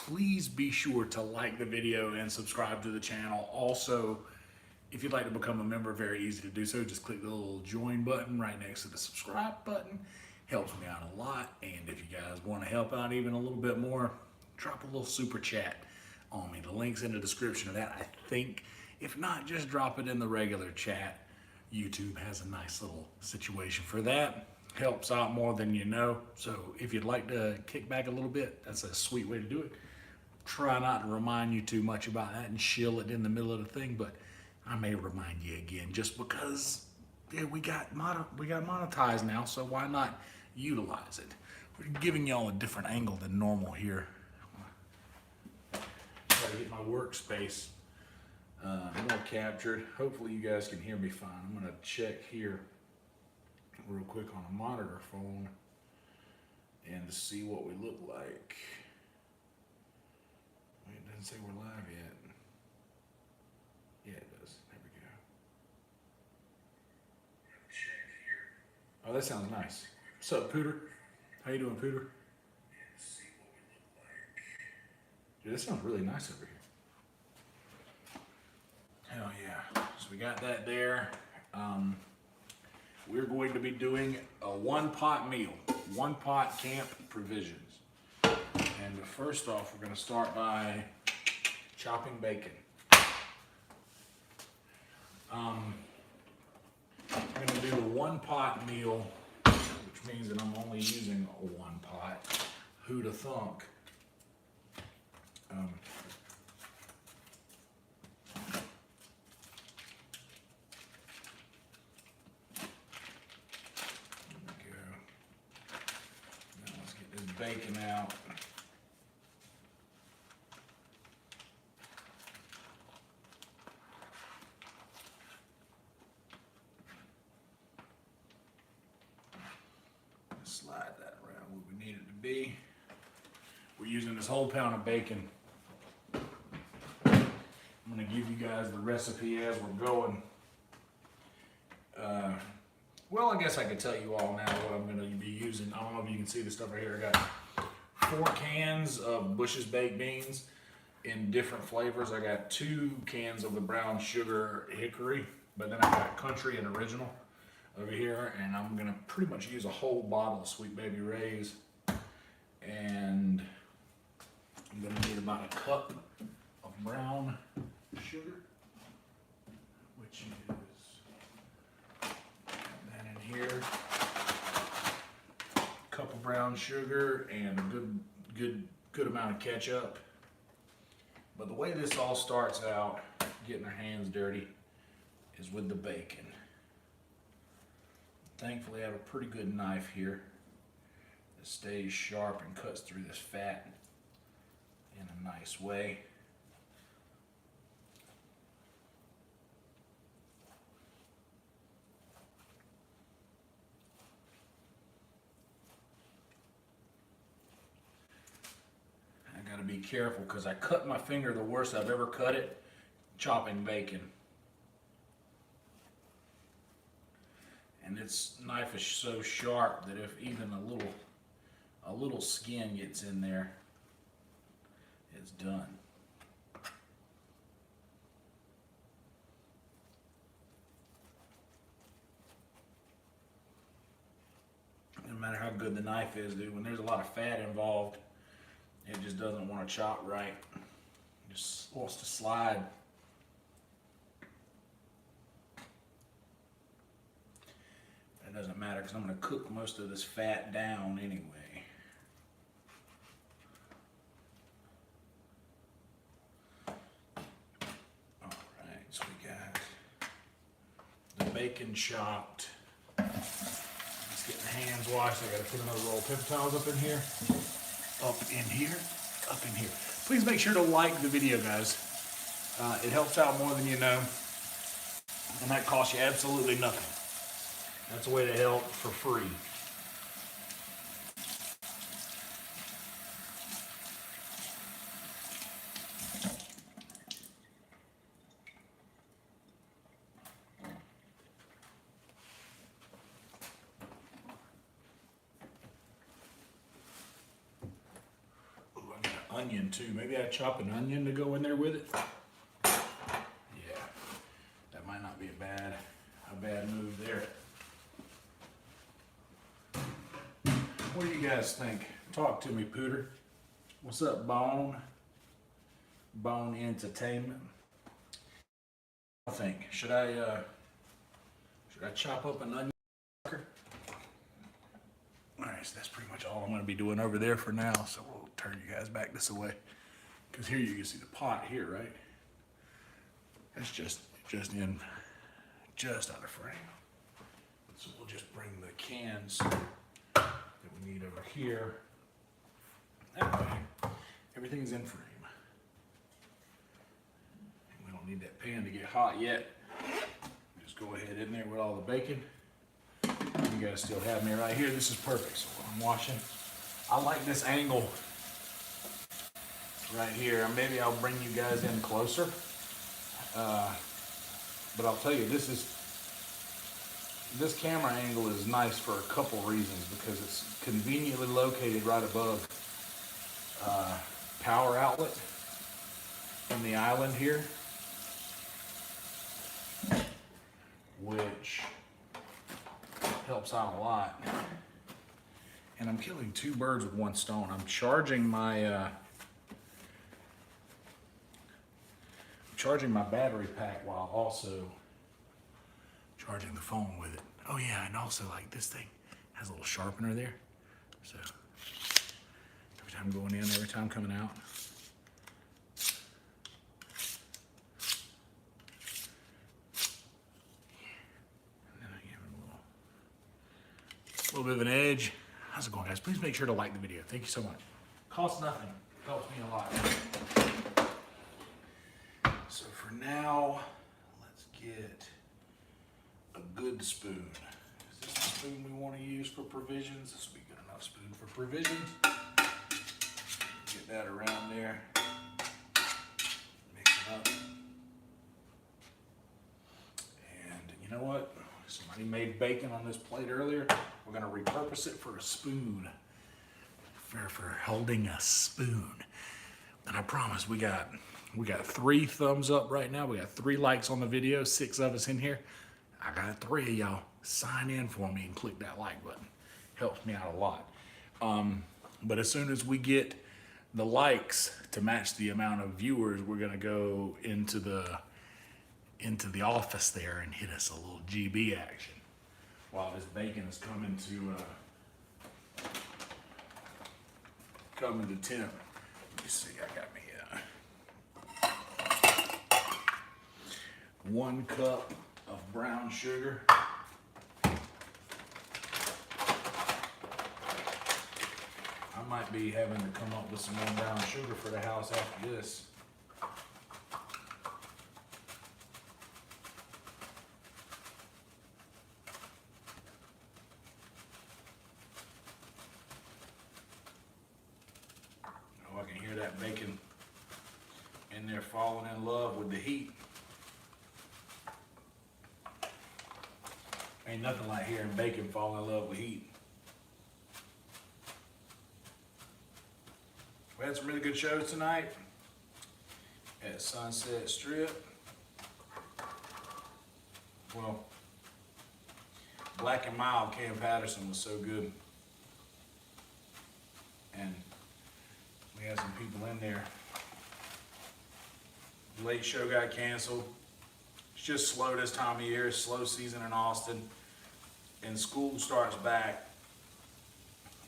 please be sure to like the video and subscribe to the channel. Also, if you'd like to become a member, very easy to do so. Just click the little join button right next to the subscribe button. Helps me out a lot. And if you guys want to help out even a little bit more, drop a little super chat on me. The link's in the description of that. I think, if not, just drop it in the regular chat. YouTube has a nice little situation for that. Helps out more than you know. So if you'd like to kick back a little bit, that's a sweet way to do it. Try not to remind you too much about that and shill it in the middle of the thing, but I may remind you again just because we got monetized now, so why not utilize it? We're giving y'all a different angle than normal here. Try to get my workspace more captured. Hopefully you guys can hear me fine. I'm gonna check here real quick on a monitor phone and to see what we look like. Wait, it doesn't say we're live yet. Yeah, it does. There we go. Oh, that sounds nice. What's up, Pooter? How you doing, Pooter? Dude, that sounds really nice over here. Hell yeah. So we got that there. We're going to be doing a one-pot meal, one-pot camp provisions. And first off, we're going to start by chopping bacon. I'm going to do a one-pot meal, which means that I'm only using a one pot. Who'd have thunk? Bacon out. Slide that around where we need it to be. We're using this whole pound of bacon. I'm going to give you guys the recipe as we're going. Well, I guess I could tell you all now what I'm going to be using. I don't know if you can see the stuff right here. I got 4 cans of Bush's baked beans in different flavors. I got 2 cans of the brown sugar hickory, but then I got country and original over here, and I'm going to pretty much use a whole bottle of Sweet Baby Ray's, and I'm going to need about a cup of brown sugar, which is here, cup of brown sugar and a good amount of ketchup. But the way this all starts out, getting our hands dirty, is with the bacon. Thankfully, I have a pretty good knife here that stays sharp and cuts through this fat in a nice way. To be careful because I cut my finger the worst I've ever cut it chopping bacon, and this knife is so sharp that if even a little skin gets in there, it's done. No matter how good the knife is, dude, when there's a lot of fat involved, it just doesn't want to chop right. It just wants to slide. It doesn't matter because I'm going to cook most of this fat down anyway. Alright, so we got the bacon chopped. Let's get my hands washed. I got to put another roll of paper towels up in here. Up in here. Please make sure to like the video, guys. It helps out more than you know, and that costs you absolutely nothing. That's a way to help for free. onion too. Maybe I chop an onion to go in there with it. Yeah, that might not be a bad move there. What do you guys think? Talk to me, Pooter. What's up, Bone Entertainment? I think should I chop up an onion? Alright, so that's pretty much all I'm going to be doing over there for now. So we'll turn you guys back this way, because here you can see the pot here, right? That's just out of frame. So we'll just bring the cans that we need over here. That way, everything's in frame. We don't need that pan to get hot yet. Just go ahead in there with all the bacon. You guys still have me right here. This is perfect. So while I'm washing, I like this angle right here. Maybe I'll bring you guys in closer. But I'll tell you, this camera angle is nice for a couple reasons, because it's conveniently located right above power outlet in the island here, which helps out a lot. And I'm killing two birds with one stone. I'm charging my battery pack while also charging the phone with it. Oh yeah, and also like this thing has a little sharpener there. So every time going in, every time coming out. And then I give it a little bit of an edge. How's it going, guys? Please make sure to like the video. Thank you so much. Costs nothing. Helps me a lot. So for now, let's get a good spoon. Is this the spoon we want to use for provisions? This will be good enough spoon for provisions. Get that around there. Mix it up. And you know what? Somebody made bacon on this plate earlier. We're going to repurpose it for a spoon. For holding a spoon. And I promise we got 3 thumbs up right now. We got 3 likes on the video, 6 of us in here. I got 3 of y'all. Sign in for me and click that like button. Helps me out a lot. But as soon as we get the likes to match the amount of viewers, we're gonna go into the office there and hit us a little GB action while this bacon is coming to temp. Let me see. I got me 1 cup of brown sugar. I might be having to come up with some more brown sugar for the house after this. Oh, I can hear that bacon in there falling in love with the heat. Ain't nothing like hearing bacon fall in love with heat. We had some really good shows tonight at Sunset Strip. Well, Black and Mild, Cam Patterson was so good. And we had some people in there. The late show got canceled. It's just slow this time of year. It's slow season in Austin. And school starts back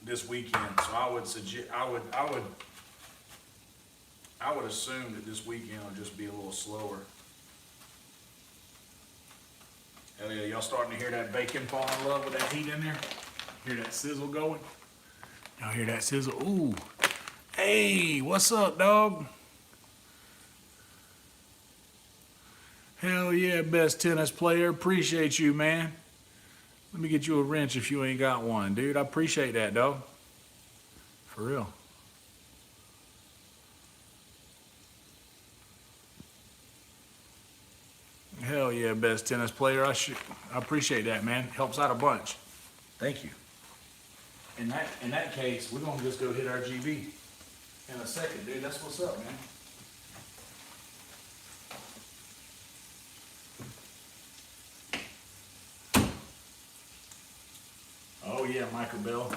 this weekend. So I would suggest, I would assume that this weekend will just be a little slower. Hell yeah, y'all starting to hear that bacon fall in love with that heat in there? Hear that sizzle going? Y'all hear that sizzle? Ooh. Hey, what's up, dog? Hell yeah, best tennis player. Appreciate you, man. Let me get you a wrench if you ain't got one, dude. I appreciate that, dog. For real. Hell yeah, best tennis player. I appreciate that, man. Helps out a bunch. Thank you. In that case, we're gonna just go hit our GB. in a second, dude. That's what's up, man. Oh yeah, Michael Bell.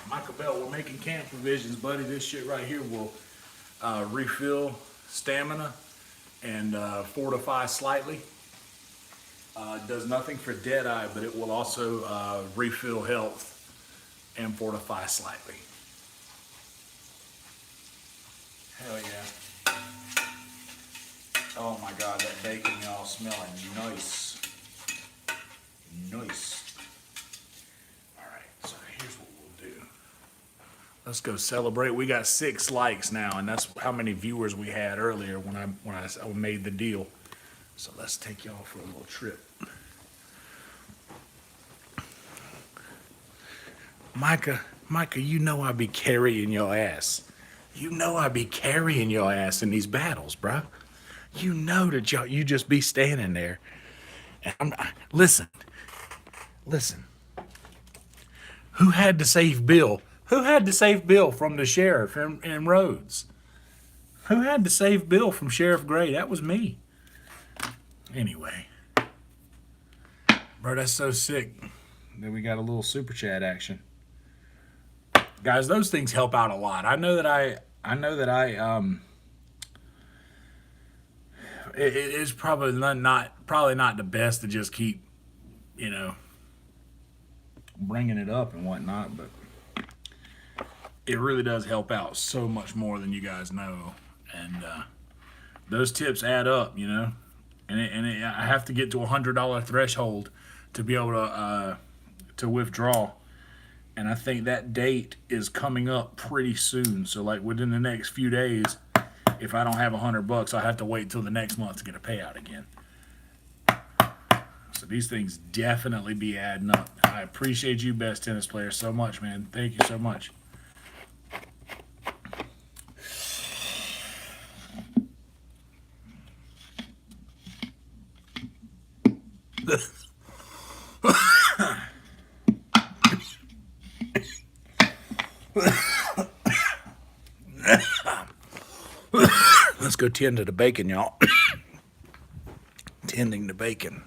Michael Bell, we're making camp provisions, buddy. This shit right here will refill stamina and fortify slightly. It does nothing for dead-eye, but it will also refill health and fortify slightly. Hell yeah. Oh my God, that bacon, y'all, smelling nice. Nice. So here's what we'll do. Let's go celebrate. We got 6 likes now, and that's how many viewers we had earlier when I made the deal. So let's take y'all for a little trip. Micah, you know I be carrying your ass. You know I be carrying your ass in these battles, bro. You know that you just be standing there. And listen. Who had to save Bill? Who had to save Bill from the sheriff in Rhodes? Who had to save Bill from Sheriff Gray? That was me. Anyway. Bro, that's so sick that we got a little super chat action. Guys, those things help out a lot. I know that it is probably not the best to just keep, you know, bringing it up and whatnot, but it really does help out so much more than you guys know, and those tips add up, you know, and I have to get to $100 threshold to be able to withdraw, and I think that date is coming up pretty soon. So like within the next few days, if I don't have $100, I have to wait till the next month to get a payout again. So these things definitely be adding up. I appreciate you, Best Tennis Player, so much, man. Thank you so much. Let's go tend to the bacon, y'all. Tending the bacon.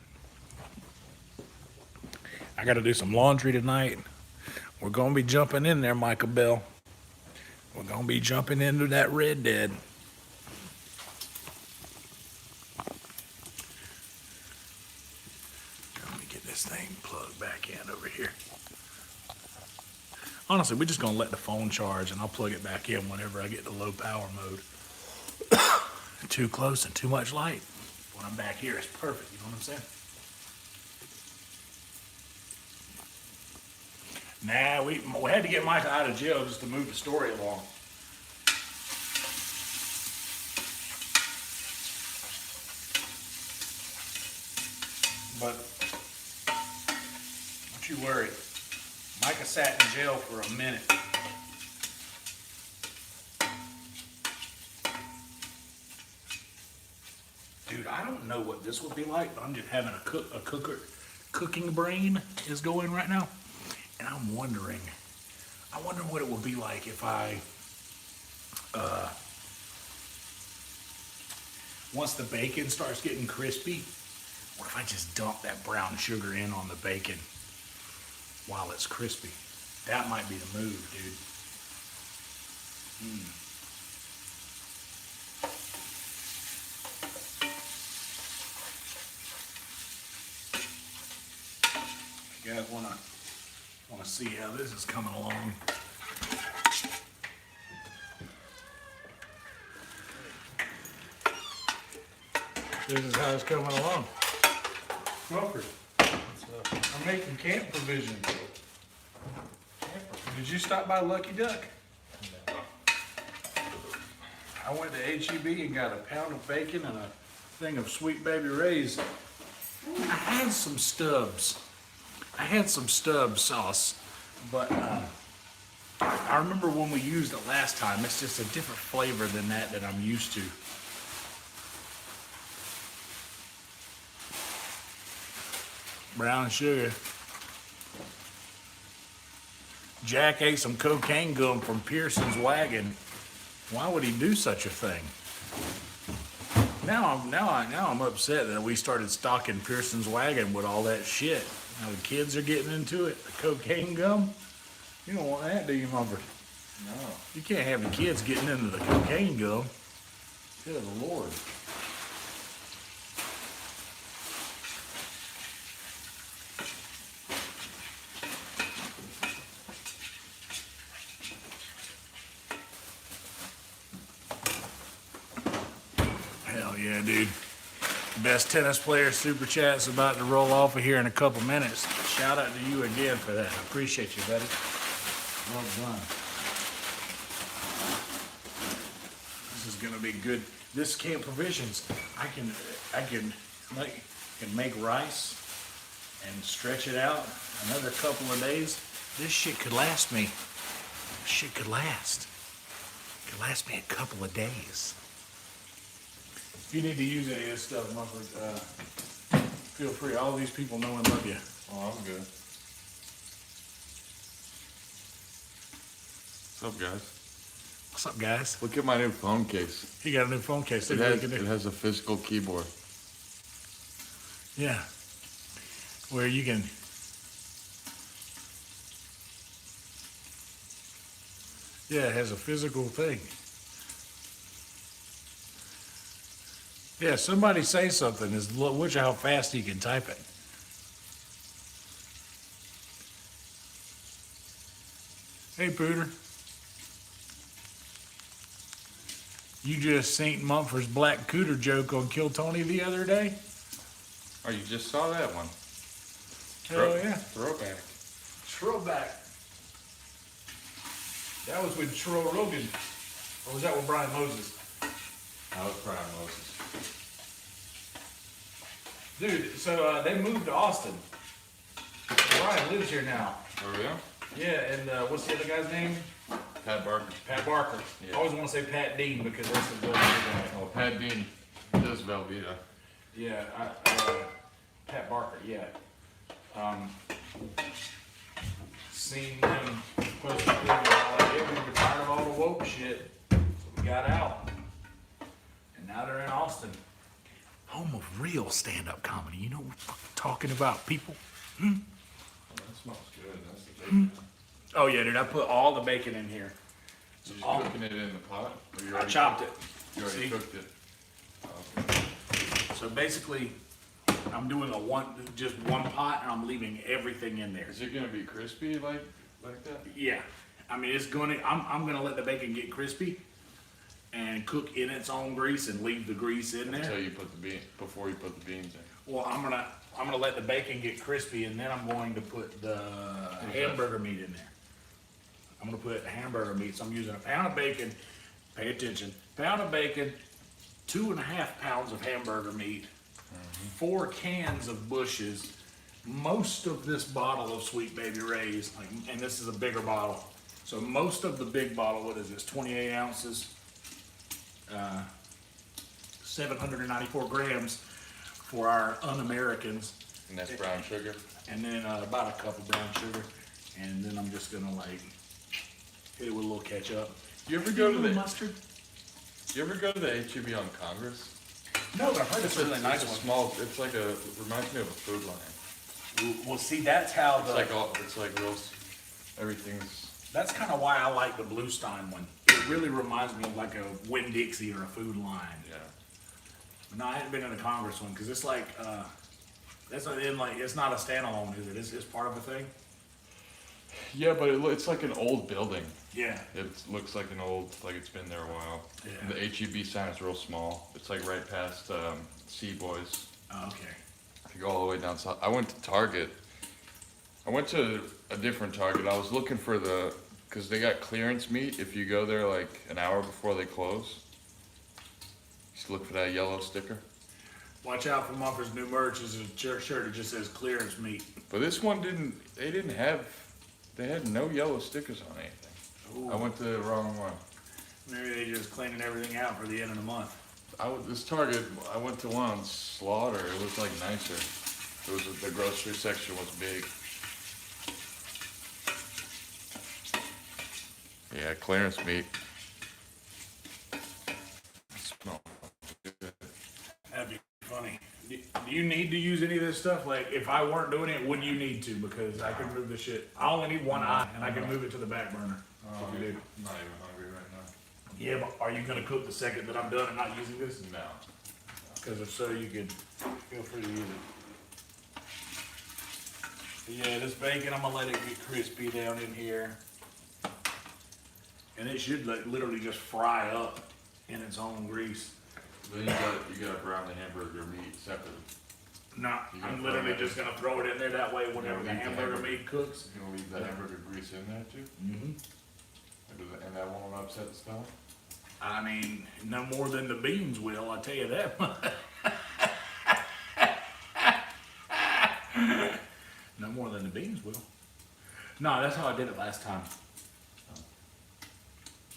I got to do some laundry tonight. We're going to be jumping in there, Michael Bell. We're going to be jumping into that Red Dead. Let me get this thing plugged back in over here. Honestly, we're just going to let the phone charge, and I'll plug it back in whenever I get to low power mode. Too close and too much light. When I'm back here, it's perfect. You know what I'm saying? Nah, we had to get Micah out of jail just to move the story along. But don't you worry. Micah sat in jail for a minute. Dude, I don't know what this would be like, but I'm just having cooking brain is going right now. And I'm wondering, I wonder what it would be like if I, once the bacon starts getting crispy, what if I just dump that brown sugar in on the bacon while it's crispy? That might be the move, dude. You guys want to see how this is coming along? This is how it's coming along. Smoker, I'm making camp provisions. Did you stop by Lucky Duck? No. I went to H-E-B and got a pound of bacon and a thing of Sweet Baby Ray's. I had some Stubbs. Sauce, but I remember when we used it last time. It's just a different flavor than that I'm used to. Brown sugar. Jack ate some cocaine gum from Pearson's wagon. Why would he do such a thing? Now I'm upset that we started stocking Pearson's wagon with all that shit. Now the kids are getting into it. The cocaine gum. You don't want that, do you, Mumford? No. You can't have the kids getting into the cocaine gum. Good Lord. Hell yeah, dude. Best tennis player super chat's about to roll off of here in a couple minutes. Shout out to you again for that. I appreciate you, buddy. Well done. This is gonna be good. This Camp Provisions, I can make rice and stretch it out another couple of days. This shit could last me. This shit could last. It could last me a couple of days. If you need to use any of this stuff, Mumford, feel free. All these people know and love you. Oh, I'm good. What's up, guys? What's up, guys? Look at my new phone case. You got a new phone case. It has a physical keyboard. Yeah. Where you can... Yeah, it has a physical thing. Yeah, somebody say something. Watch how fast you can type it. Hey, Pooter. You just seen Mumford's Black Cooter joke on Kill Tony the other day? Oh, you just saw that one. Hell yeah. Throwback. Throwback. That was with Troy Rogan. Or was that with Brian Moses? That was Brian Moses. Dude, so they moved to Austin. Brian lives here now. Oh, yeah? Yeah, and what's the other guy's name? Pat Barker. Pat Barker. Yeah. I always want to say Pat Dean because that's the good guy. Oh, Pat Dean does Velveeta. Yeah, Pat Barker, yeah. Seen them post a video like, yeah, we were tired of all the woke shit. So we got out. And now they're in Austin. Home of real stand-up comedy. You know what we're fucking talking about, people? Oh, that smells good. That's the bacon. Oh yeah, dude, I put all the bacon in here. You just cooking it in the pot? Or you I already chopped it. You already See? cooked it. Okay. So basically, I'm doing just one pot, and I'm leaving everything in there. Is it gonna be crispy like that? Yeah, I mean I'm gonna let the bacon get crispy, and cook in its own grease, and leave the grease in there. Until you put the before you put the beans in. Well, I'm gonna let the bacon get crispy, and then I'm going to put the hamburger meat in there. I'm gonna put hamburger meat. So I'm using a pound of bacon. Pay attention. Pound of bacon, 2.5 pounds of hamburger meat, 4 cans of Bushes, most of this bottle of Sweet Baby Ray's, and this is a bigger bottle. So most of the big bottle, what is this? 28 ounces, 794 grams for our un-Americans. And that's brown sugar? And then about a cup of brown sugar. And then I'm just gonna hit it with a little ketchup. You ever go to the mustard? You ever go to the HEB on Congress? No, but I've heard it's a really nice It's a one. small. It's like it reminds me of a food line. Well, see, that's how It's like real. Everything's. That's kind of why I like the Blue Stein one. It really reminds me of like a Winn-Dixie or a Food Line. Yeah. No, I haven't been in a Congress one because it's like it's not a standalone, is it? It's part of a thing. Yeah, but it's like an old building. Yeah. It looks like an old, like it's been there a while. Yeah. And the HEB sign is real small. It's like right past Sea Boys. Oh, okay. You go all the way down south. I went to Target. I went to a different Target. I was looking for because they got clearance meat if you go there like an hour before they close. Just look for that yellow sticker. Watch out for Mumford's new merch. Is a shirt that just says clearance meat. But this one they had no yellow stickers on anything. Ooh. I went to the wrong one. Maybe they just cleaning everything out for the end of the month. This Target, I went to one on Slaughter. It was like nicer. The grocery section was big. Yeah, clearance meat. Do you need to use any of this stuff? Like, if I weren't doing it, would you need to? Because I can move this shit. I only need one eye, and I can move it to the back burner. Oh, If you do. I'm not even hungry right now. Yeah, but are you gonna cook the second that I'm done and not using this? No. Because if so, you could feel free to use it. But yeah, this bacon, I'm gonna let it get crispy down in here. And it should like literally just fry up in its own grease. Then you gotta brown the hamburger meat separately. No, You gonna I'm throw literally that just gonna throw it in there. That way, whenever the leave the hamburger hamburger- meat cooks. You gonna leave that hamburger grease in there too? Mm-hmm. And that won't upset the stomach? I mean, no more than the beans will, I'll tell you that much. No more than the beans will. No, that's how I did it last time.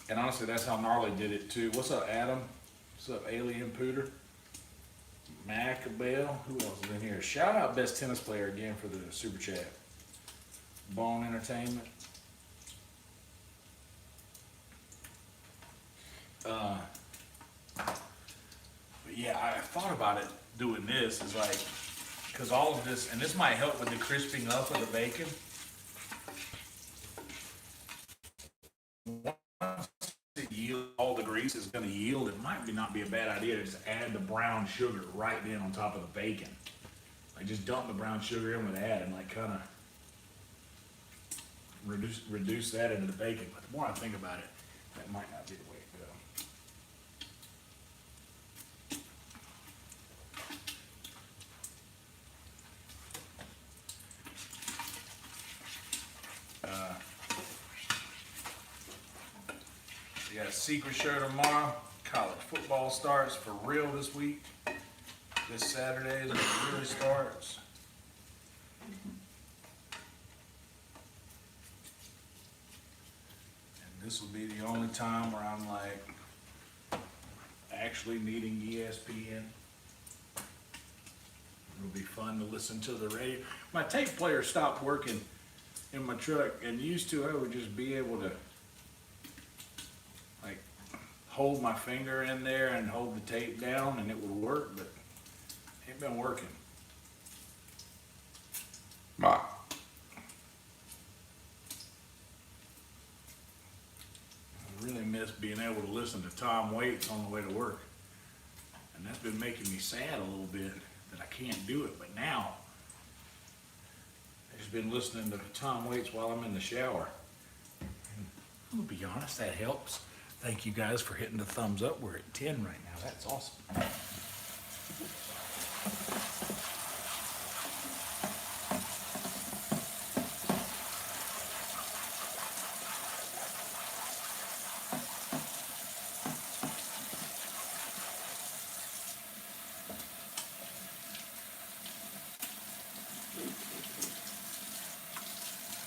And honestly, that's how Gnarly did it too. What's up, Adam? What's up, Alien Pooter? Macabell? Who else is in here? Shout out Best Tennis Player again for the super chat. Bone Entertainment. But yeah, I thought about it doing this is like, because all of this, and this might help with the crisping up of the bacon. Once it yield, all the grease is going to yield, it might not be a bad idea to just add the brown sugar right in on top of the bacon. Like just dump the brown sugar in with that and like kind of reduce that into the bacon. But the more I think about it, that might not be the way to go. We got a secret show tomorrow. College football starts for real this week. This Saturday is when it really starts. And this will be the only time where I'm like actually needing ESPN. It'll be fun to listen to the radio. My tape player stopped working in my truck, and used to I would just be able to like hold my finger in there and hold the tape down and it would work, but it ain't been working. Ma. I really miss being able to listen to Tom Waits on the way to work. And that's been making me sad a little bit that I can't do it, but now I've just been listening to Tom Waits while I'm in the shower. And I'm gonna be honest, that helps. Thank you guys for hitting the thumbs up. We're at 10 right now. That's awesome.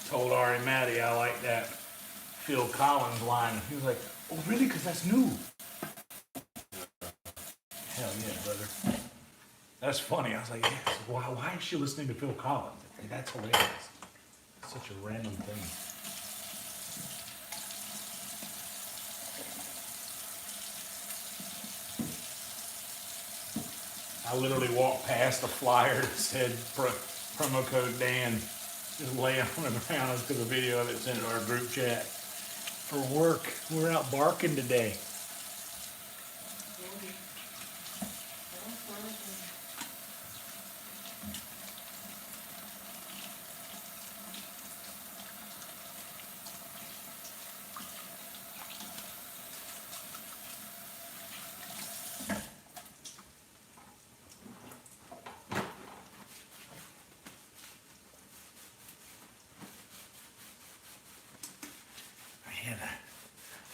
Told Ari Matty I like that Phil Collins line. He was like, oh really? Because that's new. Hell yeah, brother. That's funny. I was like, yes. Why is she listening to Phil Collins? That's hilarious. It's such a random thing. I literally walked past a flyer that said promo code Dan, just laying on the ground. I took a video of it, sent it to our group chat. For work, we're out barking today.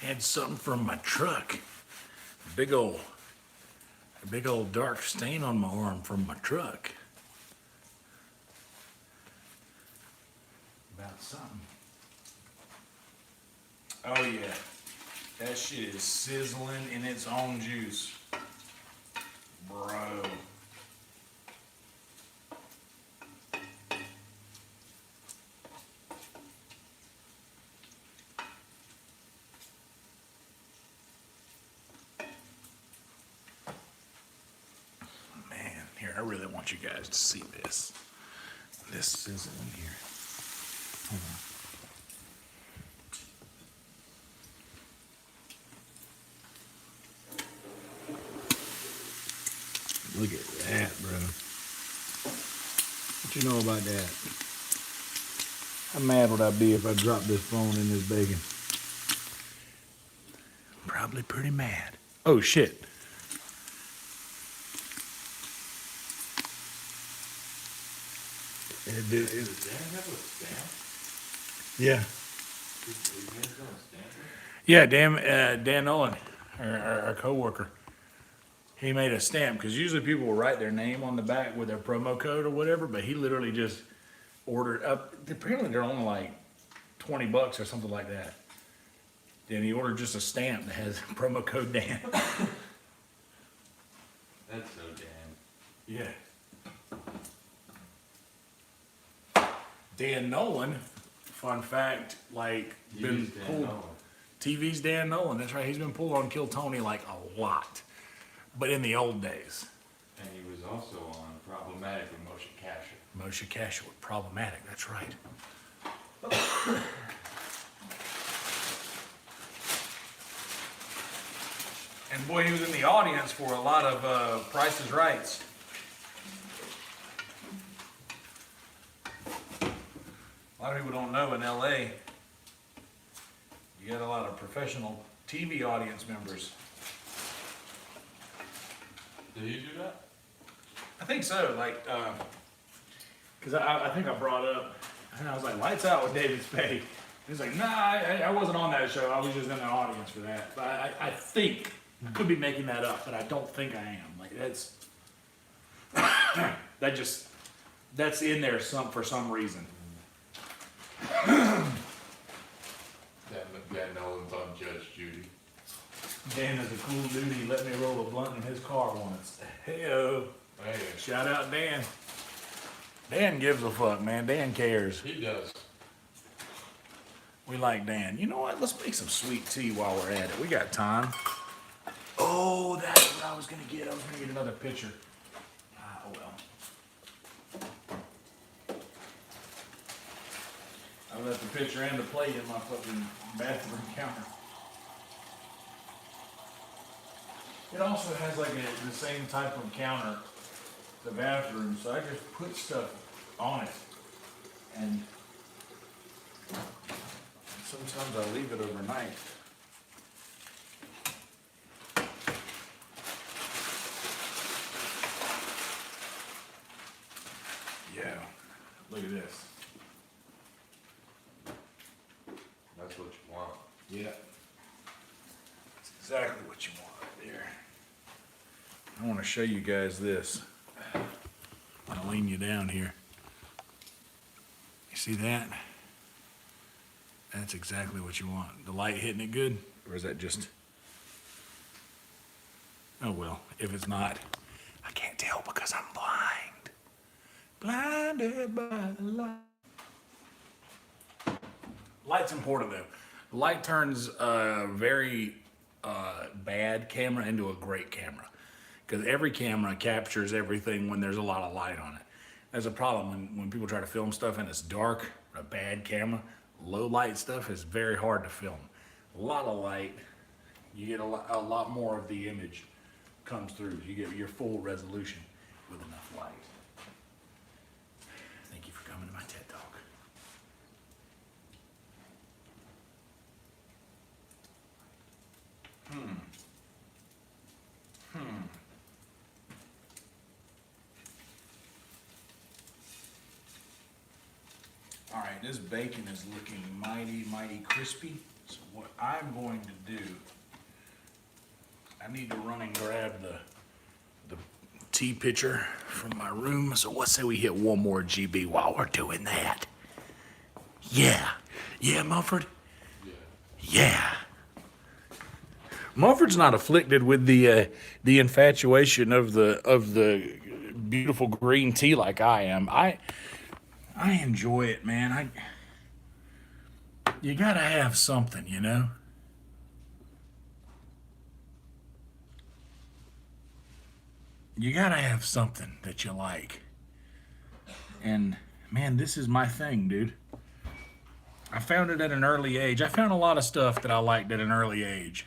I had something from my truck. A big old dark stain on my arm from my truck. About something. Oh yeah. That shit is sizzling in its own juice. Bro. Here, I really want you guys to see this. This is in here. Hold on. Look at that, bro. What you know about that? How mad would I be if I dropped this phone in this bacon? Probably pretty mad. Oh, shit. Yeah. Yeah, Dan Nolan, our co-worker. He made a stamp, because usually people will write their name on the back with their promo code or whatever, but he literally just ordered up. Apparently they're only like $20 or something like that. Then he ordered just a stamp that has promo code Dan. That's so damn. Yeah. Dan Nolan, fun fact, like been pulled. TV's Dan Nolan. That's right. He's been pulled on Kill Tony like a lot, but in the old days. And he was also on Problematic with Moshe Kasher. Moshe Kasher with Problematic. That's right. And boy, he was in the audience for a lot of Price is Rights. A lot of people don't know in LA, you got a lot of professional TV audience members. Did he do that? I think so, like, because I think I brought up, and I was like, Lights Out with David Spade. He's like, nah, I wasn't on that show. I was just in the audience for that. But I think, I could be making that up, but I don't think I am. Like, that's, that's in there for some reason. Dan Nolan's on Judge Judy. Dan is a cool dude. He let me roll a blunt in his car once. Hey-o. Hey. Shout out Dan. Dan gives a fuck, man. Dan cares. He does. We like Dan. You know what? Let's make some sweet tea while we're at it. We got time. Oh, that's what I was gonna get. I was gonna get another pitcher. Oh well. I left the pitcher and the plate in my fucking bathroom counter. It also has like the same type of counter, the bathroom, so I just put stuff on it. And sometimes I leave it overnight. Yeah, look at this. That's what you want. Yeah. That's exactly what you want right there. I want to show you guys this. I'll lean you down here. You see that? That's exactly what you want. The light hitting it good? Or is that just... Oh well, if it's not, I can't tell because I'm blind. Blinded by the light. Light's important though. Light turns a very bad camera into a great camera. Because every camera captures everything when there's a lot of light on it. There's a problem when people try to film stuff and it's dark, a bad camera, low light stuff is very hard to film. A lot of light, you get a lot more of the image comes through. You get your full resolution with enough light. Thank you for coming to my TED Talk. All right, this bacon is looking mighty, mighty crispy. So what I'm going to do, I need to run and grab the tea pitcher from my room. So let's say we hit one more GB while we're doing that. Yeah. Yeah, Mumford? Yeah. Mumford's not afflicted with the infatuation of the beautiful green tea like I am. I enjoy it, man. You gotta have something, you know? You gotta have something that you like. And man, this is my thing, dude. I found it at an early age. I found a lot of stuff that I liked at an early age.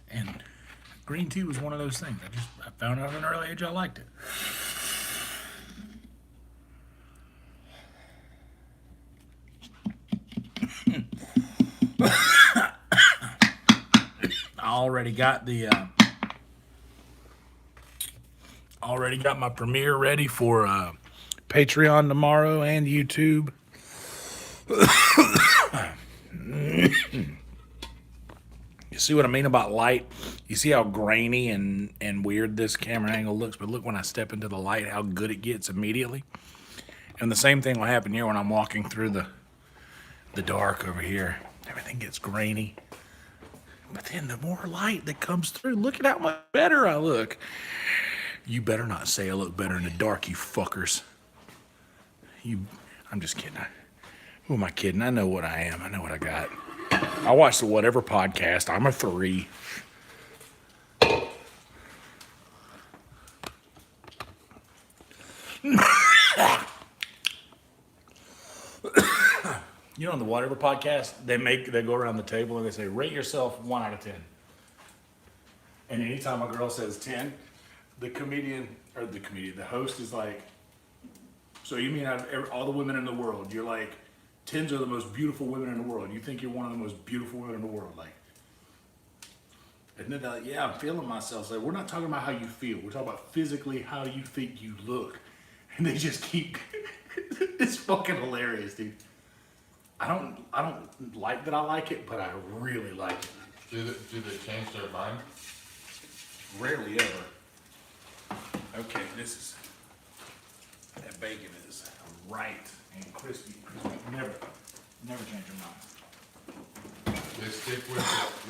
And green tea was one of those things. I found out at an early age I liked it. I already got my premiere ready for Patreon tomorrow and YouTube. You see what I mean about light? You see how grainy and weird this camera angle looks, but look when I step into the light, how good it gets immediately. And the same thing will happen here when I'm walking through the dark over here. Everything gets grainy. But then the more light that comes through, look at how much better I look. You better not say I look better in the dark, you fuckers. I'm just kidding. Who am I kidding? I know what I am. I know what I got. I watch the Whatever podcast. I'm a 3. You know, on the Whatever podcast, they go around the table and they say, rate yourself 1 out of 10. And anytime a girl says 10, the host is like, so you mean out of all the women in the world, you're like, 10s are the most beautiful women in the world. You think you're one of the most beautiful women in the world. Like, and then they're like, yeah, I'm feeling myself. So we're not talking about how you feel. We're talking about physically how you think you look. And they just keep, it's fucking hilarious, dude. I don't like that I like it, but I really like it. Do they change their mind? Rarely ever. Okay, that bacon is right and crispy. Never change your mind. They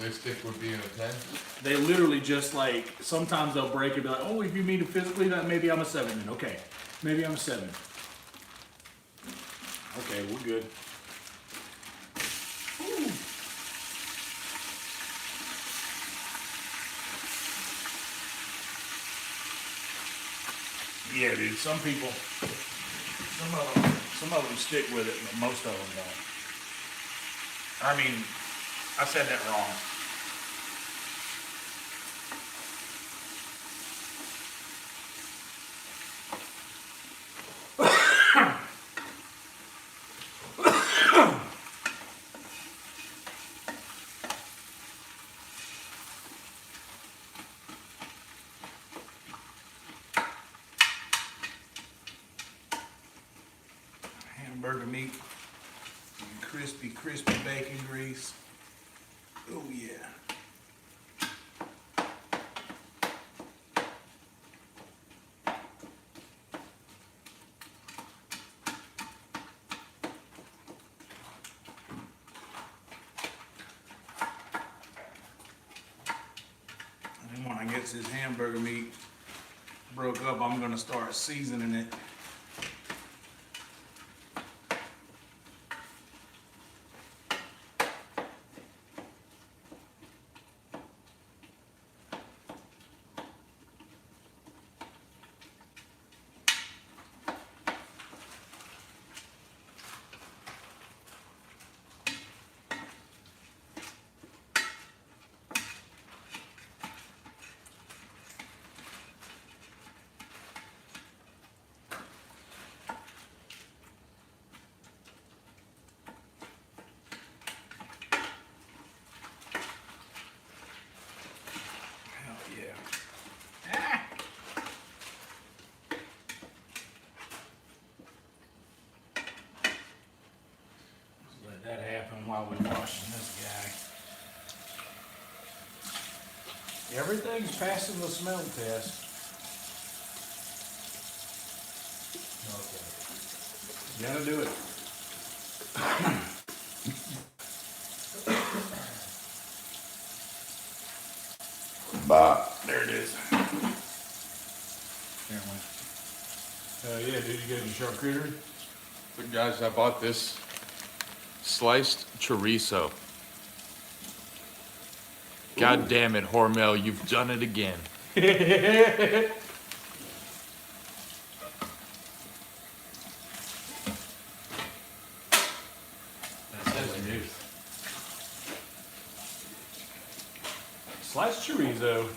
stick with being a 10? They literally just like, sometimes they'll break it and be like, oh, if you mean it physically, then maybe I'm a 7 then. Okay, maybe I'm a 7. Okay, we're good. Ooh. Yeah, dude, some of them stick with it, but most of them don't. I mean, I said that wrong. Hamburger meat and crispy bacon grease. Oh yeah. And then when I get this hamburger meat broke up, I'm gonna start seasoning it. That happened while we're washing this guy. Everything's passing the smell test. Okay. Gotta do it. Bah. There it is. apparently. Yeah, dude, you got your charcuterie? But guys, I bought this sliced chorizo. God damn it, Hormel, you've done it again. That's new. Sliced chorizo.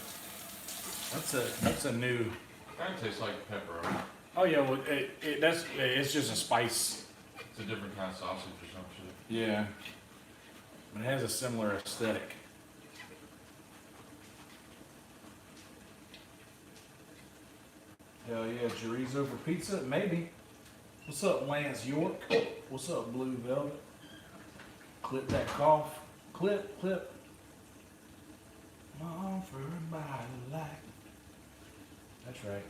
That's a new. Kind of tastes like pepperoni. Oh yeah, well it's just a spice. It's a different kind of sausage or some shit. Yeah, but it has a similar aesthetic. Hell yeah, chorizo for pizza? Maybe. What's up, Lance York? What's up, Blue Velvet? Clip that cough. Clip. On for a body like. That's right.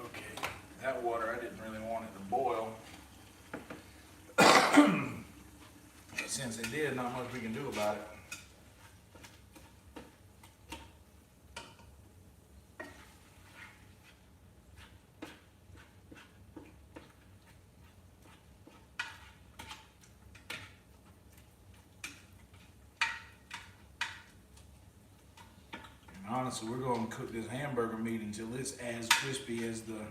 Okay, that water I didn't really want it to boil. But since it did, not much we can do about it. Honestly, we're going to cook this hamburger meat until it's as crispy as the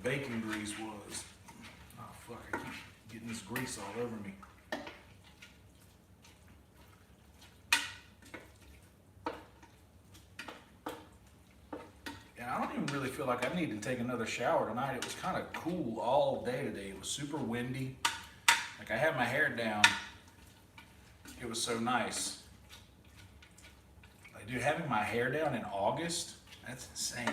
bacon grease was. Oh fuck, I keep getting this grease all over me. And I don't even really feel like I need to take another shower tonight. It was kind of cool all day today. It was super windy. Like I had my hair down. It was so nice. Dude, having my hair down in August, that's insane.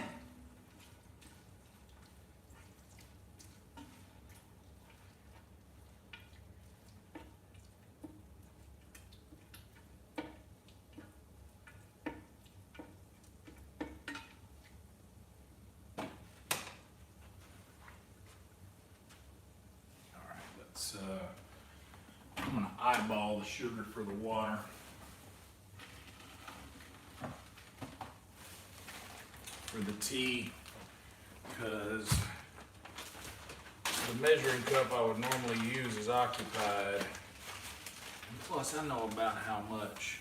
All right, let's, I'm gonna eyeball the sugar for the water. For the tea, because the measuring cup I would normally use is occupied. And plus, I know about how much.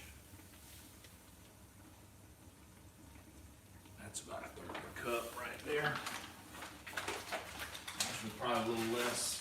That's about a third of a cup right there. Actually, probably a little less.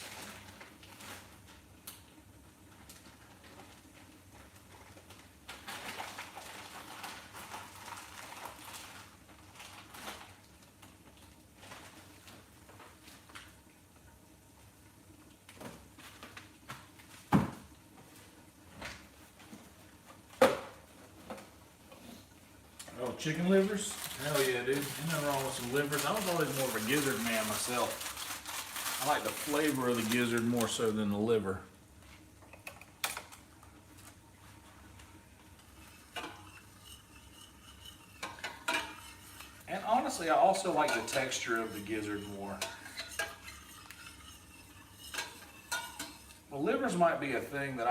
Oh, chicken livers? Hell yeah, dude. Ain't nothing wrong with some livers. I was always more of a gizzard man myself. I like the flavor of the gizzard more so than the liver. And honestly, I also like the texture of the gizzard more. Well, livers might be a thing that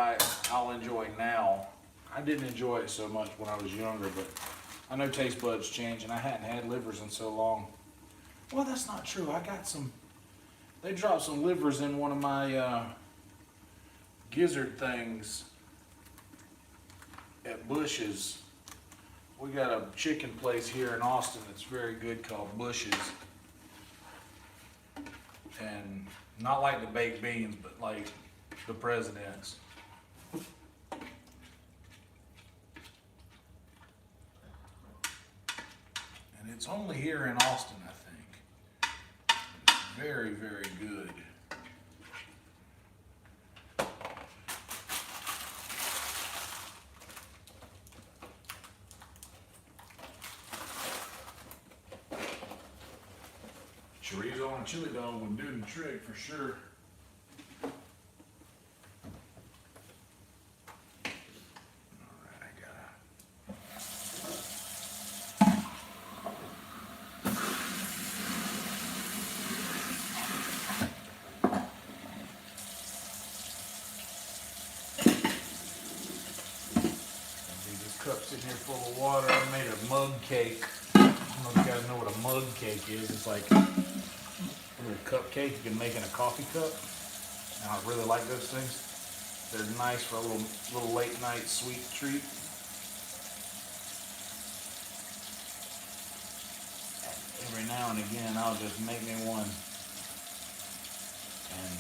I'll enjoy now. I didn't enjoy it so much when I was younger, but I know taste buds change, and I hadn't had livers in so long. Well, that's not true. I got some, they dropped some livers in one of my gizzard things at Bush's. We got a chicken place here in Austin that's very good called Bush's. And not like the baked beans, but like the President's. And it's only here in Austin, I think. It's very, very good. Chorizo and chili dog would do the trick for sure. Cup's in here full of water. I made a mug cake. I don't know if you guys know what a mug cake is. It's like a little cupcake you can make in a coffee cup. And I really like those things. They're nice for a little late night sweet treat. Every now and again, I'll just make me one and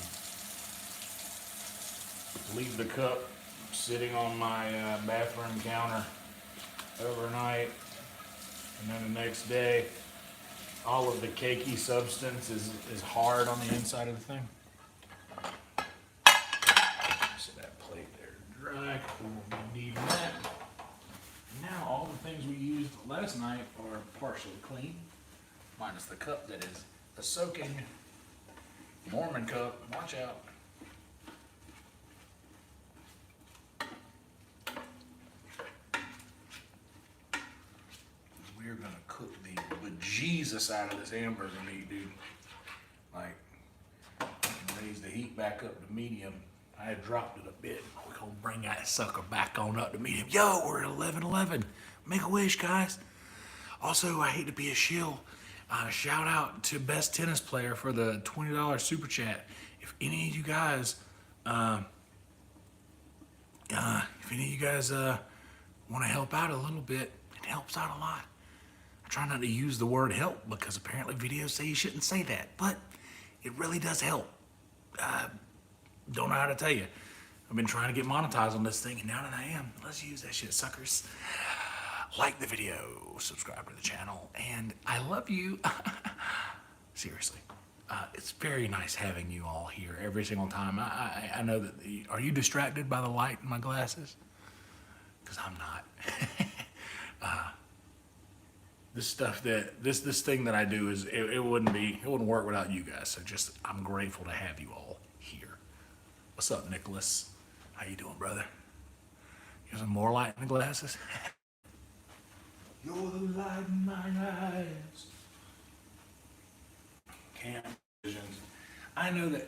leave the cup sitting on my bathroom counter overnight, and then the next day, all of the cakey substance is hard on the inside of the thing. So that plate there dry, we'll be needing that. Now all the things we used last night are partially clean, minus the cup that is a soaking Mormon cup. Watch out. We're gonna cook the bejesus out of this hamburger meat, dude. Like, I can raise the heat back up to medium. I had dropped it a bit. We're gonna bring that sucker back on up to medium. Yo, we're at 11:11. Make a wish, guys. Also, I hate to be a shill. Shout out to Best Tennis Player for the $20 super chat. If any of you guys, want to help out a little bit, it helps out a lot. I try not to use the word help because apparently videos say you shouldn't say that, but it really does help. Don't know how to tell you. I've been trying to get monetized on this thing, and now that I am, let's use that shit, suckers. Like the video, subscribe to the channel, and I love you. Seriously. It's very nice having you all here every single time. I know that are you distracted by the light in my glasses? Because I'm not. This stuff that this thing that I do is it wouldn't work without you guys. So just I'm grateful to have you all here. What's up, Nicholas? How you doing, brother? You have some more light in the glasses? You're the light in my eyes. Cam visions. I know that.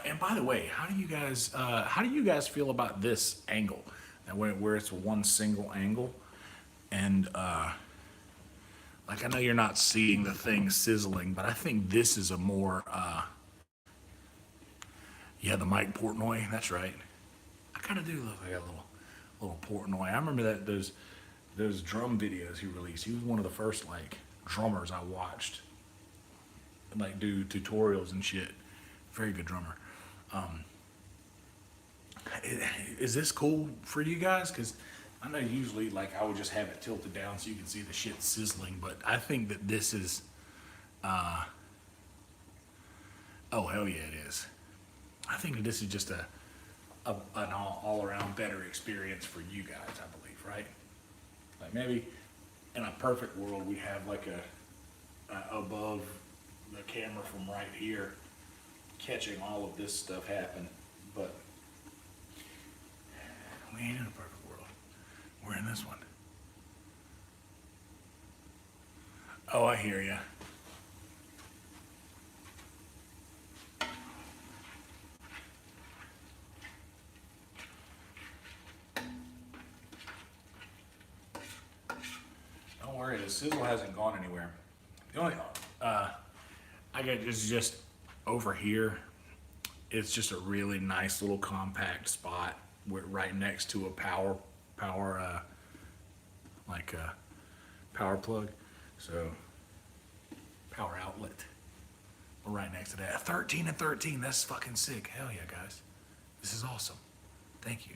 And by the way, how do you guys feel about this angle? Now, where it's one single angle, and like I know you're not seeing the thing sizzling, but I think this is a more yeah, the Mike Portnoy. That's right. I kind of do look like a little Portnoy. I remember that those drum videos he released. He was one of the first like drummers I watched, like do tutorials and shit. Very good drummer. Is this cool for you guys? Because I know usually like I would just have it tilted down so you can see the shit sizzling, but I think that this is oh hell yeah it is. I think that this is just an all around better experience for you guys, I believe, right? Like maybe in a perfect world we have like a above the camera from right here catching all of this stuff happen, but we ain't in a perfect world. We're in this one. Oh, I hear ya. Don't worry, the sizzle hasn't gone anywhere. The only I got just over here. It's just a really nice little compact spot. We're right next to a power plug, so power outlet. We're right next to that. 13 and 13. That's fucking sick. Hell yeah, guys. This is awesome. Thank you.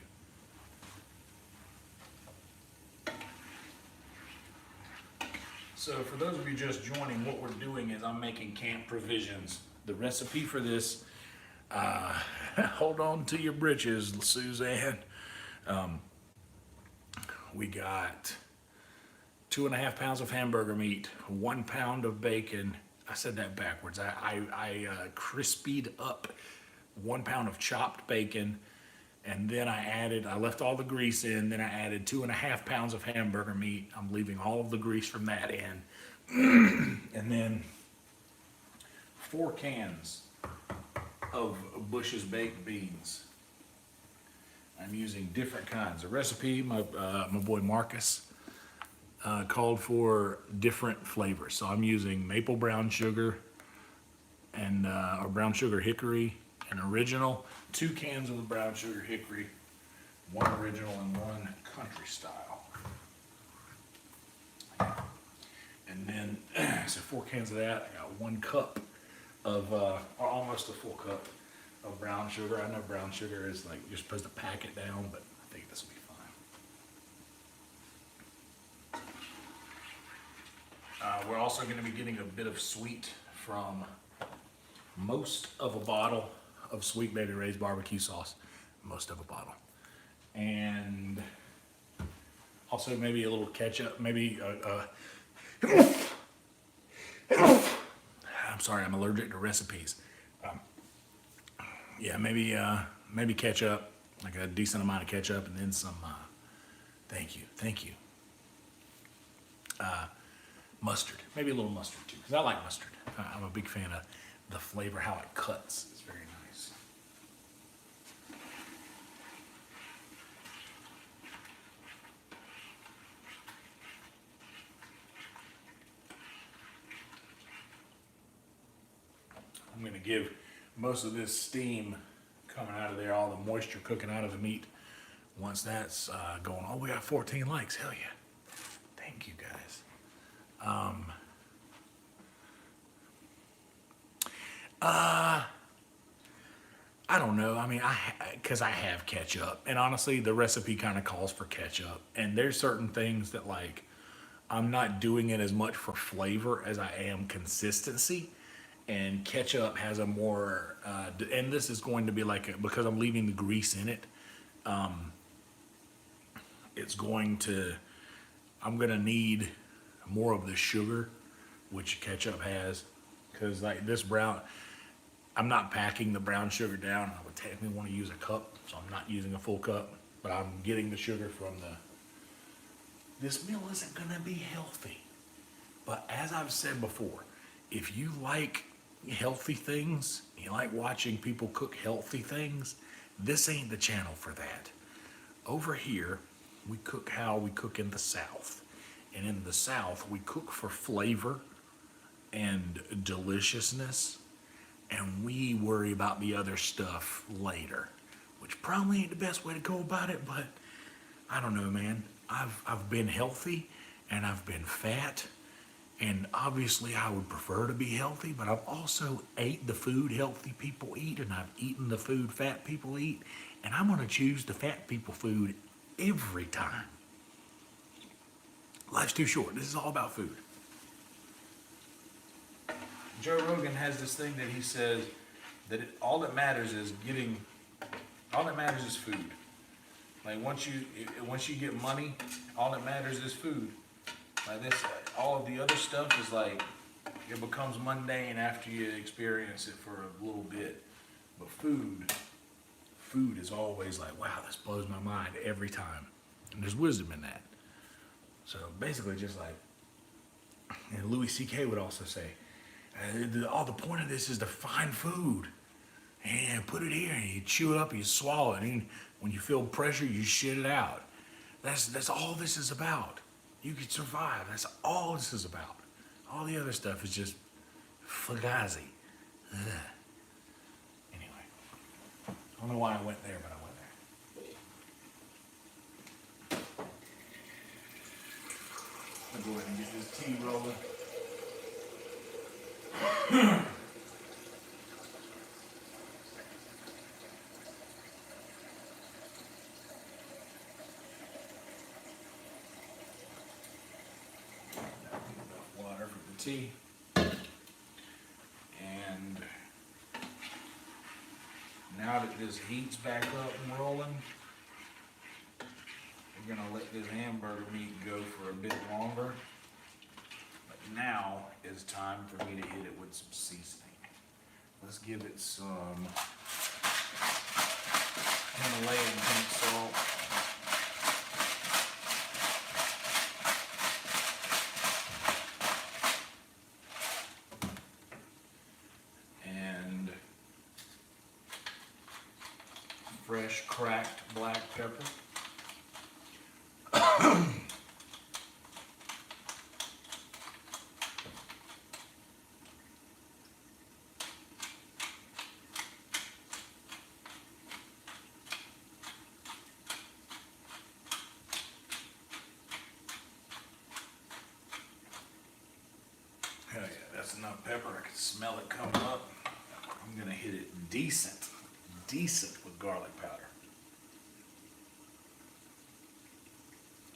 So for those of you just joining, what we're doing is I'm making camp provisions. The recipe for this, hold on to your britches, Suzanne. We got 2.5 pounds of hamburger meat, 1 pound of bacon. I said that backwards. I crispied up 1 pound of chopped bacon, and then I left all the grease in, then I added 2.5 pounds of hamburger meat. I'm leaving all of the grease from that in. And then 4 cans of Bush's baked beans. I'm using different kinds. The recipe, my boy Markus called for different flavors. So I'm using maple brown sugar and or brown sugar hickory and original. 2 cans of the brown sugar hickory, 1 original and 1 country style. And then, so 4 cans of that. I got 1 cup of, or almost a full cup of brown sugar. I know brown sugar is like, you're supposed to pack it down, but I think this will be fine. We're also going to be getting a bit of sweet from most of a bottle of Sweet Baby Ray's barbecue sauce. Most of a bottle. And also maybe a little ketchup, maybe I'm sorry, I'm allergic to recipes. Yeah, maybe ketchup, like a decent amount of ketchup, and then some. Thank you. Mustard, maybe a little mustard too, because I like mustard. I'm a big fan of the flavor, how it cuts. It's very nice. I'm going to give most of this steam coming out of there, all the moisture cooking out of the meat. Once that's going, oh, we got 14 likes. Hell yeah. Thank you, guys. I don't know. I mean, because I have ketchup. And honestly, the recipe kind of calls for ketchup. And there's certain things that, like, I'm not doing it as much for flavor as I am consistency. And ketchup has a more, and this is going to be like, because I'm leaving the grease in it, it's going to, I'm going to need more of the sugar, which ketchup has, because like this brown, I'm not packing the brown sugar down. I would technically want to use a cup, so I'm not using a full cup, but I'm getting the sugar from this meal isn't going to be healthy. But as I've said before, if you like healthy things, you like watching people cook healthy things, this ain't the channel for that. Over here, we cook how we cook in the South. And in the South, we cook for flavor and deliciousness, and we worry about the other stuff later, which probably ain't the best way to go about it, but I don't know, man. I've been healthy and I've been fat, and obviously I would prefer to be healthy, but I've also ate the food healthy people eat, and I've eaten the food fat people eat, and I'm gonna choose the fat people food every time. Life's too short. This is all about food. Joe Rogan has this thing that he says that all that matters is food. Like once you get money, all that matters is food. Like this, all of the other stuff is like, it becomes mundane after you experience it for a little bit. But food is always like, wow, this blows my mind every time. And there's wisdom in that. So basically just like, and Louis C.K. would also say, the point of this is to find food and put it here, and you chew it up, you swallow it, and when you feel pressure, you shit it out. That's all this is about. You can survive. That's all this is about. All the other stuff is just fugazi. Ugh. Anyway, I don't know why I went there, but I went there. I'll go ahead and get this tea rolling. Water for the tea. And now that this heat's back up and rolling, we're gonna let this hamburger meat go for a bit longer. But now is time for me to hit it with some seasoning. Let's give it some Himalayan pink salt. fresh cracked black pepper. Hell yeah, that's enough pepper. I can smell it coming up. I'm gonna hit it decent with garlic powder.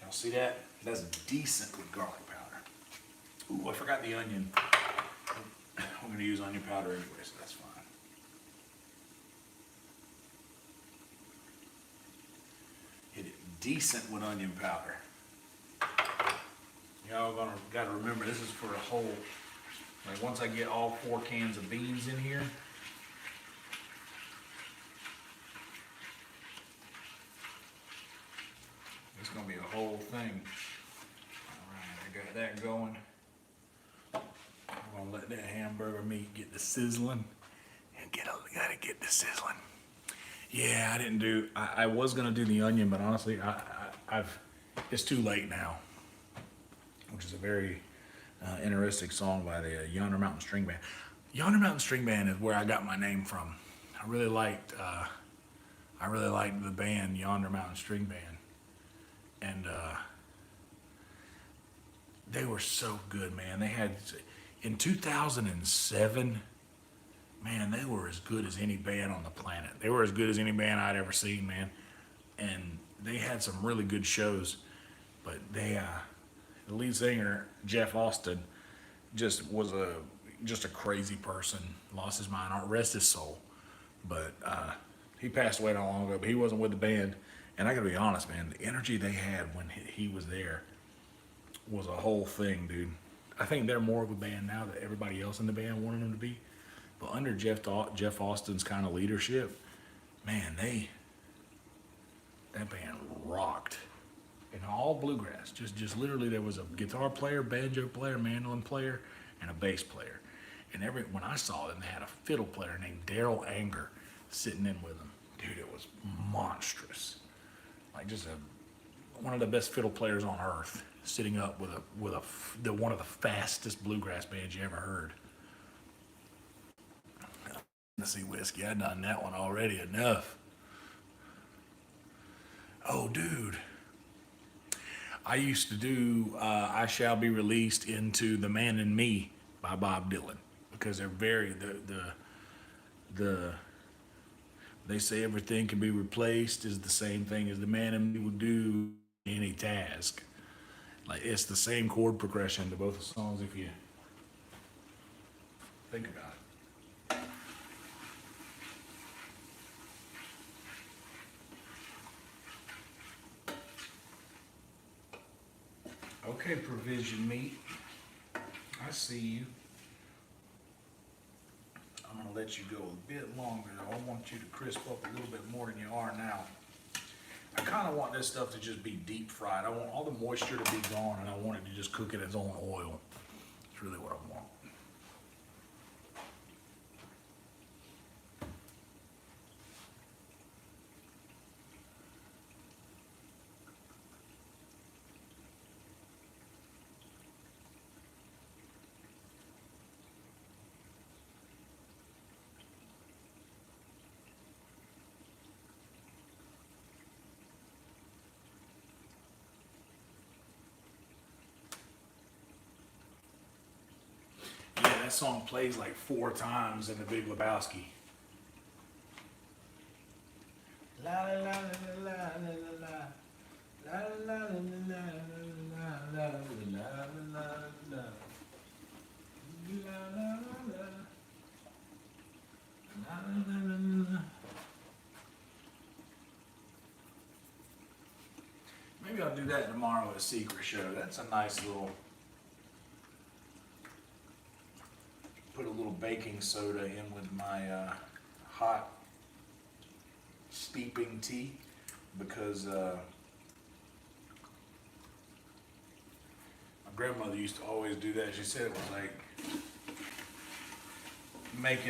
Y'all see that? That's decent with garlic powder. Ooh, I forgot the onion. I'm gonna use onion powder anyway, so that's fine. Hit it decent with onion powder. Y'all gotta remember, this is for a whole, like once I get all 4 cans of beans in here, it's gonna be a whole thing. Alright, I got that going. I'm gonna let that hamburger meat get the sizzling. And gotta get the sizzling. Yeah, I was gonna do the onion, but honestly, it's too late now. Which is a very interesting song by the Yonder Mountain String Band. Yonder Mountain String Band is where I got my name from. I really liked the band Yonder Mountain String Band, and they were so good, man. They had in 2007, man, they were as good as any band on the planet. They were as good as any band I'd ever seen, man. And they had some really good shows, but the lead singer, Jeff Austin, just was a crazy person. Lost his mind. Rest his soul. But he passed away not long ago. But he wasn't with the band. And I gotta be honest, man. The energy they had when he was there was a whole thing, dude. I think they're more of a band now that everybody else in the band wanted them to be. But under Jeff Austin's kind of leadership, man, that band rocked. And all bluegrass, just literally there was a guitar player, banjo player, mandolin player, and a bass player. And when I saw them, they had a fiddle player named Daryl Anger sitting in with them. Dude, it was monstrous. Like just one of the best fiddle players on earth, sitting up with one of the fastest bluegrass bands you ever heard. Tennessee whiskey, I've done that one already enough. Oh, dude. I used to do I Shall Be Released into The Man in Me by Bob Dylan, because they're very, they say everything can be replaced is the same thing as the man in me will do any task. Like, it's the same chord progression to both the songs if you think about it. Okay, provision meat. I see you. I'm gonna let you go a bit longer though. I want you to crisp up a little bit more than you are now. I kind of want this stuff to just be deep fried. I want all the moisture to be gone, and I want it to just cook in its own oil. That's really what I want. Yeah, that song plays like 4 times in The Big Lebowski. La la la la la la la la la la la la la la. Maybe I'll do that tomorrow at a secret show. That's a nice little. Put a little baking soda in with my hot steeping tea, because my grandmother used to always do that. She said it was like make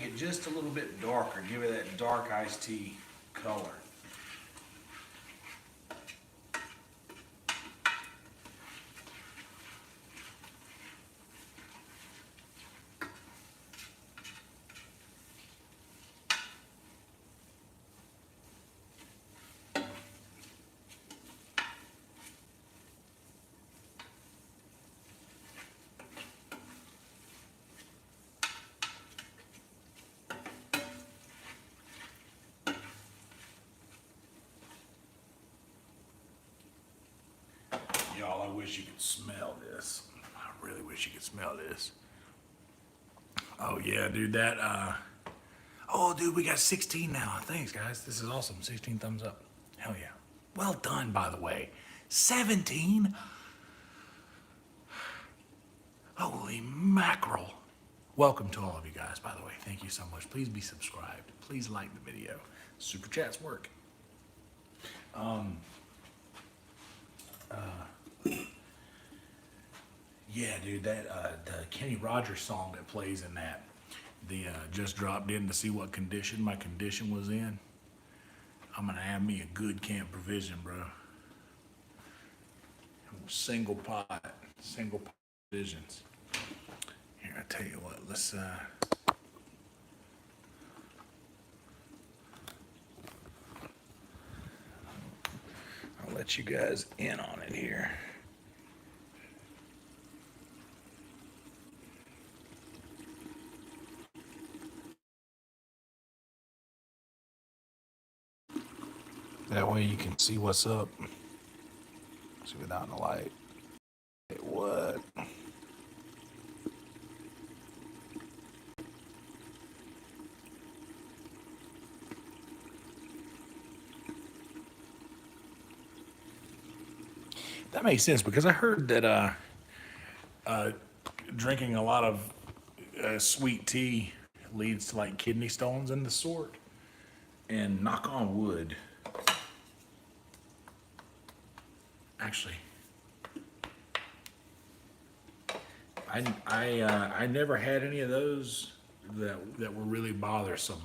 it just a little bit darker. Give it that dark iced tea color. Y'all, I wish you could smell this. I really wish you could smell this. Oh yeah, dude, oh dude, we got 16 now. Thanks guys, this is awesome. 16 thumbs up. Hell yeah. Well done, by the way. 17? Holy mackerel. Welcome to all of you guys, by the way. Thank you so much. Please be subscribed. Please like the video. Super chats work. Yeah, dude, the Kenny Rogers song that plays in that, just dropped in to see what condition my condition was in. I'm gonna have me a good camp provision, bro. Single pot provisions. Here, I tell you what, let's I'll let you guys in on it here. That way you can see what's up. See without the light. What? That makes sense because I heard that drinking a lot of sweet tea leads to like kidney stones and the sort. And knock on wood. Actually, I never had any of those that were really bothersome.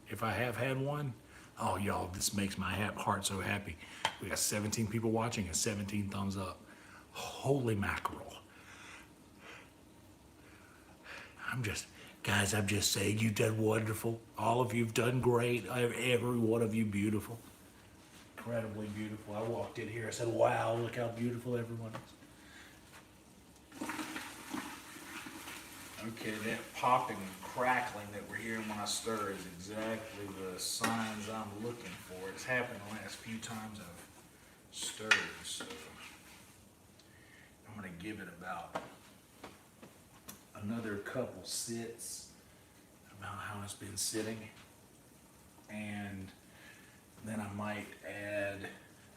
If I have had one, oh y'all, this makes my heart so happy. We got 17 people watching and 17 thumbs up. Holy mackerel. I'm just saying you've done wonderful. All of you've done great. Every one of you beautiful. Incredibly beautiful. I walked in here, I said, wow, look how beautiful everyone is. Okay, that popping and crackling that we're hearing when I stir is exactly the signs I'm looking for. It's happened the last few times I've stirred, so I'm gonna give it about another couple sits, about how it's been sitting, and then I might add,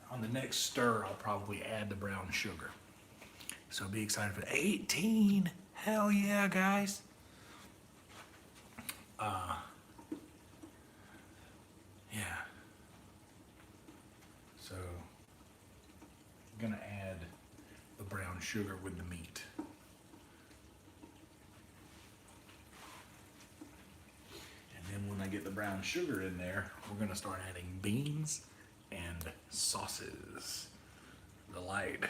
on the next stir, I'll probably add the brown sugar. So be excited for 18. Hell yeah, guys. Yeah. So, I'm gonna add the brown sugar with the meat. And then when I get the brown sugar in there, we're gonna start adding beans and sauces. The light.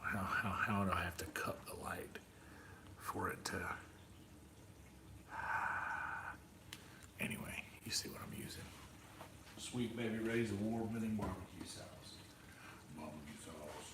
How do I have to cut the light for it to... Anyway, you see what I'm using. Sweet Baby Ray's award-winning barbecue sauce. Barbecue sauce.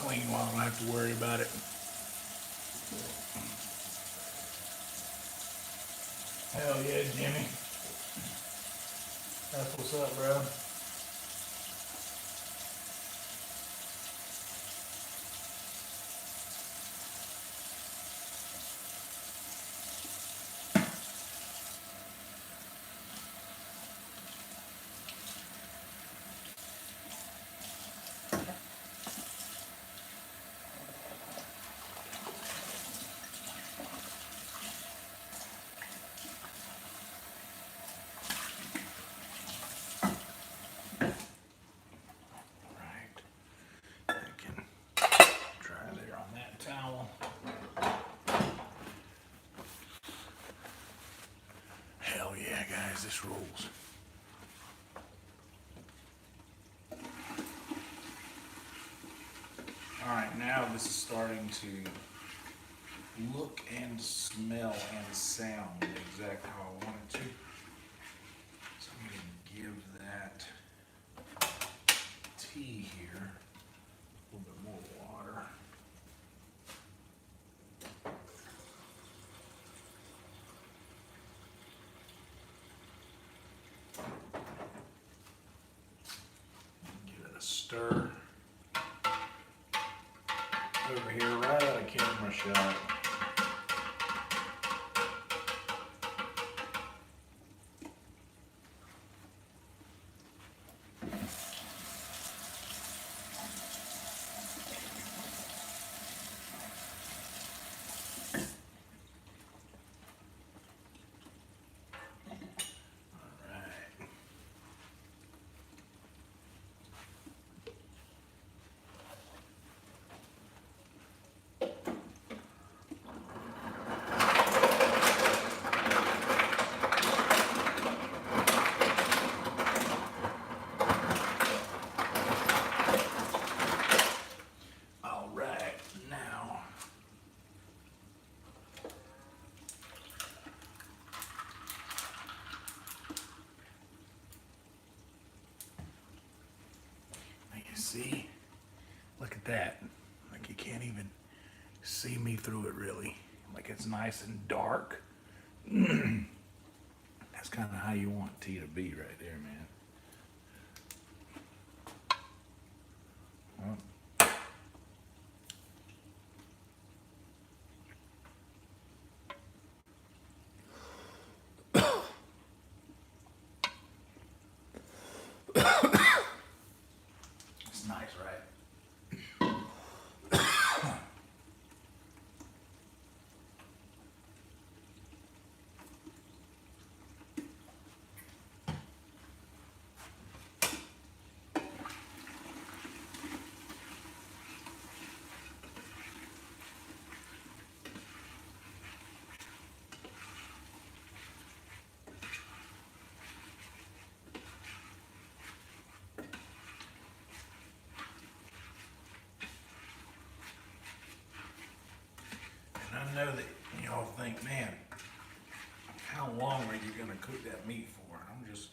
clean while I don't have to worry about it. Hell yeah, Jimmy. That's what's up, bro. Towel. Hell yeah, guys, this rules. All right, now this is starting to look and smell and sound exactly how I want it to. So I'm going to give that tea here a little bit more water. Give it a stir. Over here, right out of camera shot. See? Look at that. Like you can't even see me through it really. Like it's nice and dark. That's kind of how you want tea to be right there, man. Well, it's nice, right? I know that y'all think, man, how long are you gonna cook that meat for? I'm just,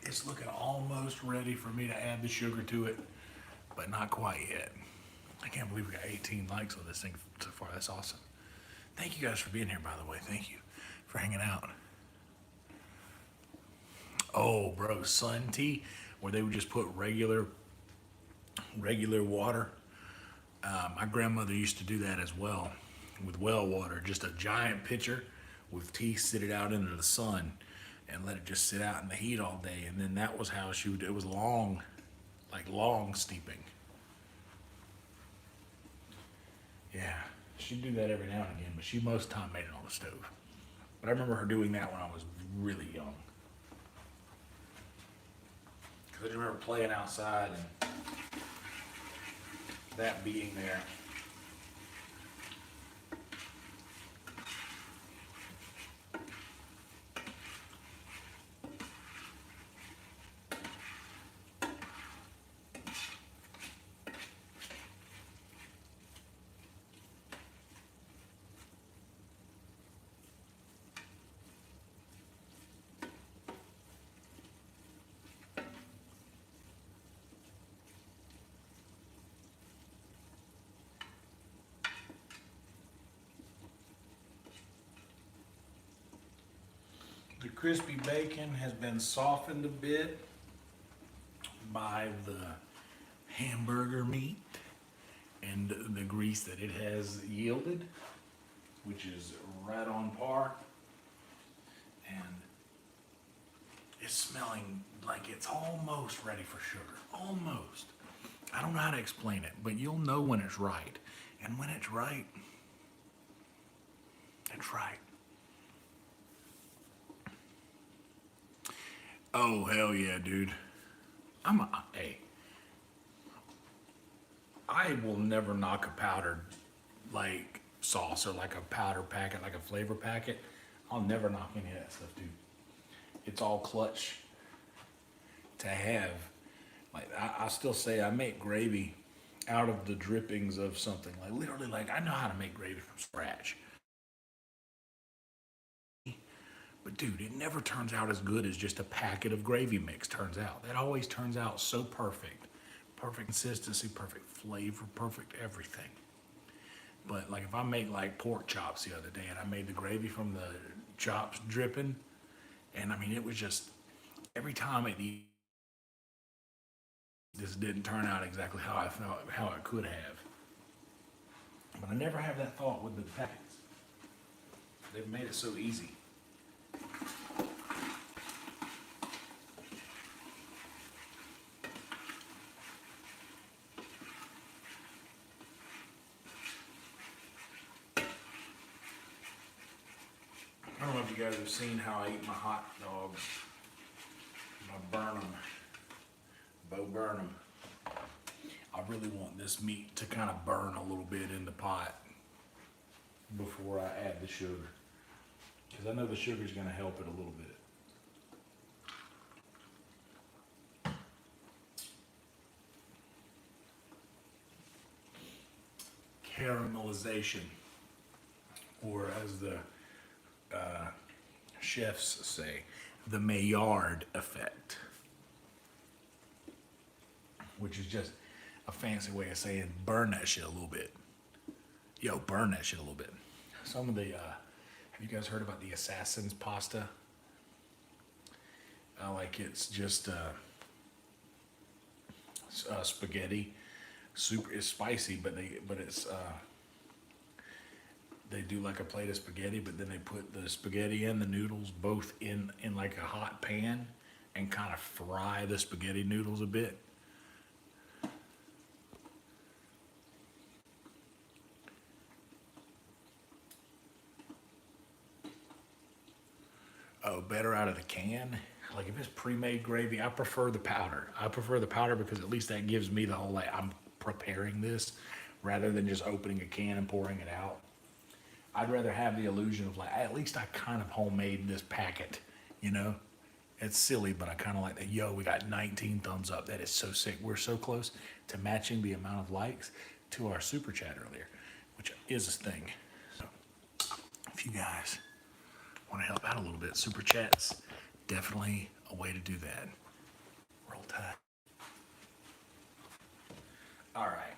it's looking almost ready for me to add the sugar to it, but not quite yet. I can't believe we got 18 likes on this thing so far. That's awesome. Thank you guys for being here, by the way. Thank you for hanging out. Oh, bro, sun tea, where they would just put regular water. My grandmother used to do that as well with well water, just a giant pitcher with tea, sit it out into the sun and let it just sit out in the heat all day. And then that was how she would do it. It was long, like long steeping. Yeah, she'd do that every now and again, but she most of the time made it on the stove. But I remember her doing that when I was really young. Because I just remember playing outside and that being there. The crispy bacon has been softened a bit by the hamburger meat and the grease that it has yielded, which is right on par. And it's smelling like it's almost ready for sugar. Almost. I don't know how to explain it, but you'll know when it's right. And when it's right, it's right. Oh, hell yeah, dude. Hey, I will never knock a powdered like sauce or like a powder packet, like a flavor packet. I'll never knock any of that stuff, dude. It's all clutch to have. Like I still say I make gravy out of the drippings of something. Like literally, like I know how to make gravy from scratch. But dude, it never turns out as good as just a packet of gravy mix turns out. That always turns out so perfect. Perfect consistency, perfect flavor, perfect everything. But like if I make like pork chops the other day and I made the gravy from the chops dripping, and I mean it was just every time it just didn't turn out exactly how I thought how it could have. But I never have that thought with the packets. They've made it so easy. I don't know if you guys have seen how I eat my hot dogs. I burn them. Bo burn them. I really want this meat to kind of burn a little bit in the pot before I add the sugar. Because I know the sugar is going to help it a little bit. Caramelization, or as the chefs say, the Maillard effect, which is just a fancy way of saying burn that shit a little bit. Yo, burn that shit a little bit. Some of the, have you guys heard about the Assassin's pasta? Like it's just spaghetti. Super, it's spicy, but it's they do like a plate of spaghetti, but then they put the spaghetti and the noodles both in like a hot pan and kind of fry the spaghetti noodles a bit. Oh, better out of the can. Like if it's pre-made gravy, I prefer the powder. I prefer the powder because at least that gives me the whole, like, I'm preparing this rather than just opening a can and pouring it out. I'd rather have the illusion of like, at least I kind of homemade this packet, you know? It's silly, but I kind of like that. Yo, we got 19 thumbs up. That is so sick. We're so close to matching the amount of likes to our super chat earlier, which is a thing. So if you guys want to help out a little bit, super chats, definitely a way to do that. Roll Tide. All right.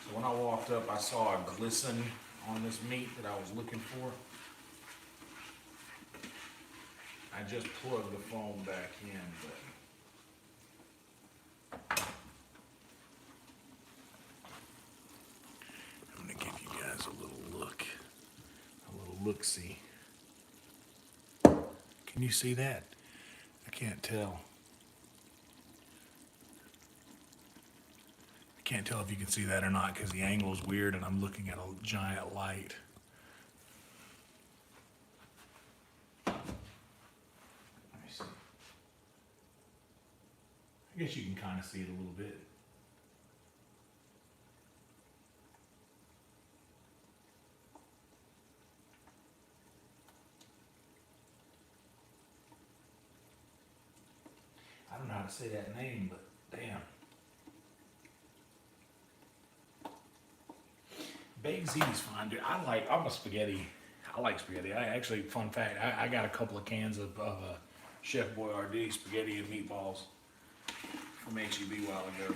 So when I walked up, I saw a glisten on this meat that I was looking for. I just plugged the foam back in, but I'm gonna give you guys a little look-see. Can you see that? I can't tell. I can't tell if you can see that or not because the angle is weird and I'm looking at a giant light. Let me see. I guess you can kind of see it a little bit. I don't know how to say that name, but damn. Baked ziti's fine, dude. I'm a spaghetti. I like spaghetti. I actually, fun fact, I got a couple of cans of Chef Boyardee spaghetti and meatballs from HEB a while ago.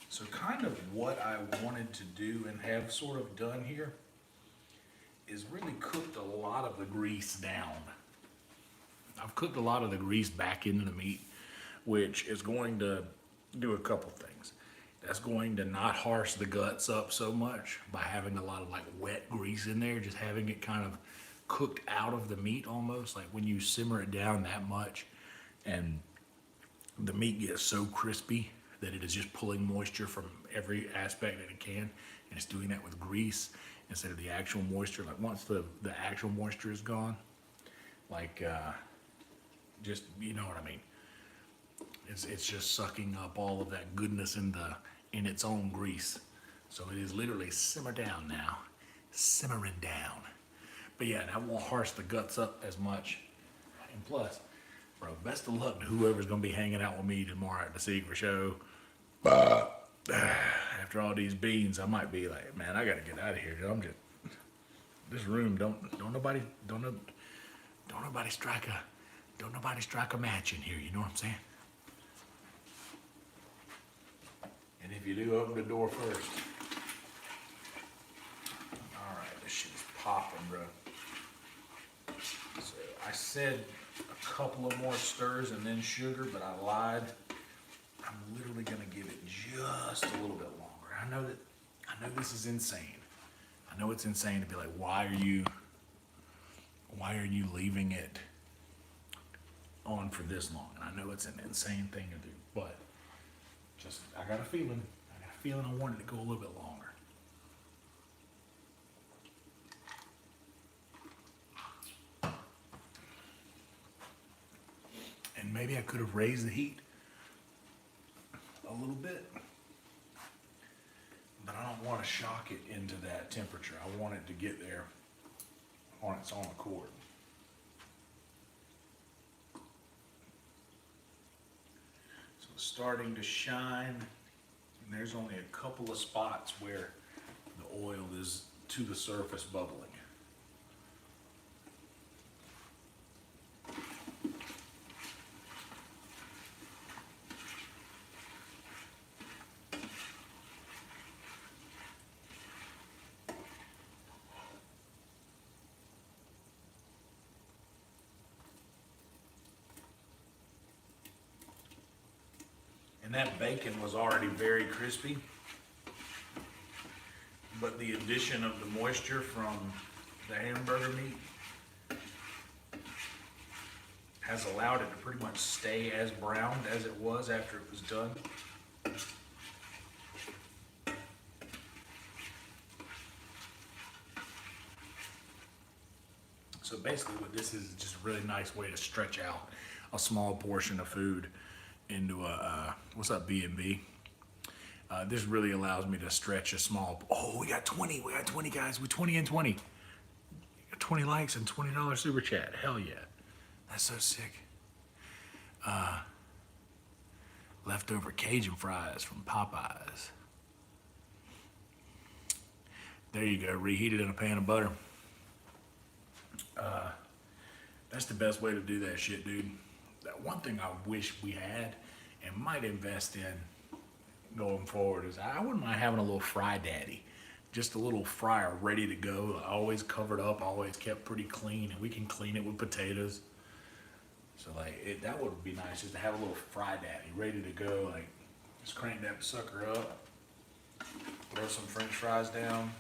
So kind of what I wanted to do and have sort of done here is really cooked a lot of the grease down. I've cooked a lot of the grease back into the meat, which is going to do a couple things. That's going to not harsh the guts up so much by having a lot of like wet grease in there, just having it kind of cooked out of the meat almost, like when you simmer it down that much and the meat gets so crispy that it is just pulling moisture from every aspect that it can, and it's doing that with grease instead of the actual moisture. Like once the actual moisture is gone, like just, you know what I mean, it's just sucking up all of that goodness in its own grease. So it is literally simmer down now, simmering down. But yeah, that won't harsh the guts up as much. And plus, bro, best of luck to whoever's gonna be hanging out with me tomorrow at the Secret Show. After all these beans, I might be like, man, I gotta get out of here. I'm just, this room, don't nobody strike a match in here. You know what I'm saying? And if you do, open the door first. All right, this shit is popping, bro. So I said a couple of more stirs and then sugar, but I lied. I'm literally gonna give it just a little bit longer. I know this is insane. I know it's insane to be like, why are you leaving it on for this long? And I know it's an insane thing to do, but just, I got a feeling I wanted to go a little bit longer. And maybe I could have raised the heat a little bit, but I don't want to shock it into that temperature. I want it to get there on its own accord. So it's starting to shine, and there's only a couple of spots where the oil is to the surface bubbling. And that bacon was already very crispy, but the addition of the moisture from the hamburger meat has allowed it to pretty much stay as browned as it was after it was done. So basically what this is just a really nice way to stretch out a small portion of food into a, what's up, B&B? This really allows me to stretch a small, oh, we got 20 guys, we 20 and 20. 20 likes and $20 super chat, hell yeah. That's so sick. Leftover Cajun fries from Popeyes. There you go, reheated in a pan of butter. That's the best way to do that shit, dude. That one thing I wish we had and might invest in going forward is I wouldn't mind having a little fry daddy. Just a little fryer ready to go, always covered up, always kept pretty clean, and we can clean it with potatoes. So like, that would be nice, just to have a little fry daddy ready to go. Like, just crank that sucker up, throw some French fries down.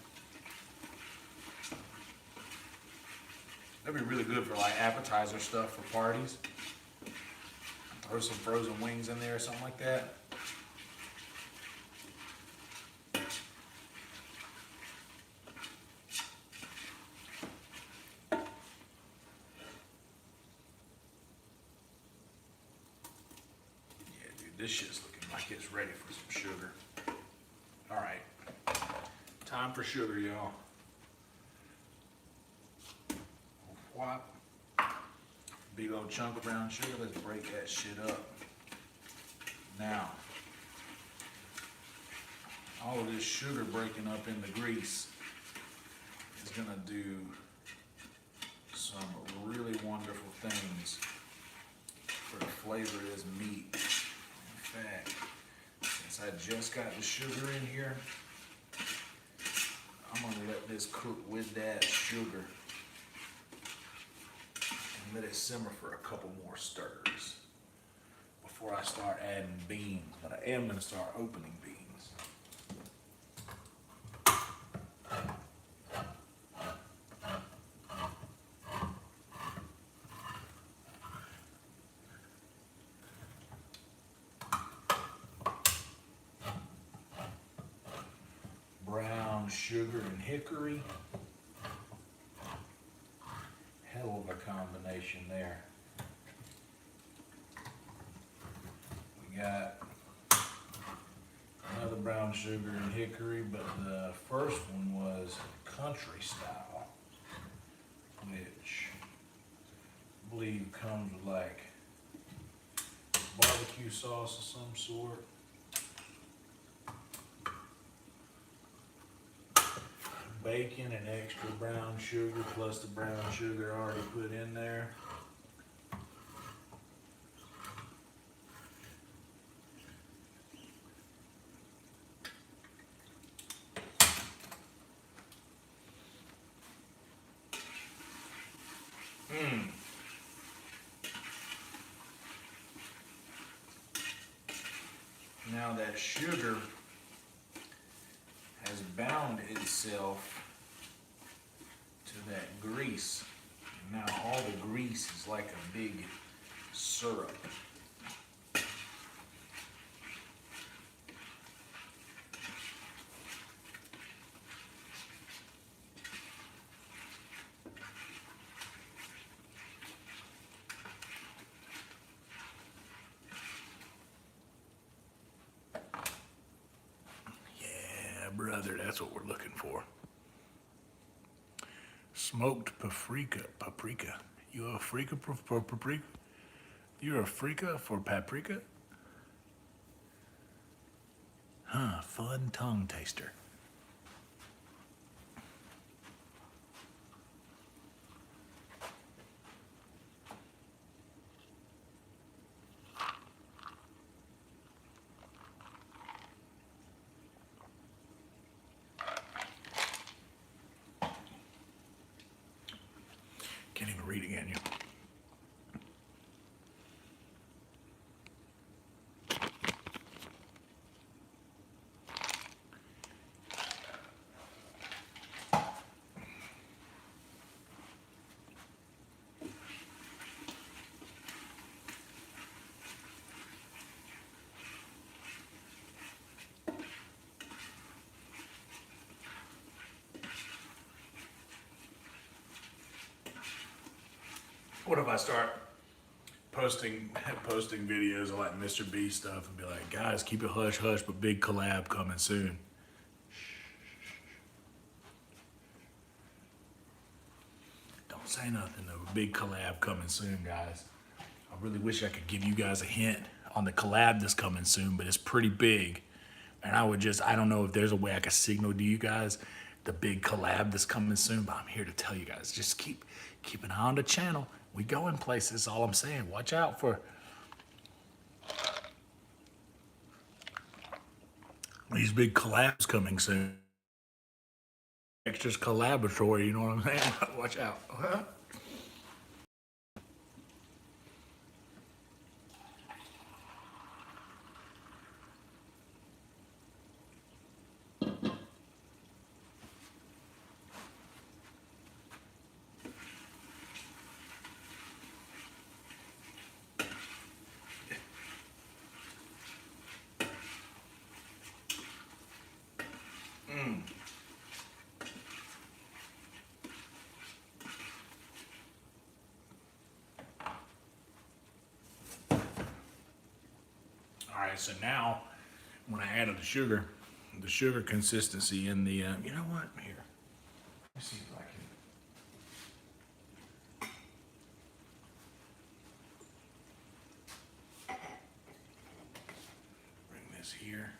That'd be really good for like appetizer stuff for parties. Throw some frozen wings in there or something like that. Yeah, dude, this shit's looking like it's ready for some sugar. All right, time for sugar, y'all. Whop. Big old chunk of brown sugar. Let's break that shit up. Now, all of this sugar breaking up in the grease is gonna do some really wonderful things for the flavor of this meat. In fact, since Since I just got the sugar in here, I'm gonna let this cook with that sugar and let it simmer for a couple more stirs before I start adding beans. But I am gonna start opening beans. Brown sugar and hickory. Hell of a combination there. We got another brown sugar and hickory, but the first one was country style, which I believe comes with like barbecue sauce of some sort. Bacon and extra brown sugar plus the brown sugar already put in there. Now that sugar has bound itself to that grease. Now all the grease is like a big syrup. Brother, that's what we're looking for. Smoked paprika. You a freaka for paprika? You're a freaka for paprika? Huh, fun tongue taster. Can't even read again, you. What if I start posting videos of like Mr. B stuff and be like, guys, keep it hush hush, but big collab coming soon. Don't say nothing though. Big collab coming soon, guys. I really wish I could give you guys a hint on the collab that's coming soon, but it's pretty big. And I don't know if there's a way I could signal to you guys the big collab that's coming soon, but I'm here to tell you guys, just keep an eye on the channel. We go in places, all I'm saying. Watch out for these big collabs coming soon. Extras collaboratory, you know what I'm saying? Watch out. All right, so now when I added the sugar consistency in the, you know what? Here, let me see if I can bring this here.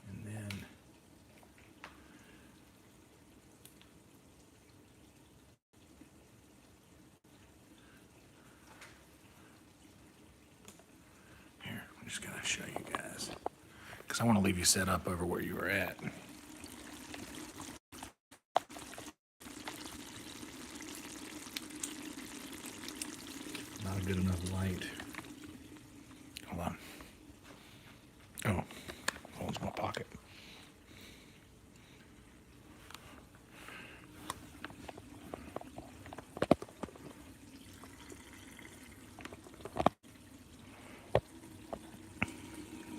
And then just gonna show you guys, because I want to leave you set up over where you were at. Not a good enough light. Hold on. Oh, phone's in my pocket.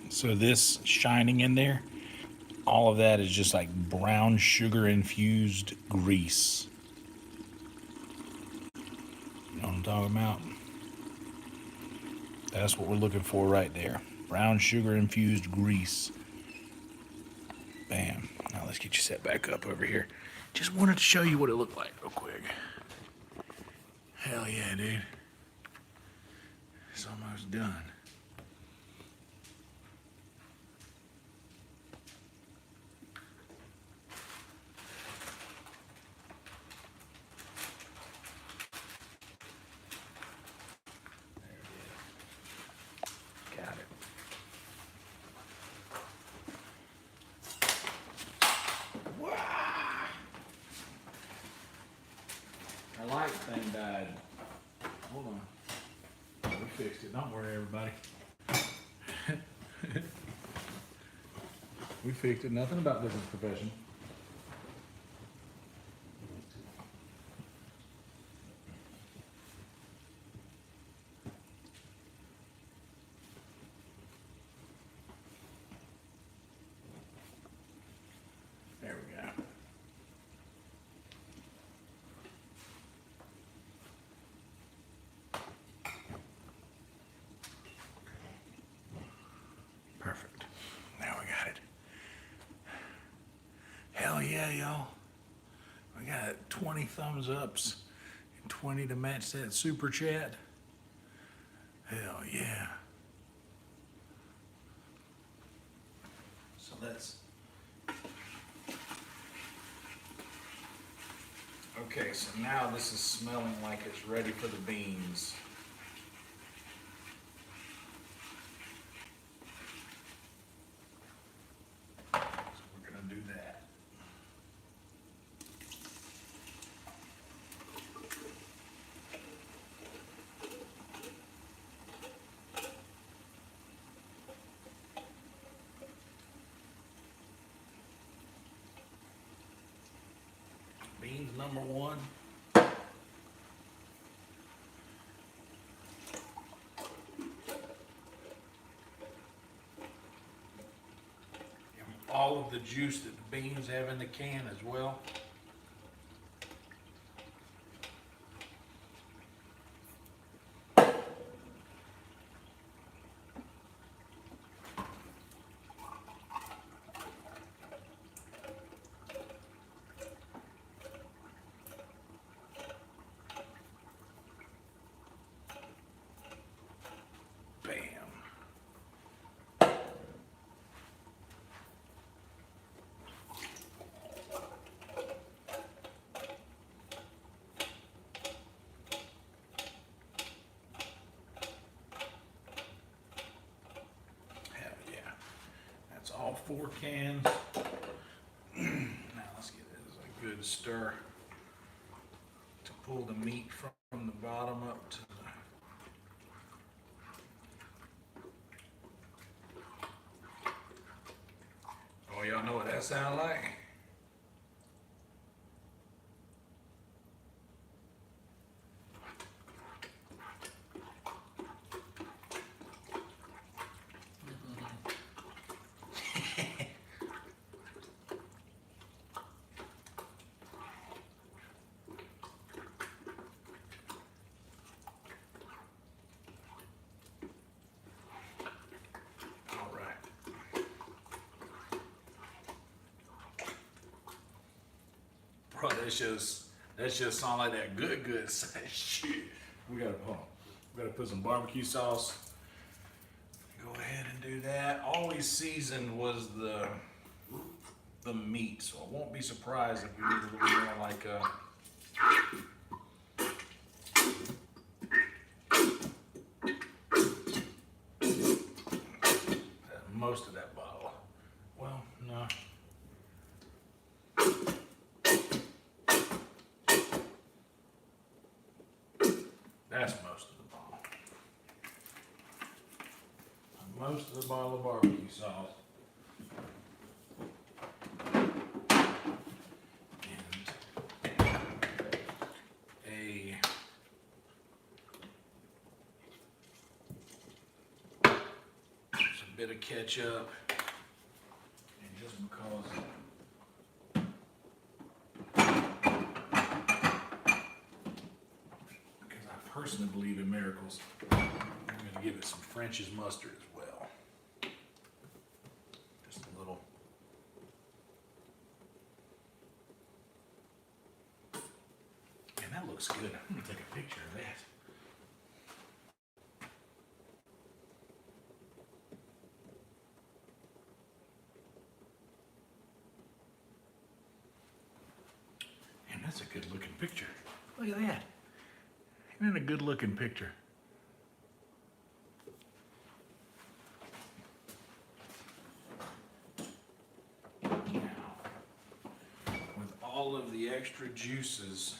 So this shining in there, all of that is just like brown sugar infused grease. You know what I'm talking about? That's what we're looking for right there. Brown sugar infused grease. Bam. Now let's get you set back up over here. Just wanted to show you what it looked like real quick. Hell yeah, dude. It's almost done. Got it. Wow. Our light thing died. Hold on. We fixed it. Don't worry, everybody. We fixed it. Nothing about business profession. There we go. Perfect. Now we got it. Hell yeah, y'all. We got 20 thumbs ups and 20 to match that super chat. Hell yeah. So let's. Okay, so now this is smelling like it's ready for the beans. So we're gonna do that. Beans number one. And all of the juice that the beans have in the can as well. All 4 cans. Now let's get this a good stir to pull the meat from the bottom up to the. Oh, y'all know what that sounds like? Bro, that's just sound like that good shit. We gotta put some barbecue sauce. Go ahead and do that. All we seasoned was the meat, so I won't be surprised if we need a little more like Well, no. That's most of the bottle. Most of the bottle of barbecue sauce. A bit of ketchup. And just because I personally believe in miracles, I'm going to give it some French's mustard as well. Just a little. And that looks good. I'm going to take a picture of that. And that's a good looking picture. Look at that. Isn't that a good looking picture? Now, with all of the extra juices,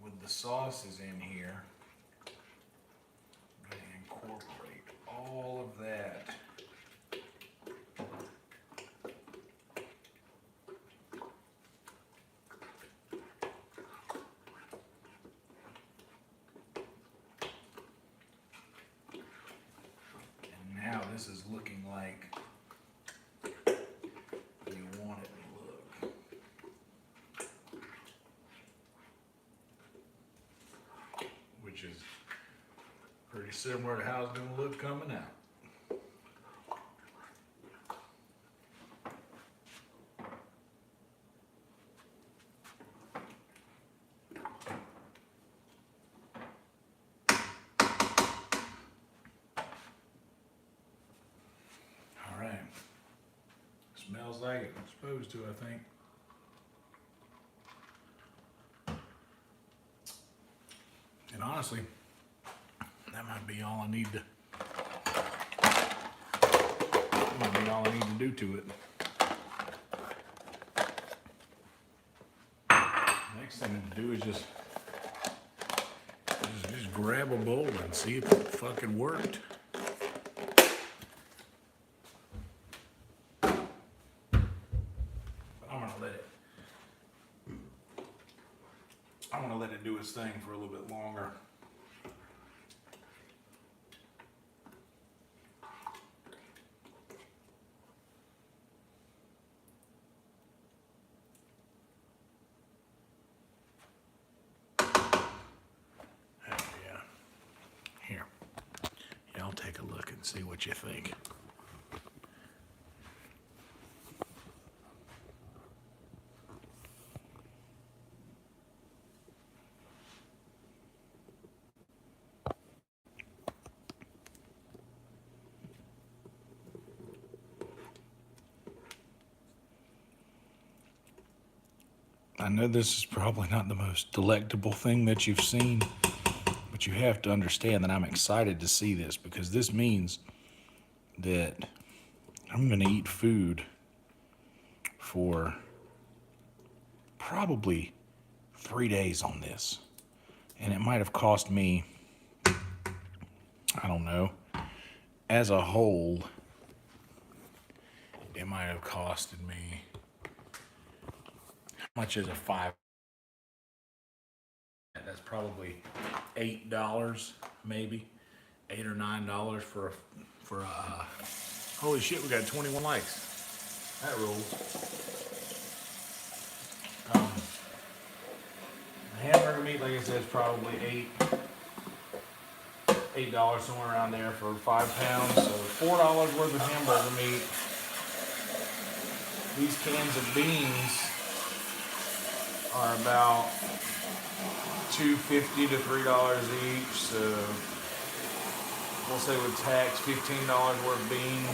with the sauces in here, I'm going to incorporate all of that. And now this is looking like you want it to look. Which is pretty similar to how it's going to look coming out. All right. Smells like it's supposed to, I think. And honestly, that might be all I need to. That might be all I need to do to it. Next thing to do is just grab a bowl and see if it fucking worked. But I'm gonna let it do its thing for a little bit longer. Here, y'all take a look and see what you think. I know this is probably not the most delectable thing that you've seen, but you have to understand that I'm excited to see this because this means that I'm going to eat food for probably 3 days on this. And it might have cost me, I don't know, as a whole, it might have costed me, how much is a 5? That's probably $8, maybe $8 or $9 for a. Holy shit! We got 21 likes. That rules. The hamburger meat, like I said, is probably $8 somewhere around there for 5 pounds. So $4 worth of hamburger meat. These cans of beans are about $2.50 to $3 each, so we'll say with tax $15 worth of beans.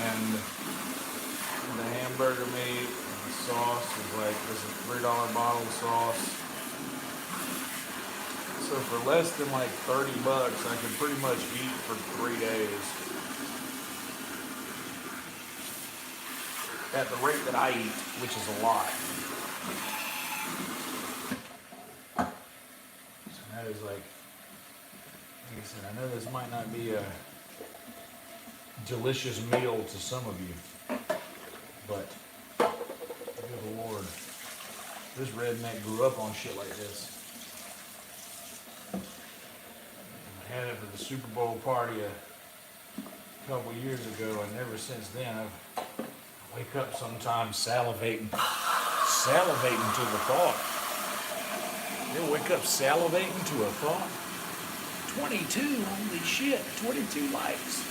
And the hamburger meat and the sauce is like, this is $3 bottle of sauce. So for less than like 30 bucks, I could pretty much eat for 3 days. At the rate that I eat, which is a lot. So that is like I said, I know this might not be a delicious meal to some of you, but good Lord, this redneck grew up on shit like this. I had it for the Super Bowl party a couple years ago, and ever since then I wake up sometimes salivating to the thought. You wake up salivating to a thought. 22, holy shit, 22 likes.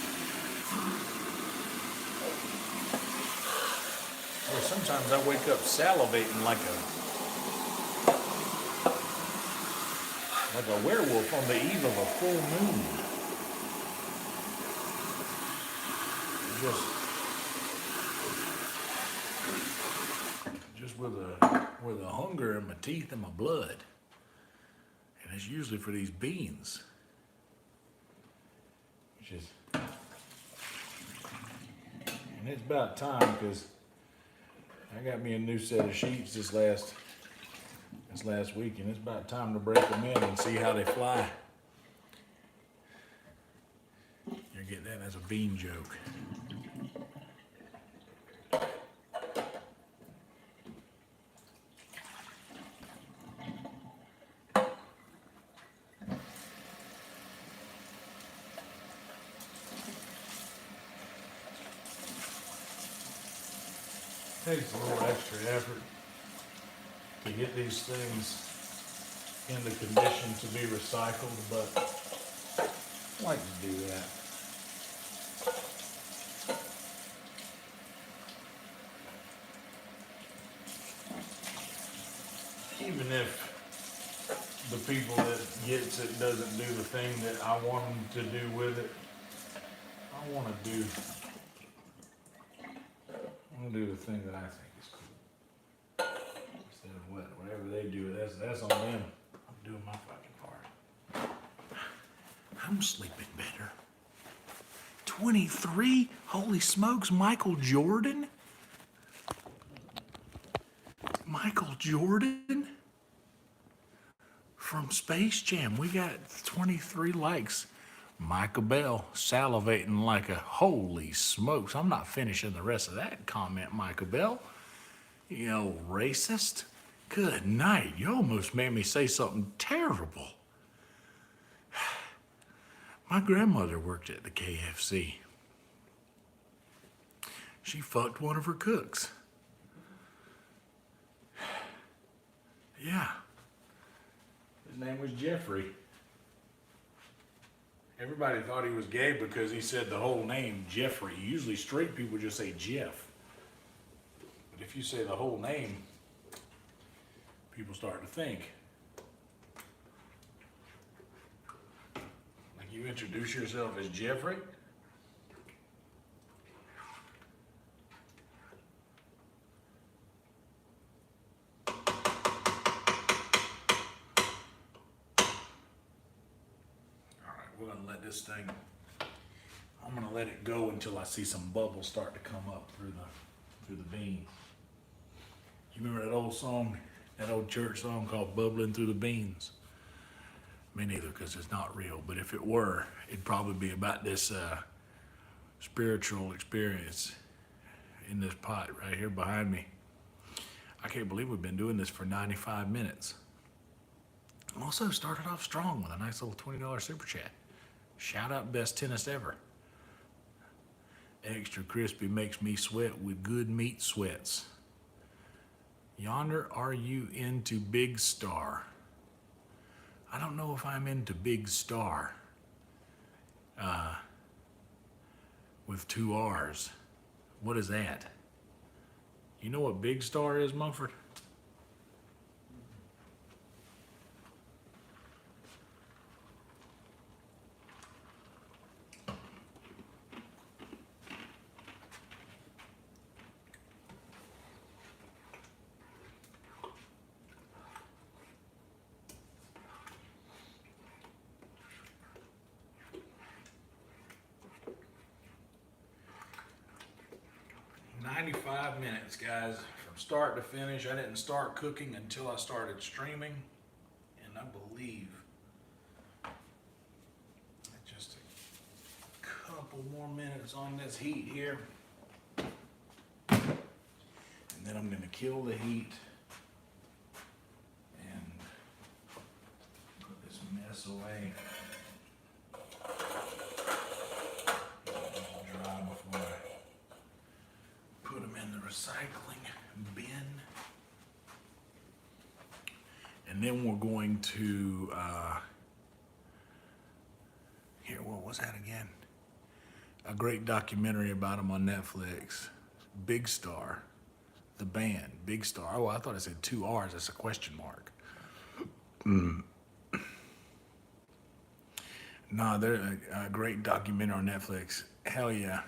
Or sometimes I wake up salivating like a werewolf on the eve of a full moon. Just with a hunger in my teeth and my blood. And it's usually for these beans. And it's about time, because I got me a new set of sheets this last week, and it's about time to break them in and see how they fly. You get that as a bean joke. Takes a little extra effort to get these things in the condition to be recycled, but I like to do that. Even if the people that gets it doesn't do the thing that I want them to do with it, I want to do the thing that I think is cool. Instead of whatever they do, that's on them. I'm doing my fucking part. I'm sleeping better. 23? Holy smokes, Michael Jordan? Michael Jordan? From Space Jam. We got 23 likes. Michael Bell salivating like a holy smokes. I'm not finishing the rest of that comment, Michael Bell. You old racist. Good night. You almost made me say something terrible. My grandmother worked at the KFC. She fucked one of her cooks. Yeah. His name was Jeffrey. Everybody thought he was gay because he said the whole name, Jeffrey. Usually straight people just say Jeff. But if you say the whole name, people start to think. Like you introduce yourself as Jeffrey? We're gonna let this thing, I'm gonna let it go until I see some bubbles start to come up through the bean. You remember that old song, that old church song called Bubbling Through the Beans? Me neither, because it's not real, but if it were, it'd probably be about this spiritual experience in this pot right here behind me. I can't believe we've been doing this for 95 minutes. Also started off strong with a nice little $20 super chat. Shout out best tennis ever. Extra crispy makes me sweat with good meat sweats. Yonder, are you into Big Star? I don't know if I'm into Big Star. With 2 R's. What is that? You know what Big Star is, Mumford? 95 minutes, guys, from start to finish. I didn't start cooking until I started streaming, and I believe just a couple more minutes on this heat here, and then I'm going to kill the heat and put this mess away. Dry before I put them in the recycling bin. And then we're going to, here, what was that again? A great documentary about them on Netflix. Big Star, the band, Big Star. Oh, I thought it said 2 R's, that's a question mark. No, they're a great documentary on Netflix. Hell yeah.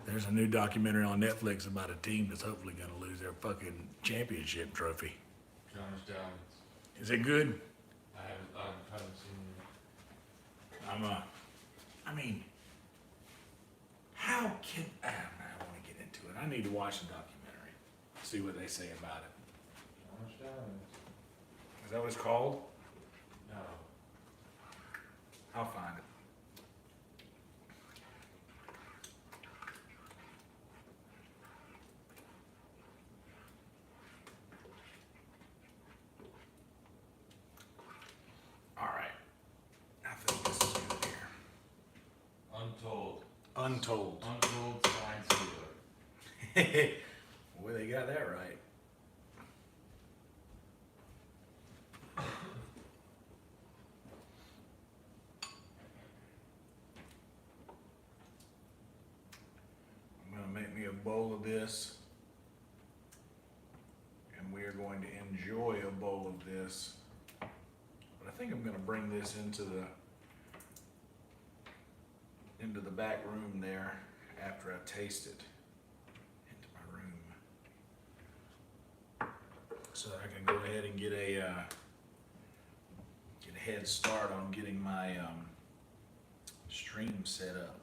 There's a new documentary on Netflix about a team that's hopefully going to lose their fucking championship trophy. John's Giants. Is it good? I haven't seen it. I mean, how can, I don't want to get into it. I need to watch the documentary, see what they say about it. John's Giants. Is that what it's called? No. I'll find it. All right. I think this is good here. Untold. Untold. Untold Science Dealer. Boy, they got that right. I'm going to make me a bowl of this, and we are going to enjoy a bowl of this. But I think I'm going to bring this into the back room there after I taste it, into my room, so that I can go ahead and get a head start on getting my stream set up.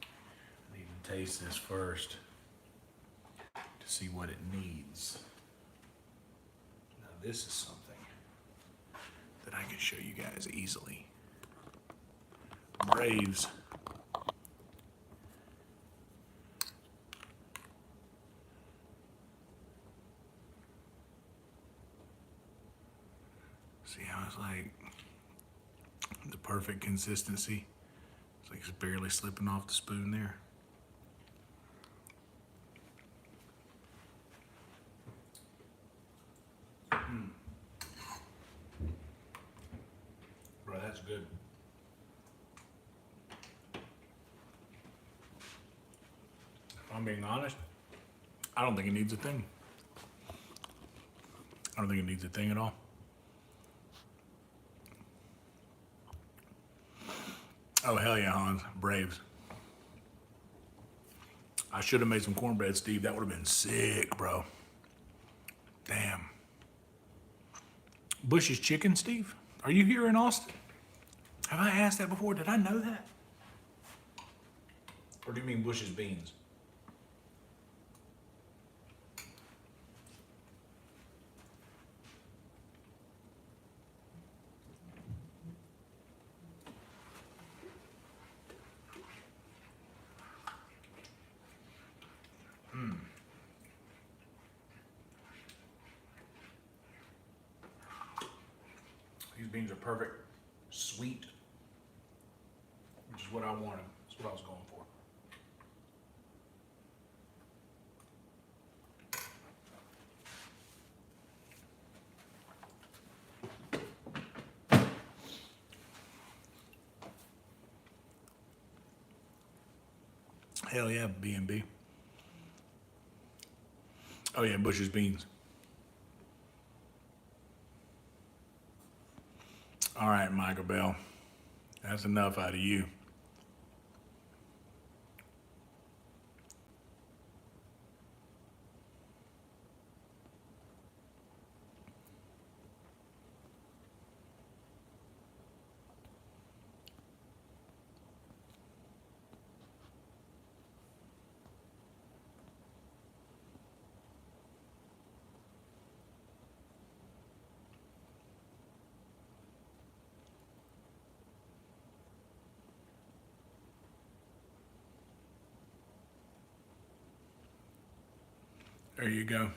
I need to taste this first to see what it needs. Now this is something that I can show you guys easily. Braves. See how it's like the perfect consistency? It's like it's barely slipping off the spoon there. Bro, that's good. If I'm being honest, I don't think it needs a thing. I don't think it needs a thing at all. Oh, hell yeah, Hans. Braves. I should have made some cornbread, Steve. That would have been sick, bro. Damn. Bush's chicken, Steve? Are you here in Austin? Have I asked that before? Did I know that? Or do you mean Bush's beans? These beans are perfect, sweet, which is what I wanted. That's what I was going for. Hell yeah, B&B. Oh yeah, Bush's beans. All right, Michael Bell. That's enough out of you. There you go.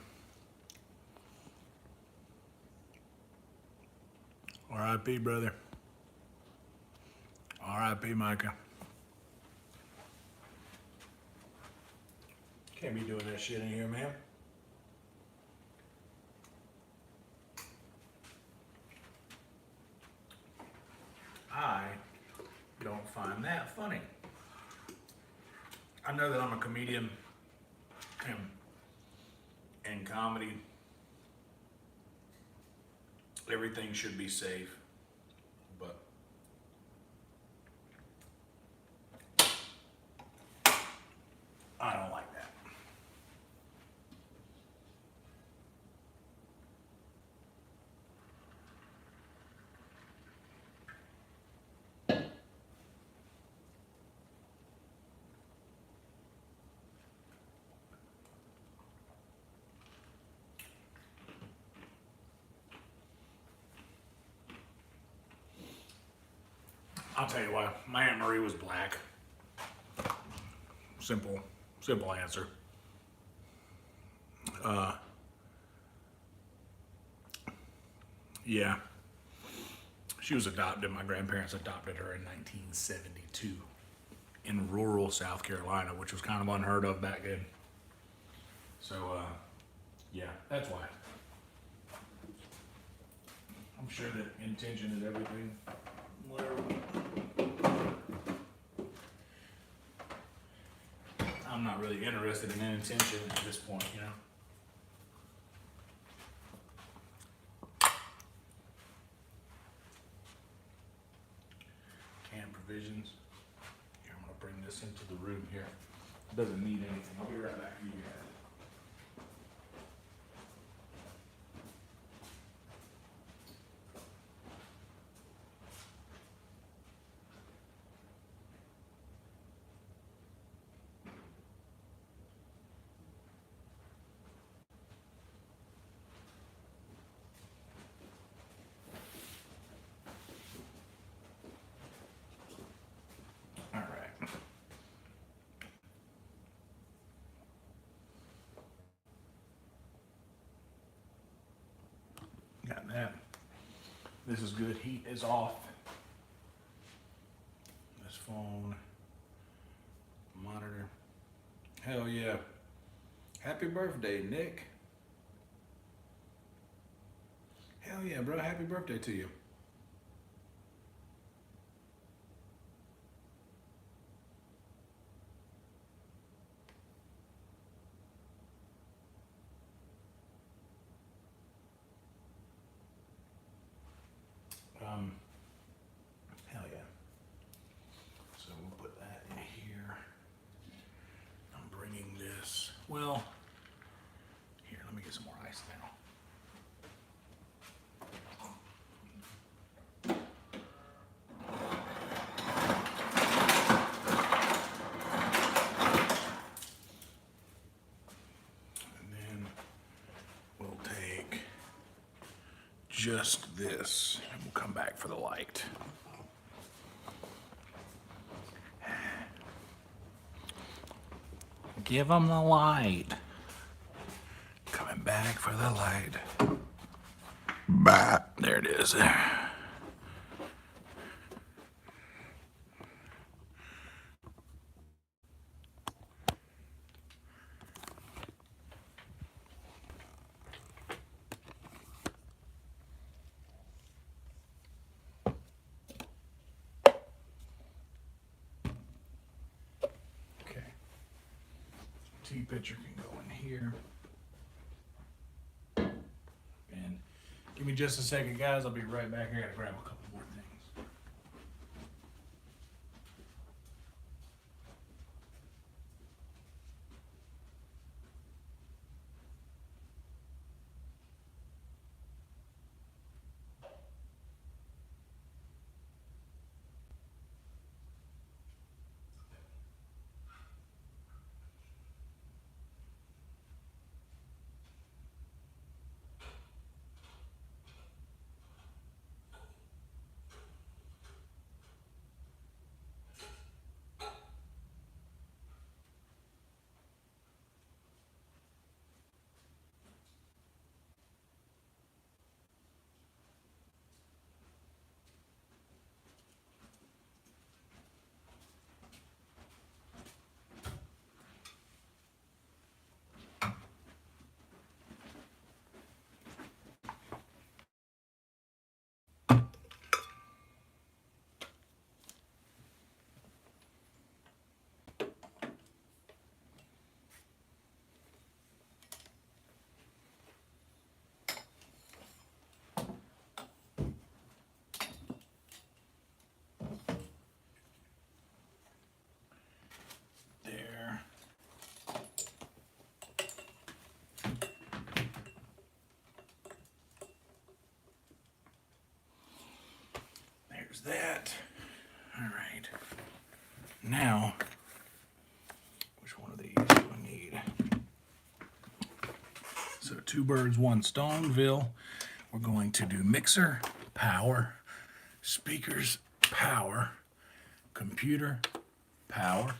R.I.P. brother. R.I.P. Micah. Can't be doing that shit in here, man. I don't find that funny. I know that I'm a comedian and in comedy, everything should be safe, but I don't like that. I'll tell you why. My Aunt Marie was black. Simple answer. Yeah. She was adopted. My grandparents adopted her in 1972 in rural South Carolina, which was kind of unheard of back then. So, yeah, that's why. I'm sure that intention is everything. Whatever. I'm not really interested in intention at this point, you know. Canned provisions. Here, I'm gonna bring this into the room here. It doesn't need anything. I'll be right back to you guys. All right. Got that. This is good. Heat is off. This phone, monitor. Hell yeah. Happy birthday, Nick. Hell yeah, bro. Happy birthday to you. Hell yeah. So we'll put that in here. I'm bringing this. Well, here, let me get some more ice now. And then we'll take just this and we'll come back for the light. Give them the light. Coming back for the light. Bah, there it is. Tea pitcher can go in here. And give me just a second, guys. I'll be right back here. I gotta grab a couple more things. There's that. All right. Now, which one of these do I need? So 2 birds, 1 stone, Ville. We're going to do mixer, power, speakers, power, computer, power.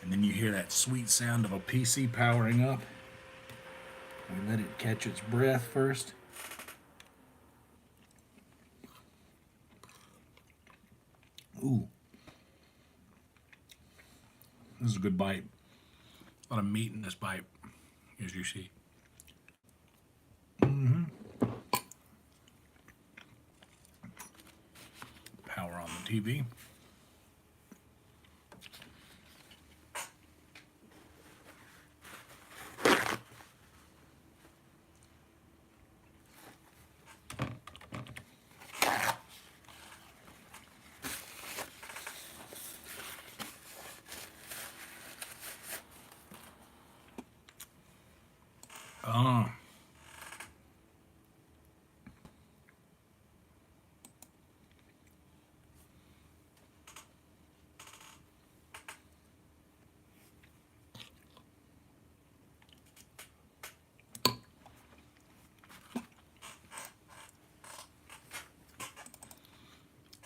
And then you hear that sweet sound of a PC powering up. We let it catch its breath first. Ooh. This is a good bite. A lot of meat in this bite, as you see. Power on the TV.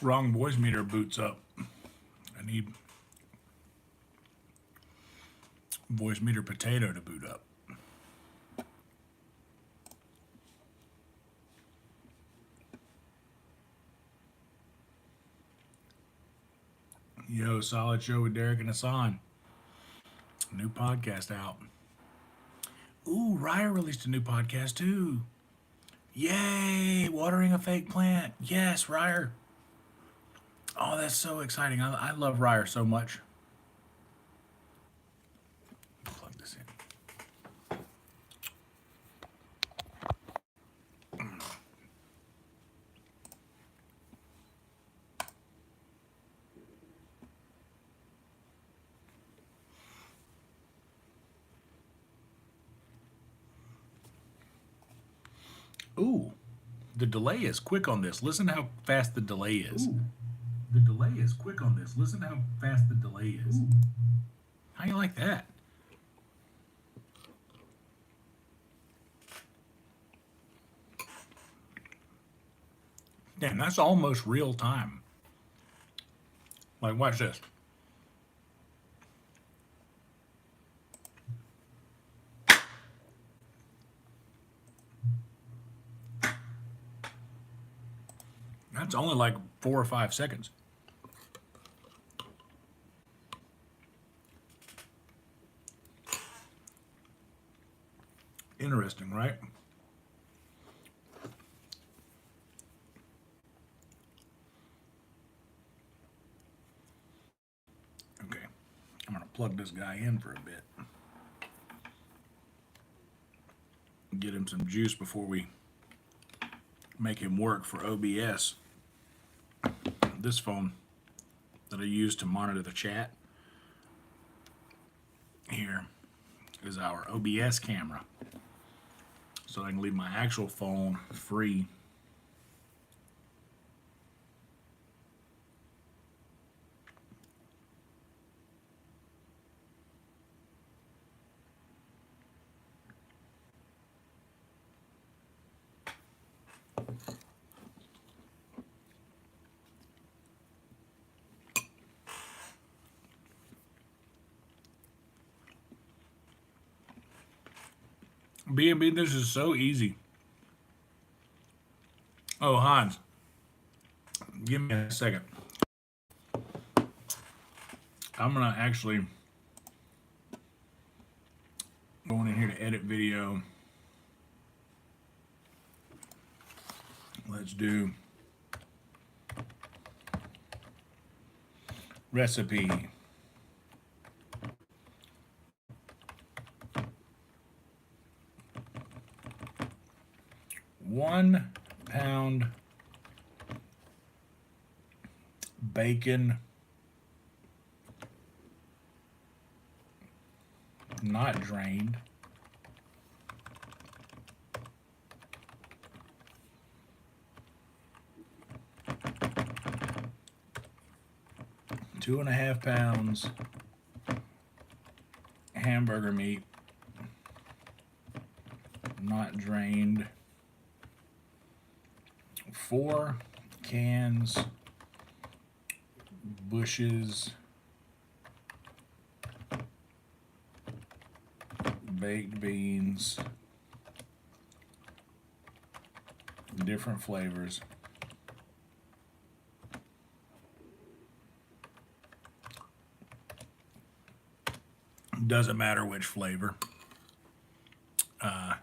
Wrong voice meter boots up. I need voice meter potato to boot up. Yo, solid show with Derek and Hassan. New podcast out. Ooh, Ryer released a new podcast too. Yay! Watering a fake plant. Yes, Ryer. Oh, that's so exciting. I love Ryer so much. Plug this in. Ooh, the delay is quick on this. Listen how fast the delay is. Ooh. The delay is quick on this. Listen how fast the delay is. Ooh. How you like that? Damn, that's almost real time. Like, watch this. That's only like 4 or 5 seconds. Interesting, right? Okay, I'm gonna plug this guy in for a bit. Get him some juice before we make him work for OBS. This phone that I use to monitor the chat here is our OBS camera. So I can leave my actual phone free. B&B, this is so easy. Oh, Hans, give me a second. I'm gonna actually go in here to edit video. Let's do recipe. One pound bacon, not drained. 2.5 pounds hamburger meat, not drained, 4 cans Bush's baked beans, different flavors. Doesn't matter which flavor. Uh,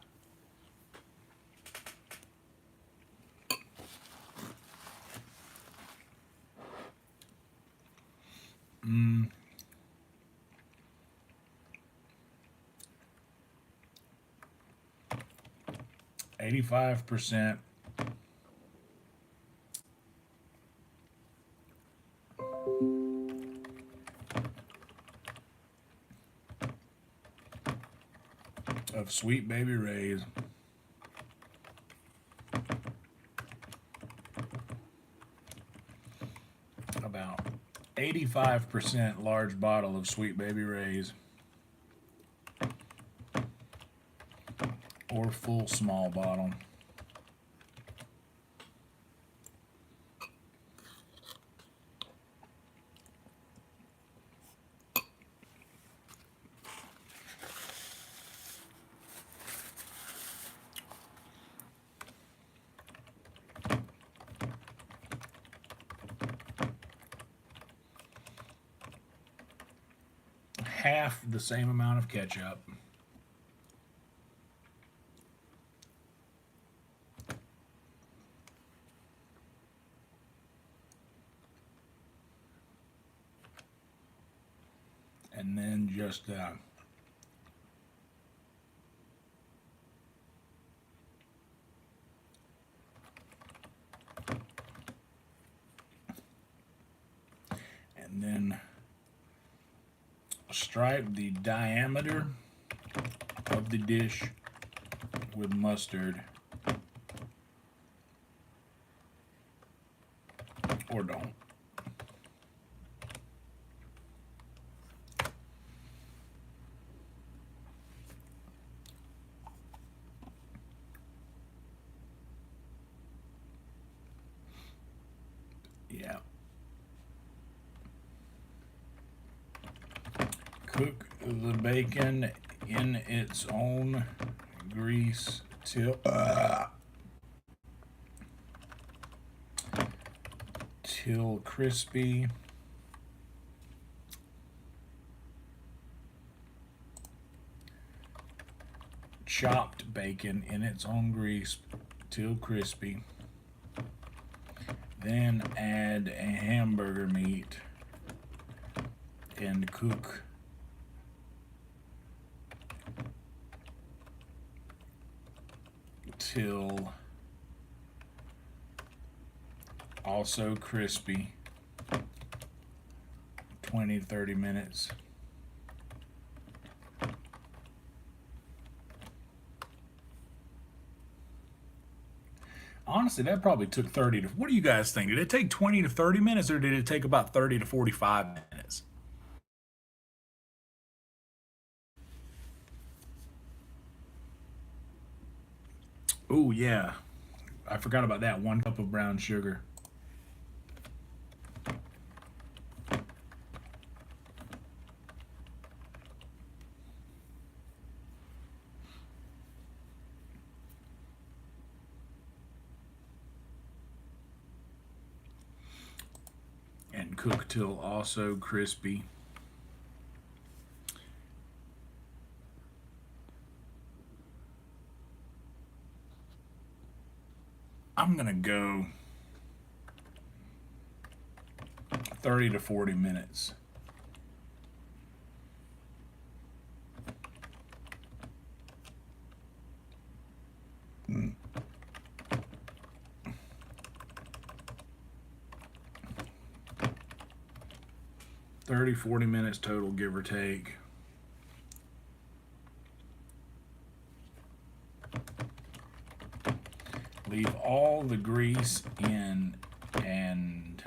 85% of Sweet Baby Ray's, about 85% large bottle of Sweet Baby Ray's, or full small bottle. Half the same amount of ketchup. And then just and then stripe the diameter of the dish with mustard, or don't. Yeah. Cook the bacon in its own grease till crispy. Chopped bacon in its own grease till crispy. Then add a hamburger meat and cook till also crispy, 20 to 30 minutes. Honestly, that probably took 30 to, what do you guys think? Did it take 20 to 30 minutes, or did it take about 30 to 45 minutes? Oh, yeah. I forgot about that. 1 cup of brown sugar. And cook till also crispy. I'm gonna go 30 to 40 minutes. Mm. 30, 40 minutes total, give or take. Leave all the grease in and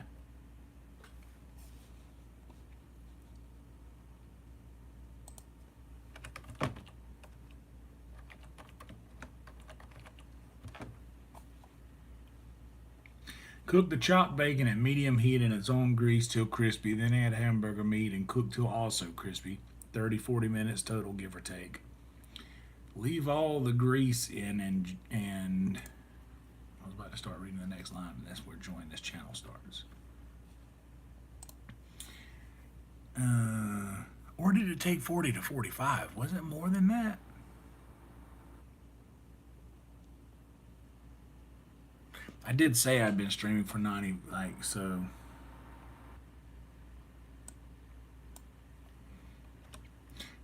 Cook the chopped bacon at medium heat in its own grease till crispy. Then add hamburger meat and cook till also crispy. 30-40 minutes total, give or take. Leave all the grease in and I was about to start reading the next line, and that's where join this channel starts. Or did it take 40 to 45? Was it more than that? I did say I'd been streaming for 90, like, so.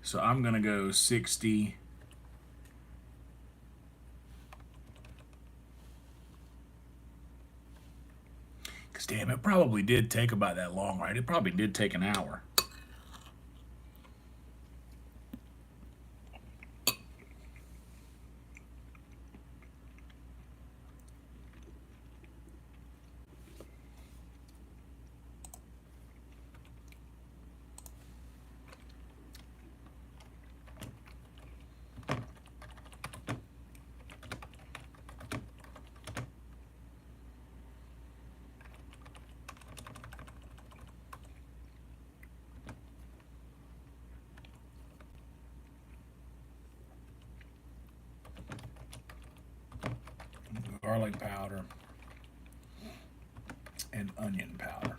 So I'm gonna go 60. Cause damn, it probably did take about that long, right? It probably did take an hour. Garlic powder and onion powder.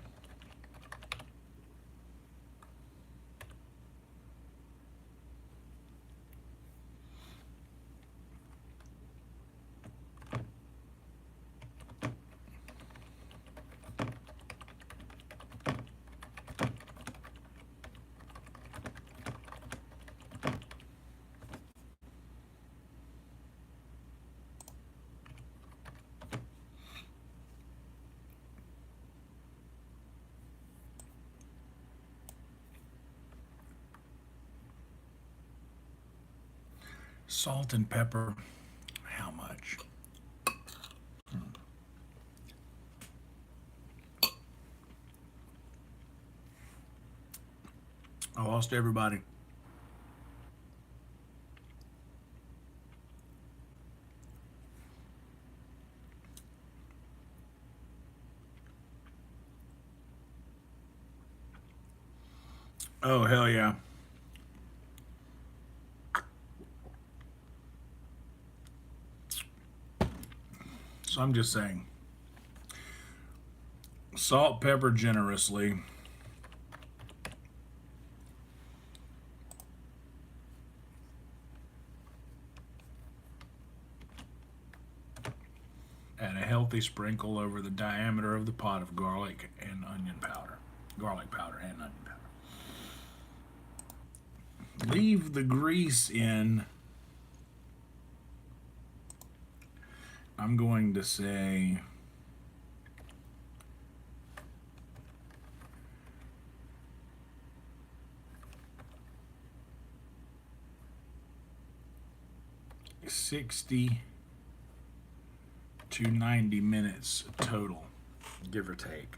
Salt and pepper, how much? I lost everybody. Oh, hell yeah. So I'm just saying, salt, pepper generously. Add a healthy sprinkle over the diameter of the pot of garlic and onion powder. Garlic powder and onion powder. Leave the grease in. I'm going to say $60 to 90 minutes total, give or take.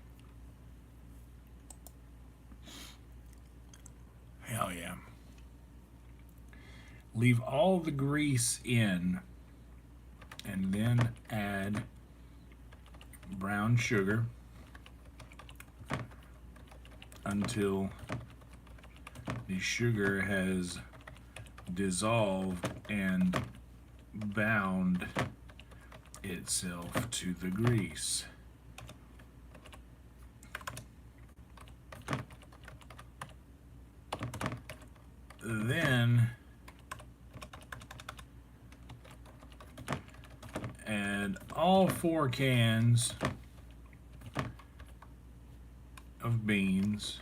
Hell yeah. Leave all the grease in and then add brown sugar until the sugar has dissolved and bound itself to the grease. Then add all 4 cans of beans.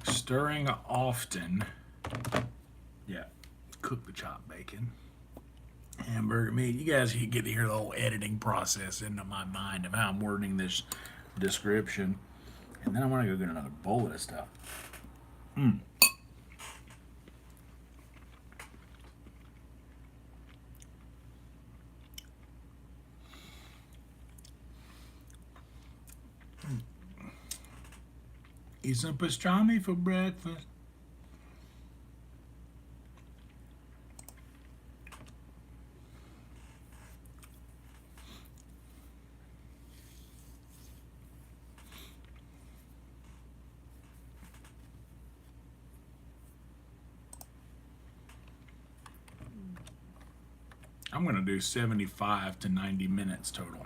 Stirring often. Yeah, cook the chopped bacon. Hamburger meat. You guys get to hear the whole editing process into my mind of how I'm wording this description. And then I want to go get another bowl of this stuff. Eat some pastrami for breakfast. I'm going to do 75 to 90 minutes total.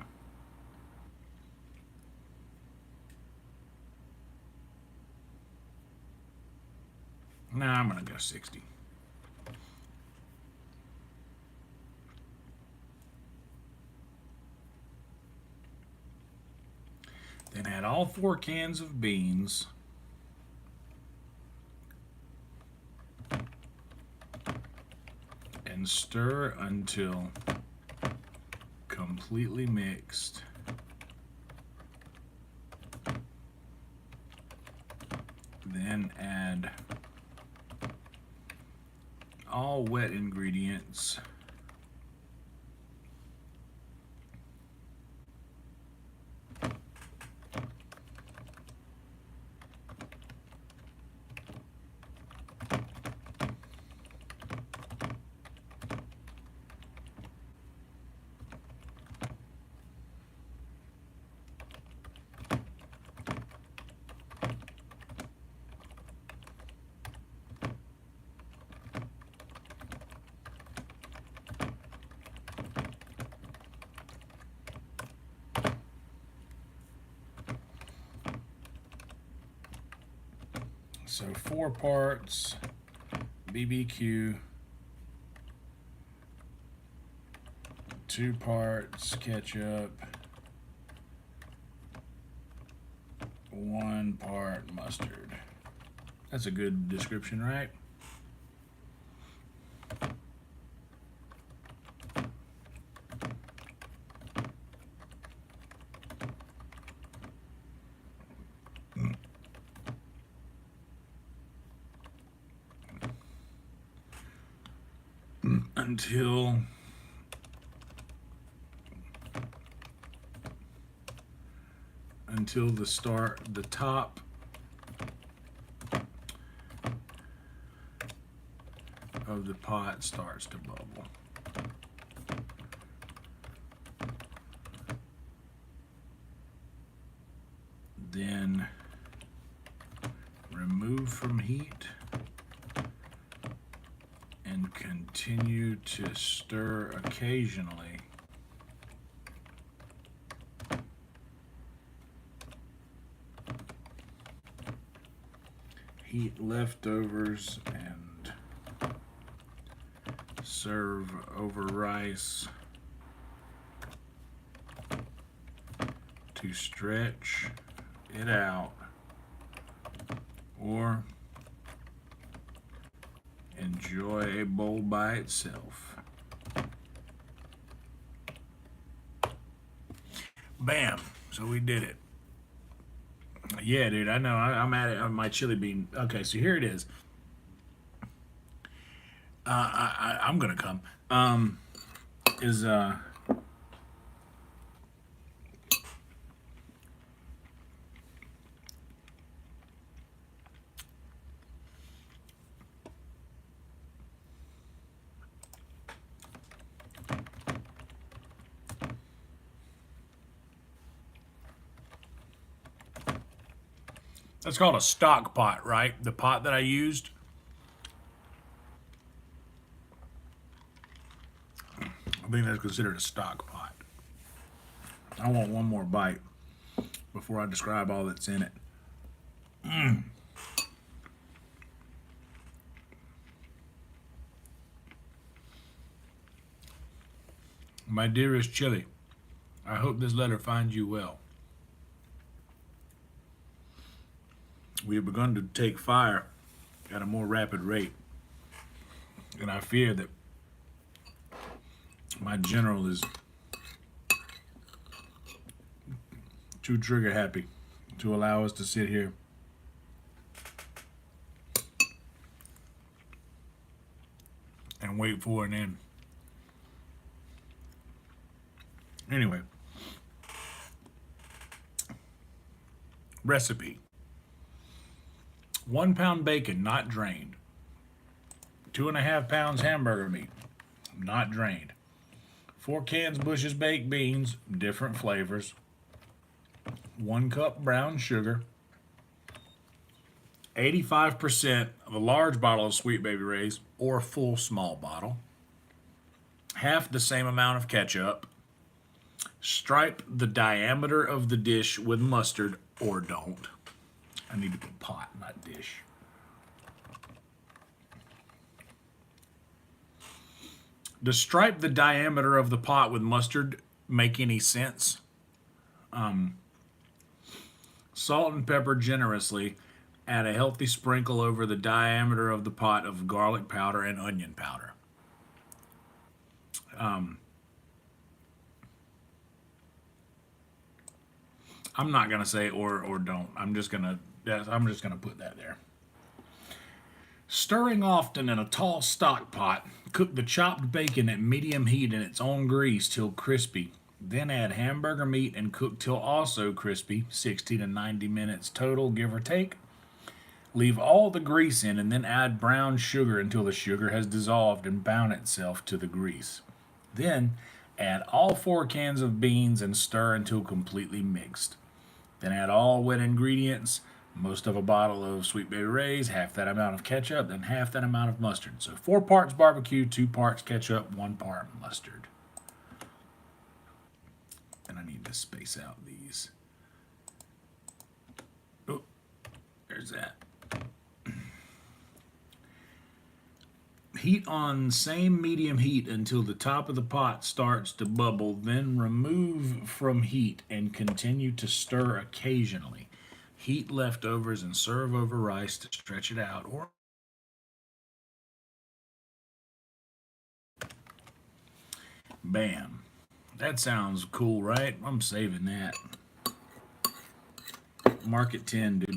Nah, I'm going to go 60. Then add all 4 cans of beans. And stir until completely mixed. Then add all wet ingredients. So 4 parts BBQ, 2 parts ketchup, 1 part mustard. That's a good description, right? Until the top of the pot starts to bubble. Then remove from heat and continue to stir occasionally. Heat leftovers and serve over rice to stretch it out, or enjoy a bowl by itself. Bam! So we did it. Yeah, dude, I know. I'm at it on my chili bean. Okay, so here it is. I'm gonna come. Is that's called a stock pot, right? The pot that I used. I think that's considered a stock pot. I want one more bite before I describe all that's in it. My dearest chili, I hope this letter finds you well. We have begun to take fire at a more rapid rate, and I fear that my general is too trigger happy to allow us to sit here and wait for an end. Anyway, recipe. 1 pound bacon, not drained. 2.5 pounds hamburger meat, not drained. 4 cans Bush's baked beans, different flavors. 1 cup brown sugar. 85% of a large bottle of Sweet Baby Ray's or a full small bottle. Half the same amount of ketchup. Stripe the diameter of the dish with mustard or don't. I need to put pot, not dish. Does stripe the diameter of the pot with mustard make any sense? Salt and pepper generously. Add a healthy sprinkle over the diameter of the pot of garlic powder and onion powder. I'm not gonna say or don't. I'm just gonna put that there. Stirring often in a tall stock pot, cook the chopped bacon at medium heat in its own grease till crispy. Then add hamburger meat and cook till also crispy, 60 to 90 minutes total, give or take. Leave all the grease in and then add brown sugar until the sugar has dissolved and bound itself to the grease. Then add all 4 cans of beans and stir until completely mixed. Then add all wet ingredients, most of a bottle of Sweet Baby Ray's, half that amount of ketchup, then half that amount of mustard. So 4 parts barbecue, 2 parts ketchup, 1 part mustard. And I need to space out these. Oh, there's that. Heat on same medium heat until the top of the pot starts to bubble, then remove from heat and continue to stir occasionally. Heat leftovers and serve over rice to stretch it out. Or bam. That sounds cool, right? I'm saving that. Mark it 10, dude.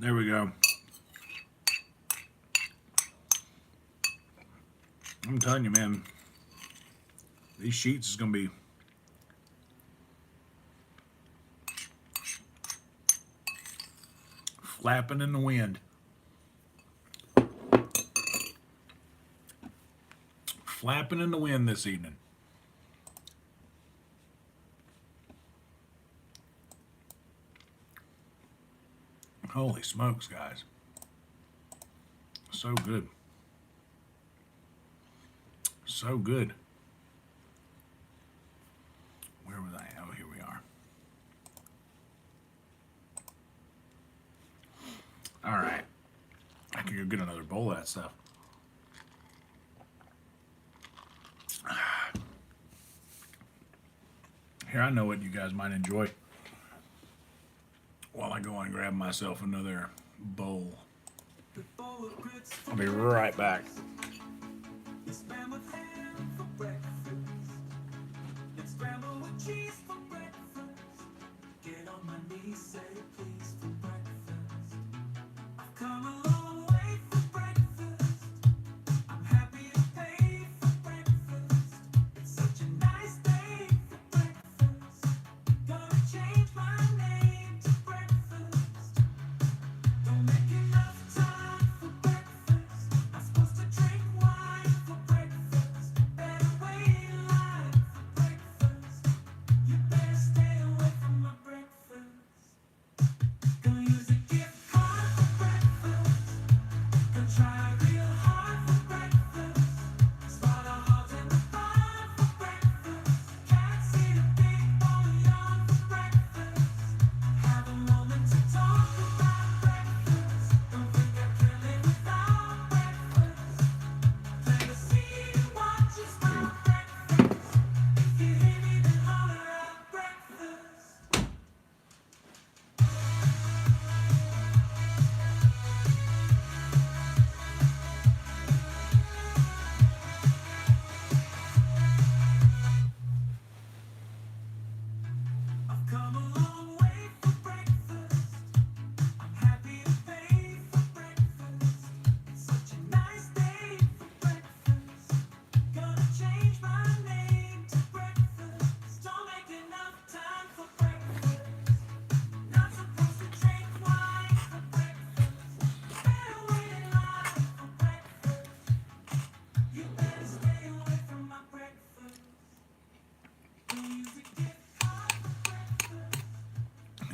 There we go. I'm telling you, man, these sheets is going to be flapping in the wind. Flapping in the wind this evening. Holy smokes, guys. So good. So good. Where was I? Oh, here we are. All right. I can go get another bowl of that stuff. Here, I know what you guys might enjoy while I go and grab myself another bowl. I'll be right back.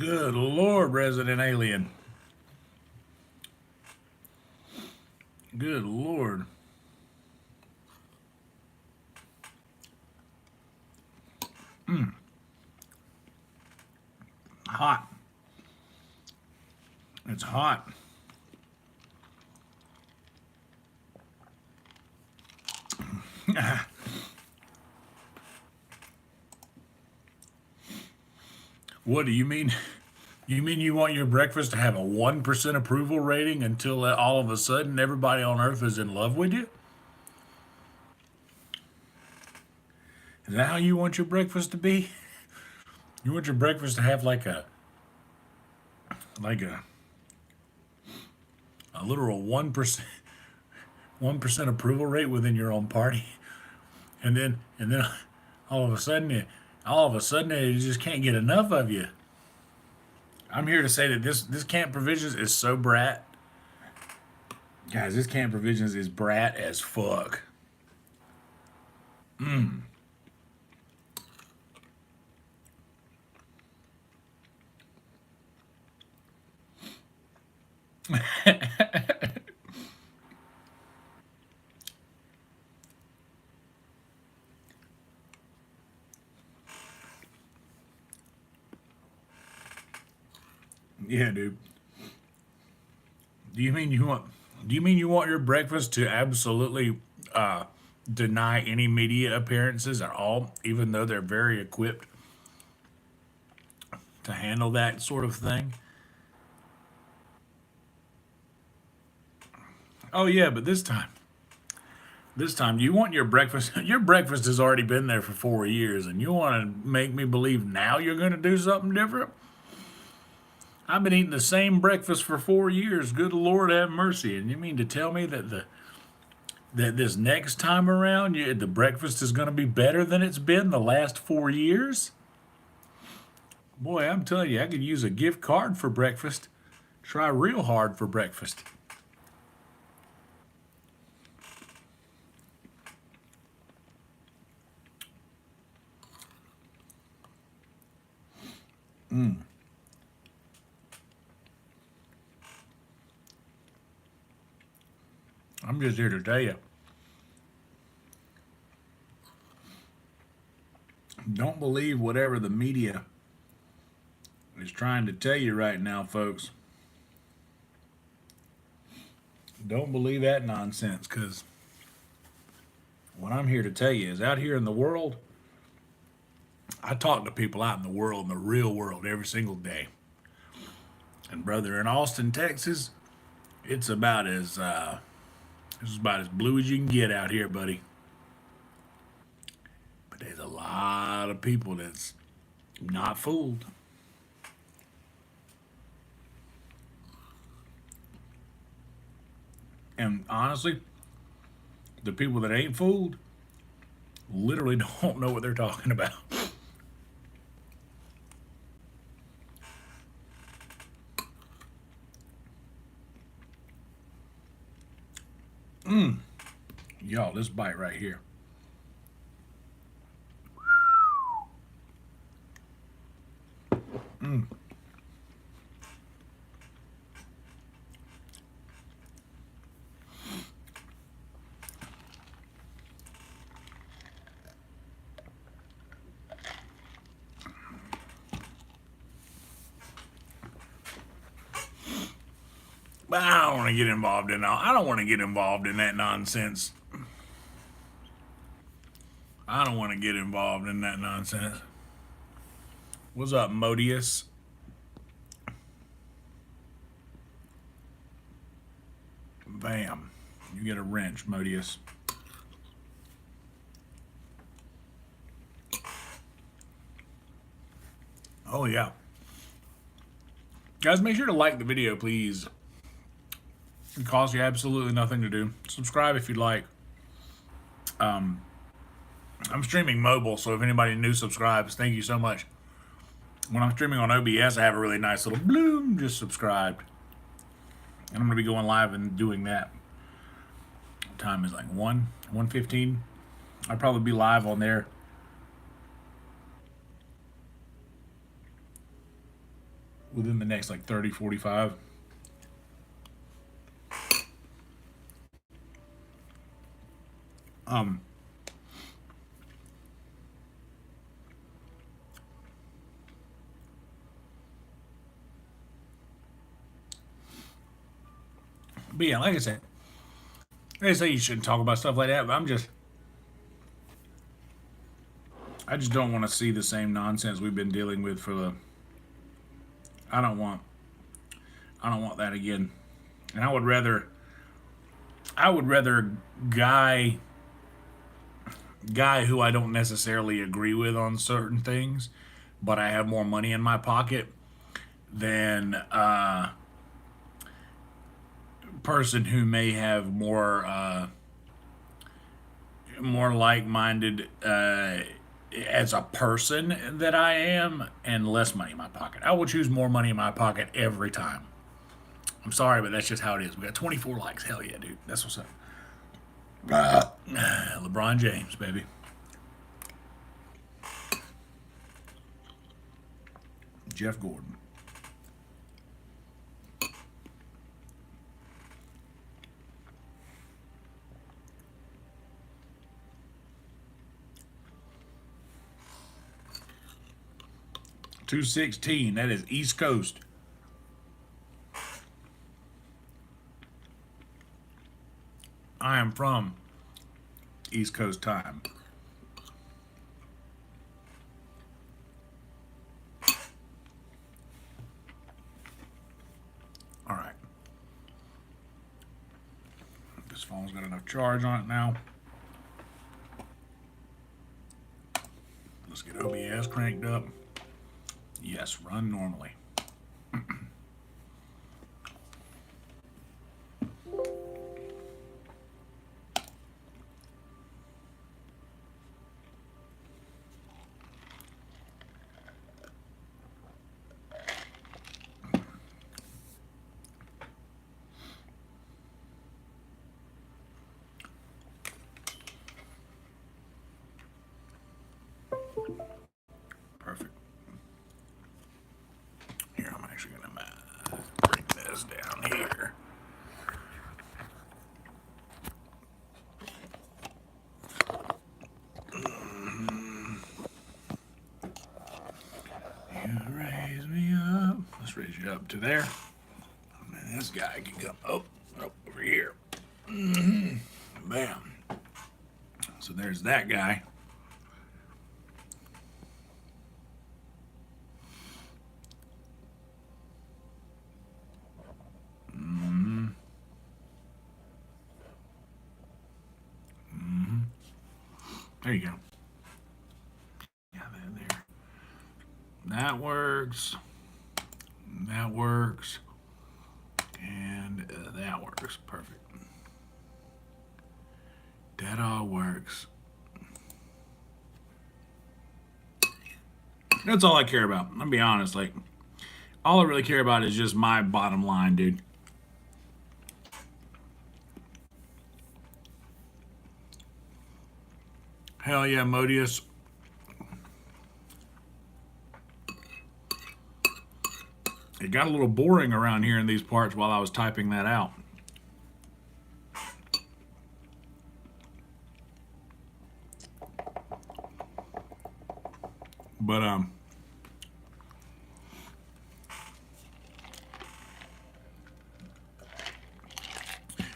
Good Lord, Resident Alien. Good Lord. Hot. It's hot. What do you mean? You mean you want your breakfast to have a 1% approval rating until all of a sudden everybody on earth is in love with you? Is that how you want your breakfast to be? You want your breakfast to have like a literal 1% approval rate within your own party, and then all of a sudden you just can't get enough of you. I'm here to say that this Camp Provisions is so brat. Guys, this Camp Provisions is brat as fuck. Yeah, dude. Do you mean you want your breakfast to absolutely deny any media appearances at all, even though they're very equipped to handle that sort of thing? Oh yeah, but this time you want your breakfast. Your breakfast has already been there for 4 years, and you want to make me believe now you're going to do something different? I've been eating the same breakfast for 4 years. Good Lord have mercy. And you mean to tell me that this next time around the breakfast is going to be better than it's been the last 4 years? Boy, I'm telling you, I could use a gift card for breakfast. Try real hard for breakfast. I'm just here to tell you. Don't believe whatever the media is trying to tell you right now, folks. Don't believe that nonsense, because what I'm here to tell you is out here in the world, I talk to people out in the world, in the real world, every single day. And brother, in Austin, Texas, it's about as blue as you can get out here, buddy. But there's a lot of people that's not fooled. And honestly, the people that ain't fooled literally don't know what they're talking about. Y'all, this bite right here. But I don't want to get involved in all. I don't want to get involved in that nonsense. I don't want to get involved in that nonsense. What's up, Modius? Bam. You get a wrench, Modius. Oh, yeah. Guys, make sure to like the video, please. It costs you absolutely nothing to do. Subscribe if you'd like. I'm streaming mobile, so if anybody new subscribes, thank you so much. When I'm streaming on OBS, I have a really nice little bloom, just subscribed. And I'm going to be going live and doing that. Time is like 1:15. I'll probably be live on there. within the next like 30, 45. But yeah, like I said, they say you shouldn't talk about stuff like that, but I just don't want to see the same nonsense we've been dealing with for the. I don't want that again. And I would rather guy who I don't necessarily agree with on certain things, but I have more money in my pocket than person who may have more like-minded as a person that I am and less money in my pocket. I will choose more money in my pocket every time. I'm sorry, but that's just how it is. We got 24 likes. Hell yeah, dude. That's what's up. LeBron James, baby. Jeff Gordon. $2.16. That is East Coast. I am from East Coast time. All right. This phone's got enough charge on it now. Let's get OBS cranked up. Yes, run normally. Perfect. Here, I'm actually going to bring this down here. You raise me up. Let's raise you up to there. And this guy can come up over here. Bam. So there's that guy. There you go. Yeah, there. That works. That works. And that works. Perfect. That all works. That's all I care about. I'll be honest. Like, all I really care about is just my bottom line, dude. Hell yeah, Modius. It got a little boring around here in these parts while I was typing that out. But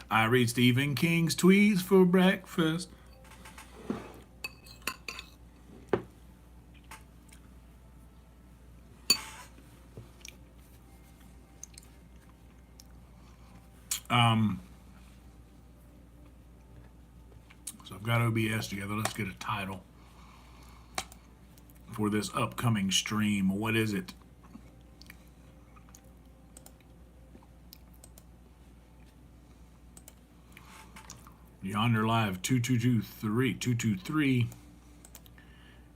I read Stephen King's tweets for breakfast. So I've got OBS together. Let's get a title for this upcoming stream. What is it? Yonder Live 223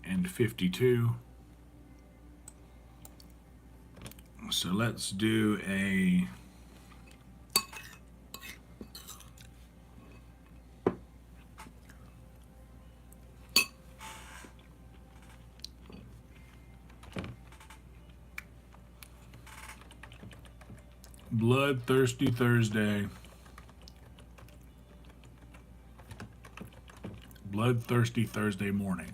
and 52. So let's do a Bloodthirsty Thursday. Bloodthirsty Thursday morning.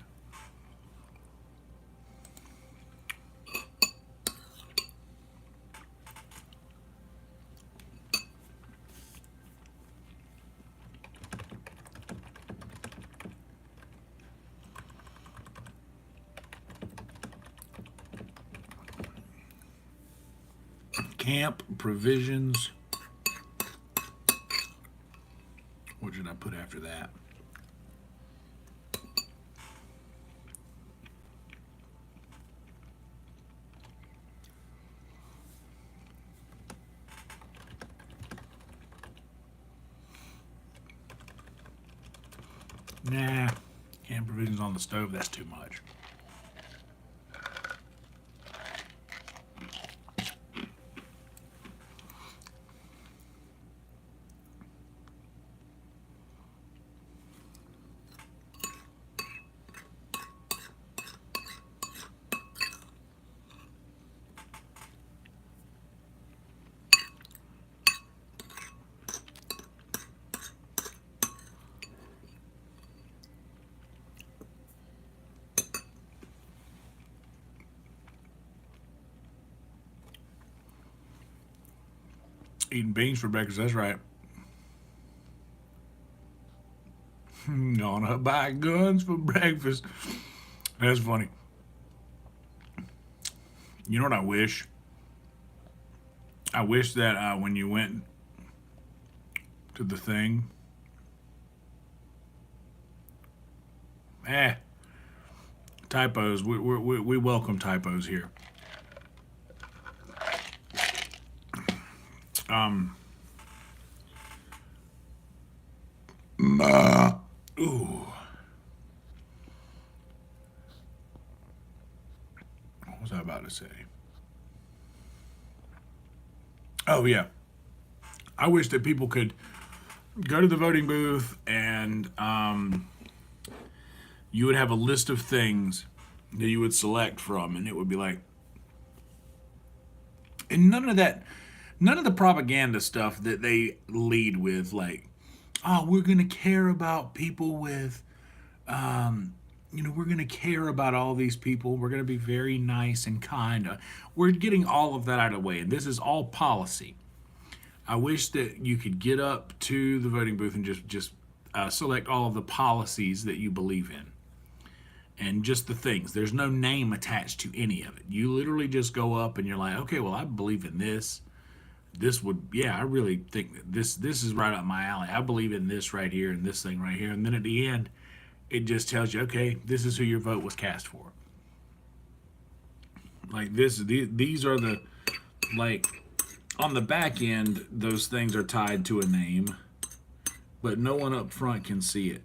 Camp provisions. What should I put after that? Nah, camp provisions on the stove, that's too much. Eating beans for breakfast, that's right. Gonna buy guns for breakfast. That's funny. You know what I wish? I wish that when you went to the thing, typos. We welcome typos here. Ooh. What was I about to say? Oh, yeah. I wish that people could go to the voting booth and you would have a list of things that you would select from, and it would be like, and none of the propaganda stuff that they lead with, like, oh, we're going to care about people with, we're going to care about all these people. We're going to be very nice and kind. We're getting all of that out of the way. And this is all policy. I wish that you could get up to the voting booth and just select all of the policies that you believe in. And just the things. There's no name attached to any of it. You literally just go up and you're like, okay, well, I believe in this. I really think that this is right up my alley. I believe in this right here and this thing right here. And then at the end, it just tells you, okay, this is who your vote was cast for. Like these are the, like, on the back end, those things are tied to a name, but no one up front can see it.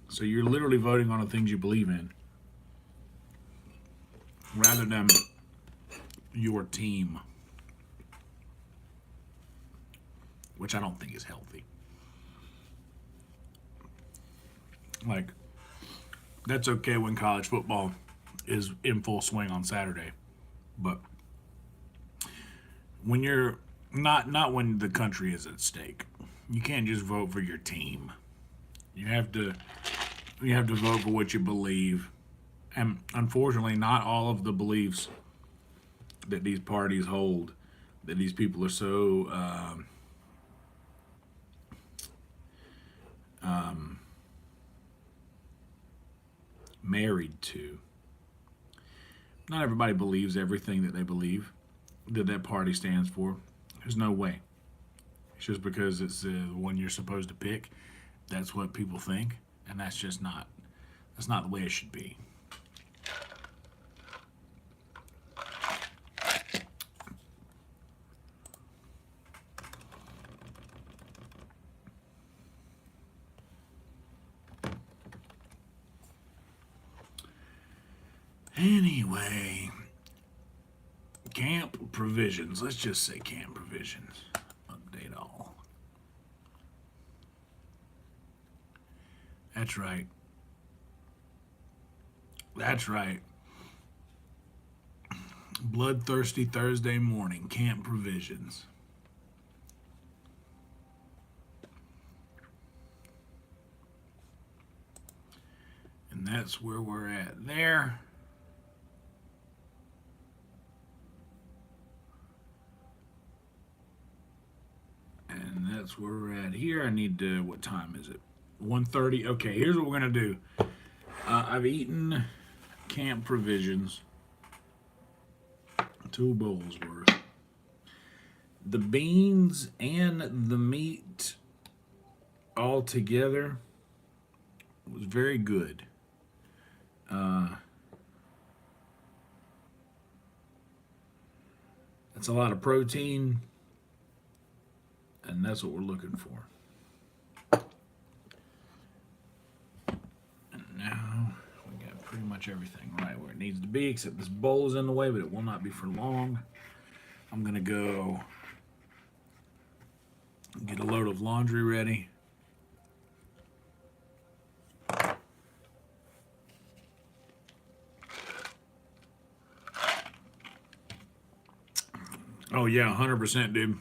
So you're literally voting on the things you believe in rather than your team, which I don't think is healthy. Like, that's okay when college football is in full swing on Saturday, but when you're not when the country is at stake, you can't just vote for your team. You have to vote for what you believe, and unfortunately, not all of the beliefs that these parties hold, that these people are so married to. Not everybody believes everything that they believe that party stands for. There's no way. It's just because it's the one you're supposed to pick. That's what people think, and that's not the way it should be. Anyway, camp provisions. Let's just say camp provisions. Update all. That's right. That's right. Bloodthirsty Thursday morning, camp provisions. And that's where we're at there. And that's where we're at here. I need to, what time is it? 1:30. Okay, here's what we're going to do. I've eaten camp provisions. 2 bowls worth. The beans and the meat all together was very good. That's a lot of protein, and that's what we're looking for. And now we got pretty much everything right where it needs to be, except this bowl is in the way, but it will not be for long. I'm gonna go get a load of laundry ready. Oh yeah, 100%, dude.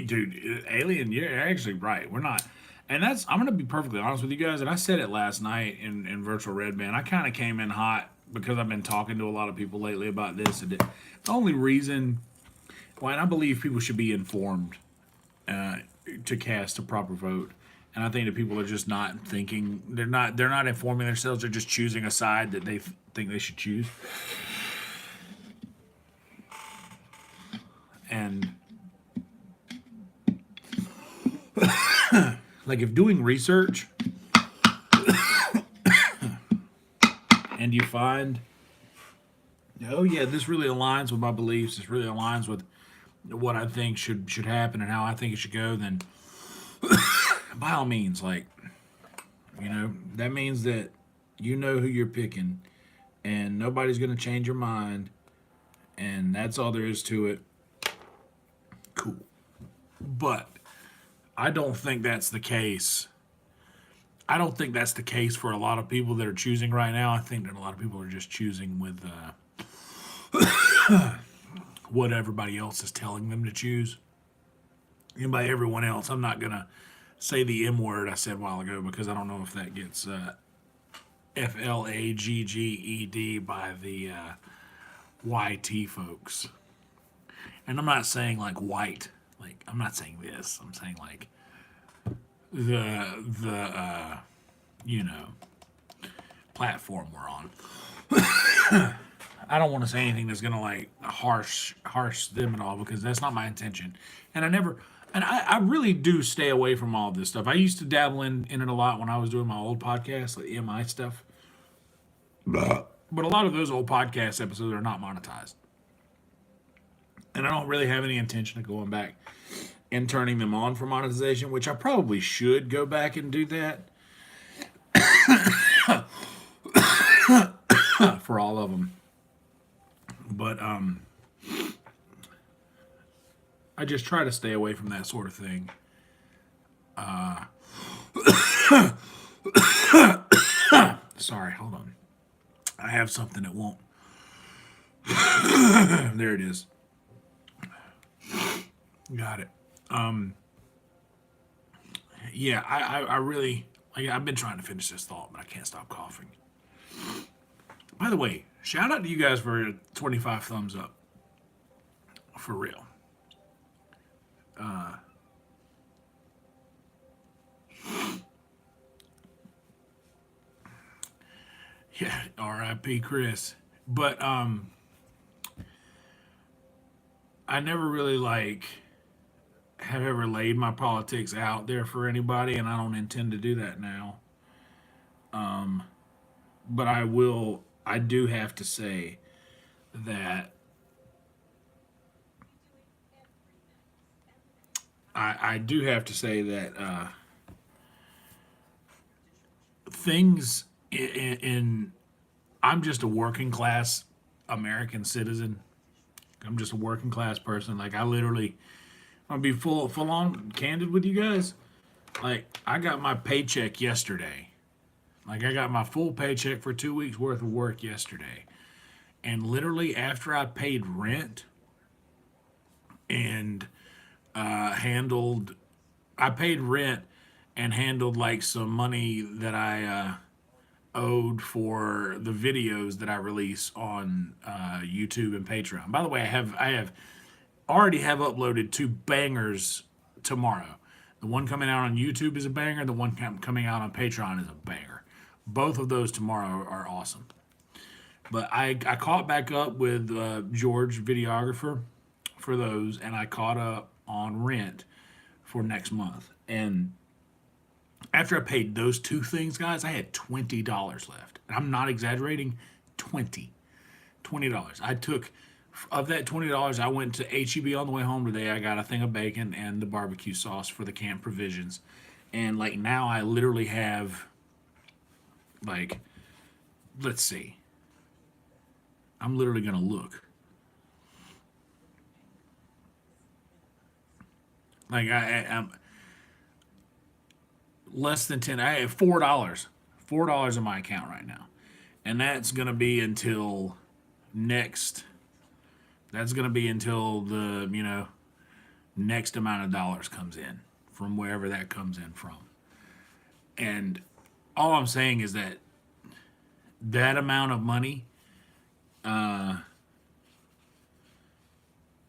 Dude, Alien, you're actually right. We're not. And that's, I'm going to be perfectly honest with you guys, and I said it last night in Virtual Red Band. I kind of came in hot because I've been talking to a lot of people lately about this. And the only reason why, and I believe people should be informed to cast a proper vote. And I think that people are just not thinking, they're not informing themselves, they're just choosing a side that they think they should choose. And like, if doing research and you find, oh yeah, this really aligns with my beliefs, this really aligns with what I think should happen and how I think it should go, then by all means, like, you know, that means that you know who you're picking and nobody's going to change your mind, and that's all there is to it. Cool. But I don't think that's the case. I don't think that's the case for a lot of people that are choosing right now. I think that a lot of people are just choosing with what everybody else is telling them to choose. And by everyone else, I'm not going to say the M word I said a while ago because I don't know if that gets FLAGGED by the YT folks. And I'm not saying like white. Like, I'm not saying this. I'm saying like the you know, platform we're on. I don't want to say anything that's gonna like harsh them at all, because that's not my intention. And I really do stay away from all this stuff. I used to dabble in it a lot when I was doing my old podcast, like EMI stuff. But a lot of those old podcast episodes are not monetized. And I don't really have any intention of going back and turning them on for monetization, which I probably should go back and do that. For all of them. But I just try to stay away from that sort of thing. Sorry, hold on. I have something that won't. There it is. Got it. Yeah, I really, like, I've been trying to finish this thought, but I can't stop coughing. By the way, shout out to you guys for 25 thumbs up. For real. Yeah, R.I.P. Chris. But I never really have ever laid my politics out there for anybody, and I don't intend to do that now. But I do have to say that I do have to say that things in I'm just a working class American citizen. I'm just a working class person. Like, I'll be full on candid with you guys. Like, I got my paycheck yesterday. Like, I got my full paycheck for 2 weeks worth of work yesterday. And literally after I paid rent and handled, I paid rent and handled like some money that I owed for the videos that I release on YouTube and Patreon. By the way, I have already have uploaded 2 bangers tomorrow. The one coming out on YouTube is a banger. The one coming out on Patreon is a banger. Both of those tomorrow are awesome. But I caught back up with George, videographer, for those, and I caught up on rent for next month. And after I paid those 2 things, guys, I had $20 left. And I'm not exaggerating, $20. I took, of that $20, I went to HEB on the way home today. I got a thing of bacon and the barbecue sauce for the camp provisions. And like now I literally have, like, let's see. I'm literally going to look. Like I'm less than 10. I have $4 in my account right now. And that's going to be until next, that's going to be until the, next amount of dollars comes in from wherever that comes in from. And all I'm saying is that that amount of money,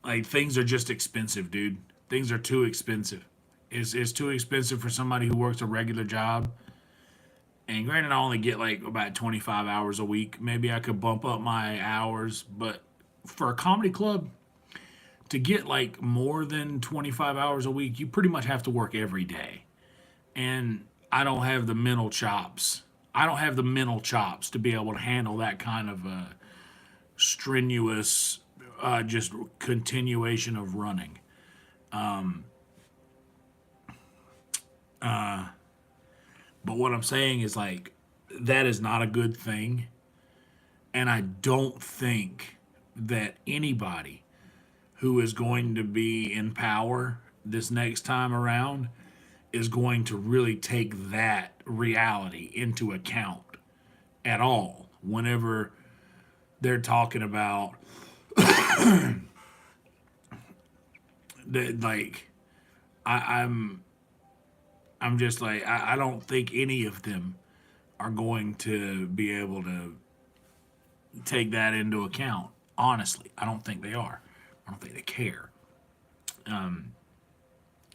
like things are just expensive, dude. Things are too expensive. It's too expensive for somebody who works a regular job. And granted, I only get like about 25 hours a week. Maybe I could bump up my hours, but for a comedy club, to get like more than 25 hours a week, you pretty much have to work every day. And I don't have the mental chops. I don't have the mental chops to be able to handle that kind of strenuous, just continuation of running. But what I'm saying is like, that is not a good thing. And I don't think that anybody who is going to be in power this next time around is going to really take that reality into account at all whenever they're talking about that. Like I'm just like, I don't think any of them are going to be able to take that into account. Honestly, I don't think they are. I don't think they care. I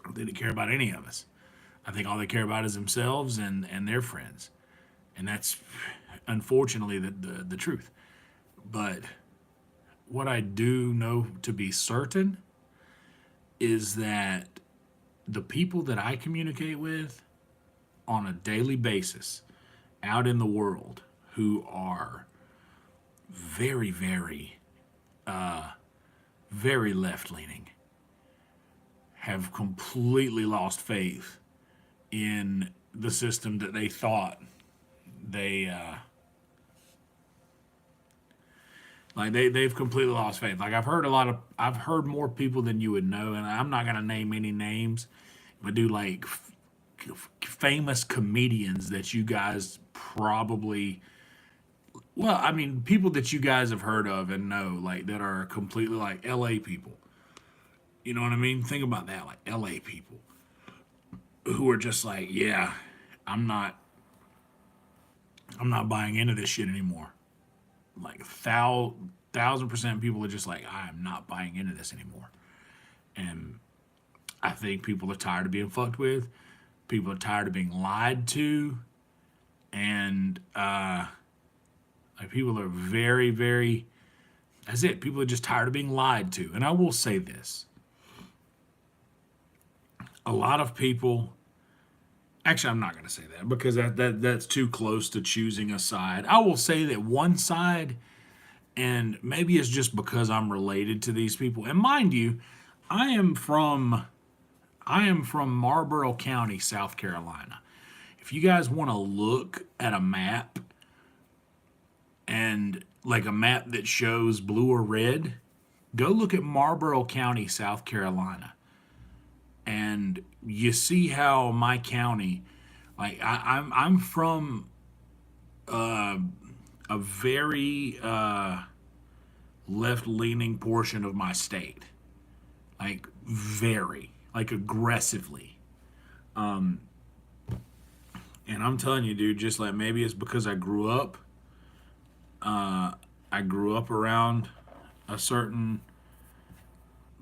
don't think they care about any of us. I think all they care about is themselves and their friends. And that's unfortunately the truth. But what I do know to be certain is that the people that I communicate with on a daily basis out in the world who are very, very, very left-leaning have completely lost faith in the system that they thought they've completely lost faith. Like I've heard more people than you would know, and I'm not gonna name any names, but do like famous comedians that you guys probably, well, I mean, people that you guys have heard of and know, like that are completely like LA people. You know what I mean? Think about that, like LA people who are just like, yeah, I'm not buying into this shit anymore. Like 1,000% people are just like, I am not buying into this anymore. And I think people are tired of being fucked with. People are tired of being lied to. And like people are very, very, that's it. People are just tired of being lied to. And I will say this. A lot of people, actually, I'm not going to say that because that's too close to choosing a side. I will say that one side, and maybe it's just because I'm related to these people. And mind you, I am from Marlboro County, South Carolina. If you guys want to look at a map and like a map that shows blue or red, go look at Marlboro County, South Carolina. And you see how my county, like I'm from a very left-leaning portion of my state, like very, like aggressively. And I'm telling you, dude, just like maybe it's because I grew up around a certain,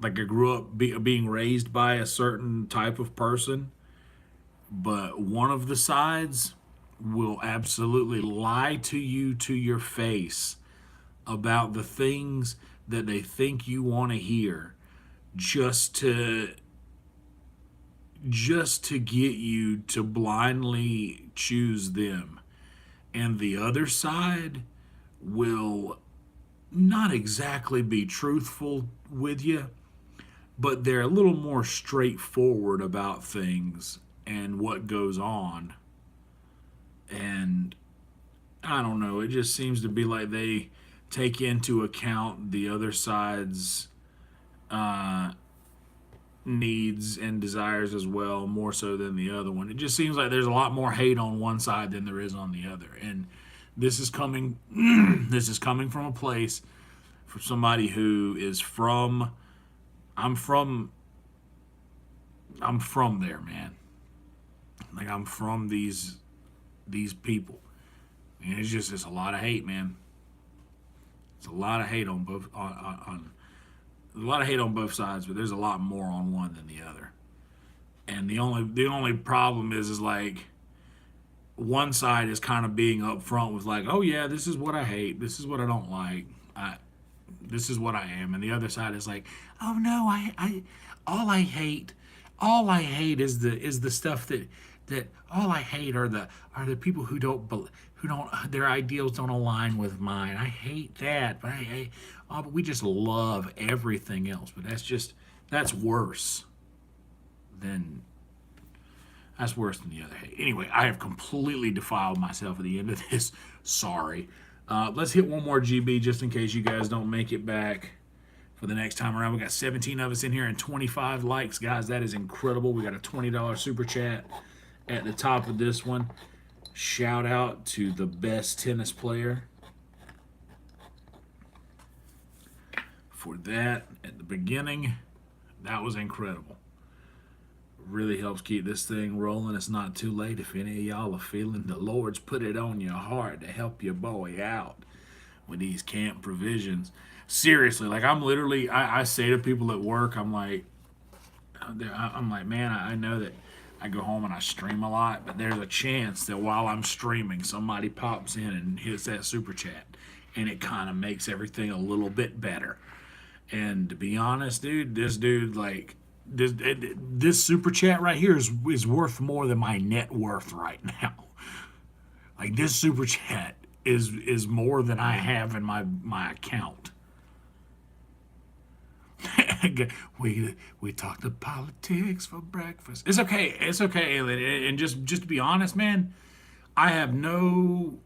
like I grew up being raised by a certain type of person, but one of the sides will absolutely lie to you to your face about the things that they think you want to hear just to get you to blindly choose them. And the other side will not exactly be truthful with you, but they're a little more straightforward about things and what goes on. And I don't know, it just seems to be like they take into account the other side's needs and desires as well, more so than the other one. It just seems like there's a lot more hate on one side than there is on the other. And this is coming this is coming from a place for somebody who is from I'm from there, man. Like I'm from these people. And it's a lot of hate, man. It's a lot of hate on both on a lot of hate on both sides, but there's a lot more on one than the other. And the only problem is like one side is kind of being upfront with like, oh yeah, this is what I hate, this is what I don't like, this is what I am, and the other side is like, oh no, I all I hate is the stuff that all I hate are the people who don't their ideals don't align with mine. I hate that, but but we just love everything else. But that's worse than the other hate. Anyway, I have completely defiled myself at the end of this. Sorry. Let's hit one more GB just in case you guys don't make it back for the next time around. We got 17 of us in here and 25 likes, guys. That is incredible. We got a $20 super chat at the top of this one. Shout out to the best tennis player for that at the beginning. That was incredible. Really helps keep this thing rolling. It's not too late if any of y'all are feeling the Lord's put it on your heart to help your boy out with these camp provisions. Seriously, like I'm literally, I say to people at work, I'm like, man, I know that I go home and I stream a lot, but there's a chance that while I'm streaming, somebody pops in and hits that super chat, and it kind of makes everything a little bit better. And to be honest, dude, this dude, like, this super chat right here is worth more than my net worth right now. Like, this super chat is more than I have in my account. we talked to politics for breakfast. It's okay, and just to be honest, man, I have no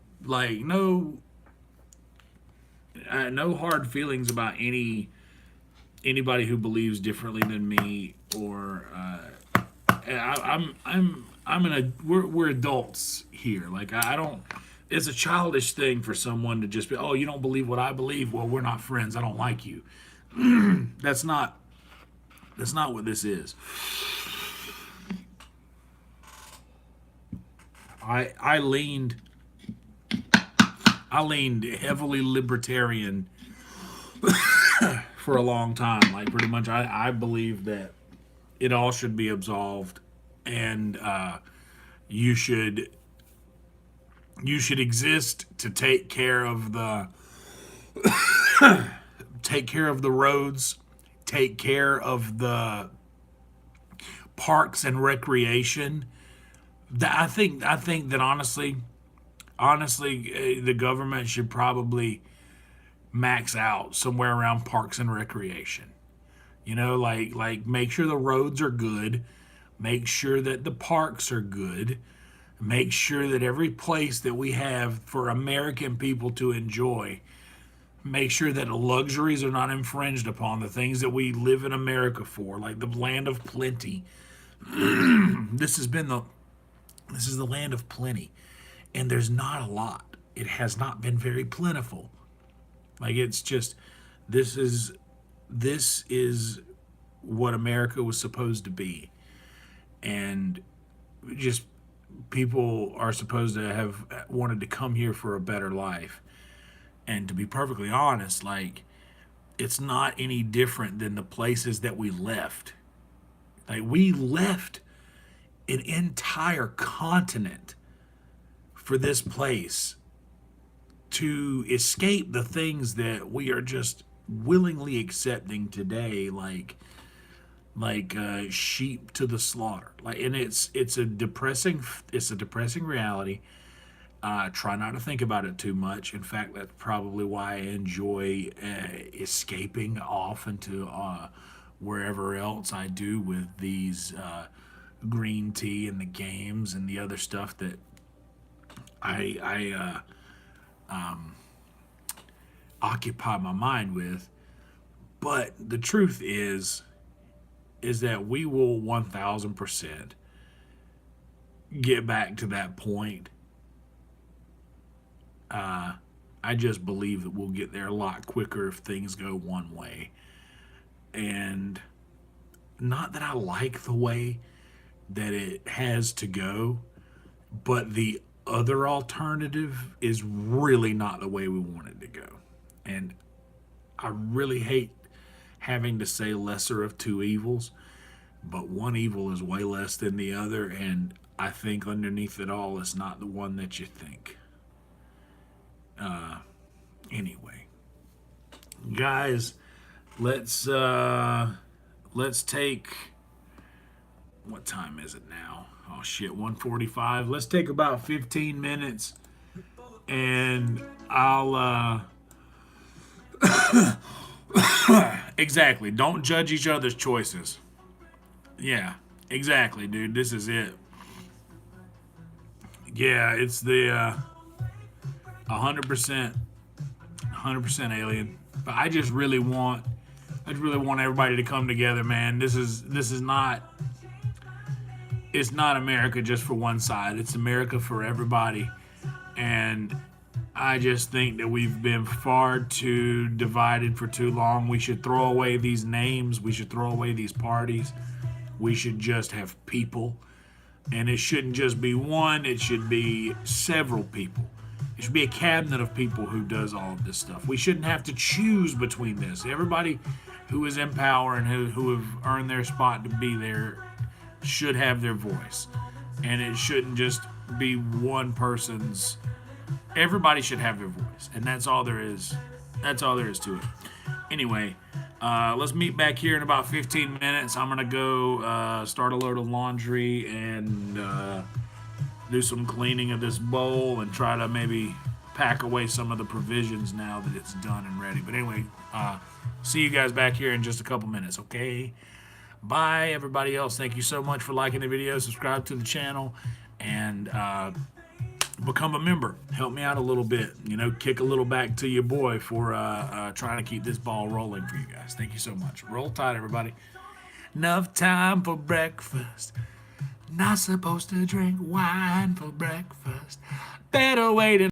hard feelings about anybody who believes differently than me, or we're adults here. Like I don't. It's a childish thing for someone to just be, oh, you don't believe what I believe? Well, we're not friends. I don't like you. That's not what this is. I leaned heavily libertarian for a long time. Like pretty much I believe that it all should be absolved, and you should exist to take care of the roads, take care of the parks and recreation. I think that honestly, the government should probably max out somewhere around parks and recreation. You know, like make sure the roads are good, make sure that the parks are good, make sure that every place that we have for American people to enjoy, make sure that the luxuries are not infringed upon, the things that we live in America for, like the land of plenty. This is the land of plenty, and there's not a lot. It has not been very plentiful. Like it's just This is what America was supposed to be. And just people are supposed to have wanted to come here for a better life. And to be perfectly honest, like, it's not any different than the places that we left. Like, we left an entire continent for this place to escape the things that we are just willingly accepting today, like sheep to the slaughter. Like, and it's a depressing reality. Try not to think about it too much. In fact, that's probably why I enjoy escaping off into wherever else I do with these green tea and the games and the other stuff that I occupy my mind with. But the truth is that we will 1000% get back to that point. I just believe that we'll get there a lot quicker if things go one way. And not that I like the way that it has to go, but the other alternative is really not the way we want it to go. And I really hate having to say lesser of two evils, but one evil is way less than the other, and I think underneath it all is not the one that you think. Anyway, guys, let's take, what time is it now? Oh shit, 1:45. Let's take about 15 minutes, and I'll exactly, don't judge each other's choices. Yeah, exactly, dude. This is it. Yeah, it's the 100% alien. But I just really want everybody to come together, man. This is not, it's not America just for one side. It's America for everybody. And I just think that we've been far too divided for too long. We should throw away these names. We should throw away these parties. We should just have people. And it shouldn't just be one. It should be several people. It should be a cabinet of people who does all of this stuff. We shouldn't have to choose between this. Everybody who is in power and who have earned their spot to be there should have their voice. And it shouldn't just be one person's. Everybody should have their voice. And that's all there is. That's all there is to it. Anyway, let's meet back here in about 15 minutes. I'm going to go start a load of laundry and do some cleaning of this bowl and try to maybe pack away some of the provisions now that it's done and ready. But anyway, see you guys back here in just a couple minutes, okay? Bye, everybody else. Thank you so much for liking the video. Subscribe to the channel and become a member. Help me out a little bit. You know, kick a little back to your boy for trying to keep this ball rolling for you guys. Thank you so much. Roll Tide, everybody. Enough time for breakfast. Not supposed to drink wine for breakfast. Better wait